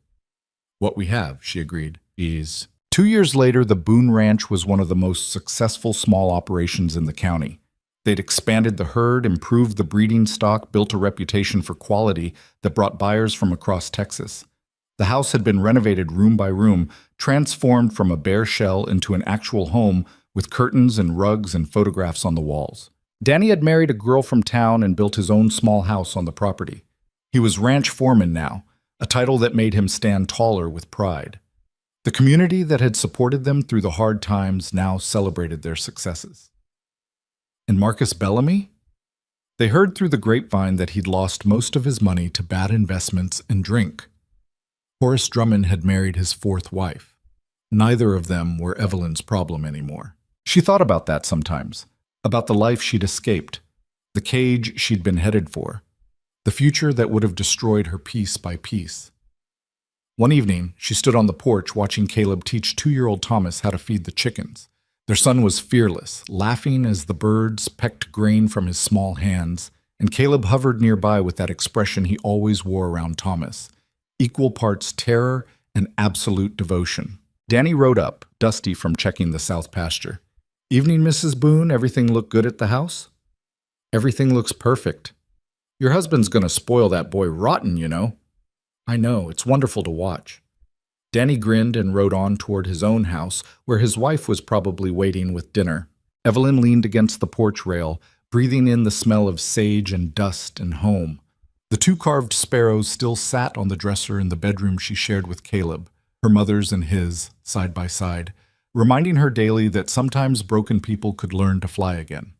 "What we have," she agreed. "Is." 2 years later, the Boone Ranch was one of the most successful small operations in the county. They'd expanded the herd, improved the breeding stock, built a reputation for quality that brought buyers from across Texas. The house had been renovated room by room, transformed from a bare shell into an actual home with curtains and rugs and photographs on the walls. Danny had married a girl from town and built his own small house on the property. He was ranch foreman now, a title that made him stand taller with pride. The community that had supported them through the hard times now celebrated their successes. And Marcus Bellamy? They heard through the grapevine that he'd lost most of his money to bad investments and drink. Horace Drummond had married his fourth wife. Neither of them were Evelyn's problem anymore. She thought about that sometimes, about the life she'd escaped, the cage she'd been headed for, the future that would have destroyed her piece by piece. One evening, she stood on the porch watching Caleb teach 2-year-old Thomas how to feed the chickens. Their son was fearless, laughing as the birds pecked grain from his small hands, and Caleb hovered nearby with that expression he always wore around Thomas, equal parts terror and absolute devotion. Danny rode up, dusty from checking the south pasture. "Evening, Mrs. Boone. Everything look good at the house?" "Everything looks perfect. Your husband's gonna spoil that boy rotten, you know." "I know. It's wonderful to watch." Danny grinned and rode on toward his own house, where his wife was probably waiting with dinner. Evelyn leaned against the porch rail, breathing in the smell of sage and dust and home. The 2 carved sparrows still sat on the dresser in the bedroom she shared with Caleb, her mother's and his, side by side, reminding her daily that sometimes broken people could learn to fly again.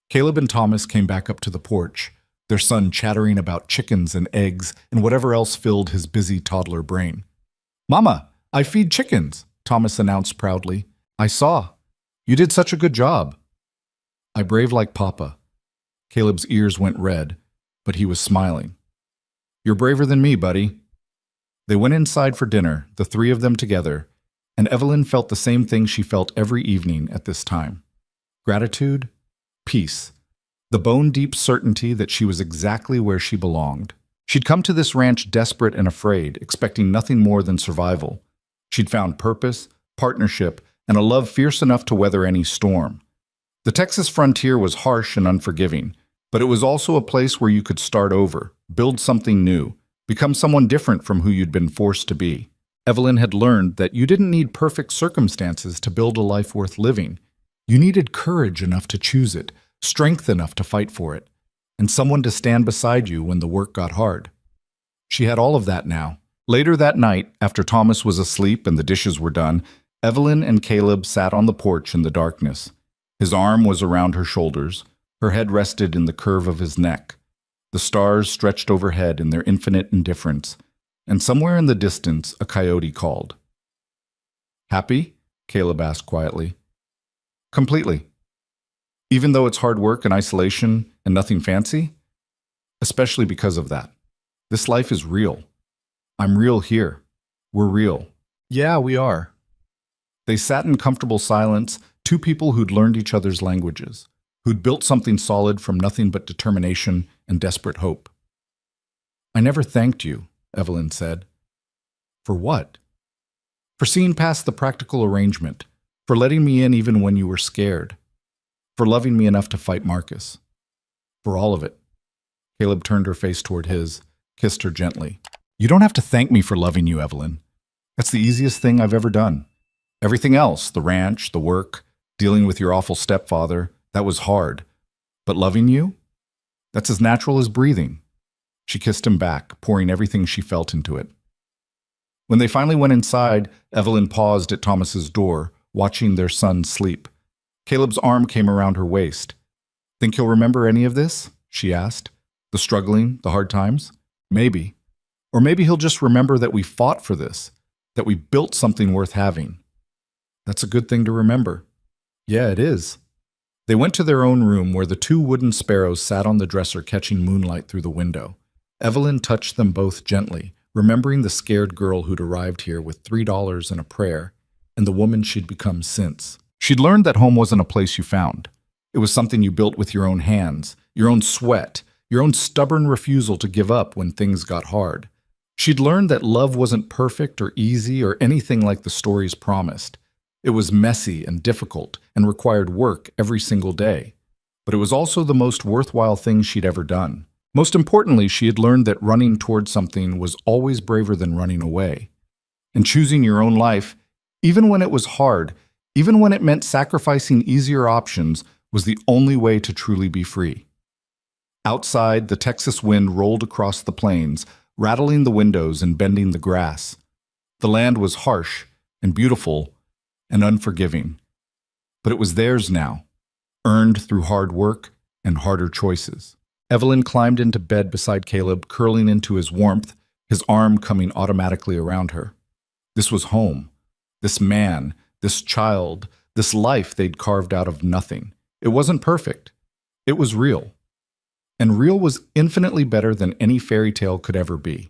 Caleb and Thomas came back up to the porch, their son chattering about chickens and eggs and whatever else filled his busy toddler brain. "Mama, I feed chickens," Thomas announced proudly. "I saw. You did such a good job." "I brave like Papa." Caleb's ears went red, but he was smiling. "You're braver than me, buddy." They went inside for dinner, the 3 of them together, and Evelyn felt the same thing she felt every evening at this time. Gratitude, peace, the bone-deep certainty that she was exactly where she belonged. She'd come to this ranch desperate and afraid, expecting nothing more than survival. She'd found purpose, partnership, and a love fierce enough to weather any storm. The Texas frontier was harsh and unforgiving, but it was also a place where you could start over, build something new, become someone different from who you'd been forced to be. Evelyn had learned that you didn't need perfect circumstances to build a life worth living. You needed courage enough to choose it, strength enough to fight for it, and someone to stand beside you when the work got hard. She had all of that now. Later that night, after Thomas was asleep and the dishes were done, Evelyn and Caleb sat on the porch in the darkness. His arm was around her shoulders, Her head rested in the curve of his neck. The stars stretched overhead in their infinite indifference, and somewhere in the distance a coyote called. "Happy?" Caleb asked quietly. "Completely. Even though it's hard work and isolation and nothing fancy? Especially because of that. This life is real. I'm real here. We're real." "Yeah, we are." They sat in comfortable silence, two people who'd learned each other's languages, who'd built something solid from nothing but determination and desperate hope. "I never thanked you," Evelyn said. "For what?" "For seeing past the practical arrangement, for letting me in even when you were scared, for loving me enough to fight Marcus. For all of it." Caleb turned her face toward his, kissed her gently. "You don't have to thank me for loving you, Evelyn. That's the easiest thing I've ever done. Everything else, the ranch, the work, dealing with your awful stepfather, that was hard. But loving you? That's as natural as breathing." She kissed him back, pouring everything she felt into it. When they finally went inside, Evelyn paused at Thomas's door, watching their son sleep. Caleb's arm came around her waist. "Think you'll remember any of this?" she asked. "The struggling, the hard times? Maybe. Or maybe he'll just remember that we fought for this, that we built something worth having." "That's a good thing to remember." "Yeah, it is." They went to their own room where the two wooden sparrows sat on the dresser catching moonlight through the window. Evelyn touched them both gently, remembering the scared girl who'd arrived here with $3 and a prayer, and the woman she'd become since. She'd learned that home wasn't a place you found. It was something you built with your own hands, your own sweat, your own stubborn refusal to give up when things got hard. She'd learned that love wasn't perfect or easy or anything like the stories promised. It was messy and difficult and required work every single day. But it was also the most worthwhile thing she'd ever done. Most importantly, she had learned that running toward something was always braver than running away. And choosing your own life, even when it was hard, even when it meant sacrificing easier options, was the only way to truly be free. Outside, the Texas wind rolled across the plains, rattling the windows and bending the grass. The land was harsh and beautiful and unforgiving. But it was theirs now, earned through hard work and harder choices. Evelyn climbed into bed beside Caleb, curling into his warmth, his arm coming automatically around her. This was home. This man, this child, this life they'd carved out of nothing. It wasn't perfect. It was real. And real was infinitely better than any fairy tale could ever be.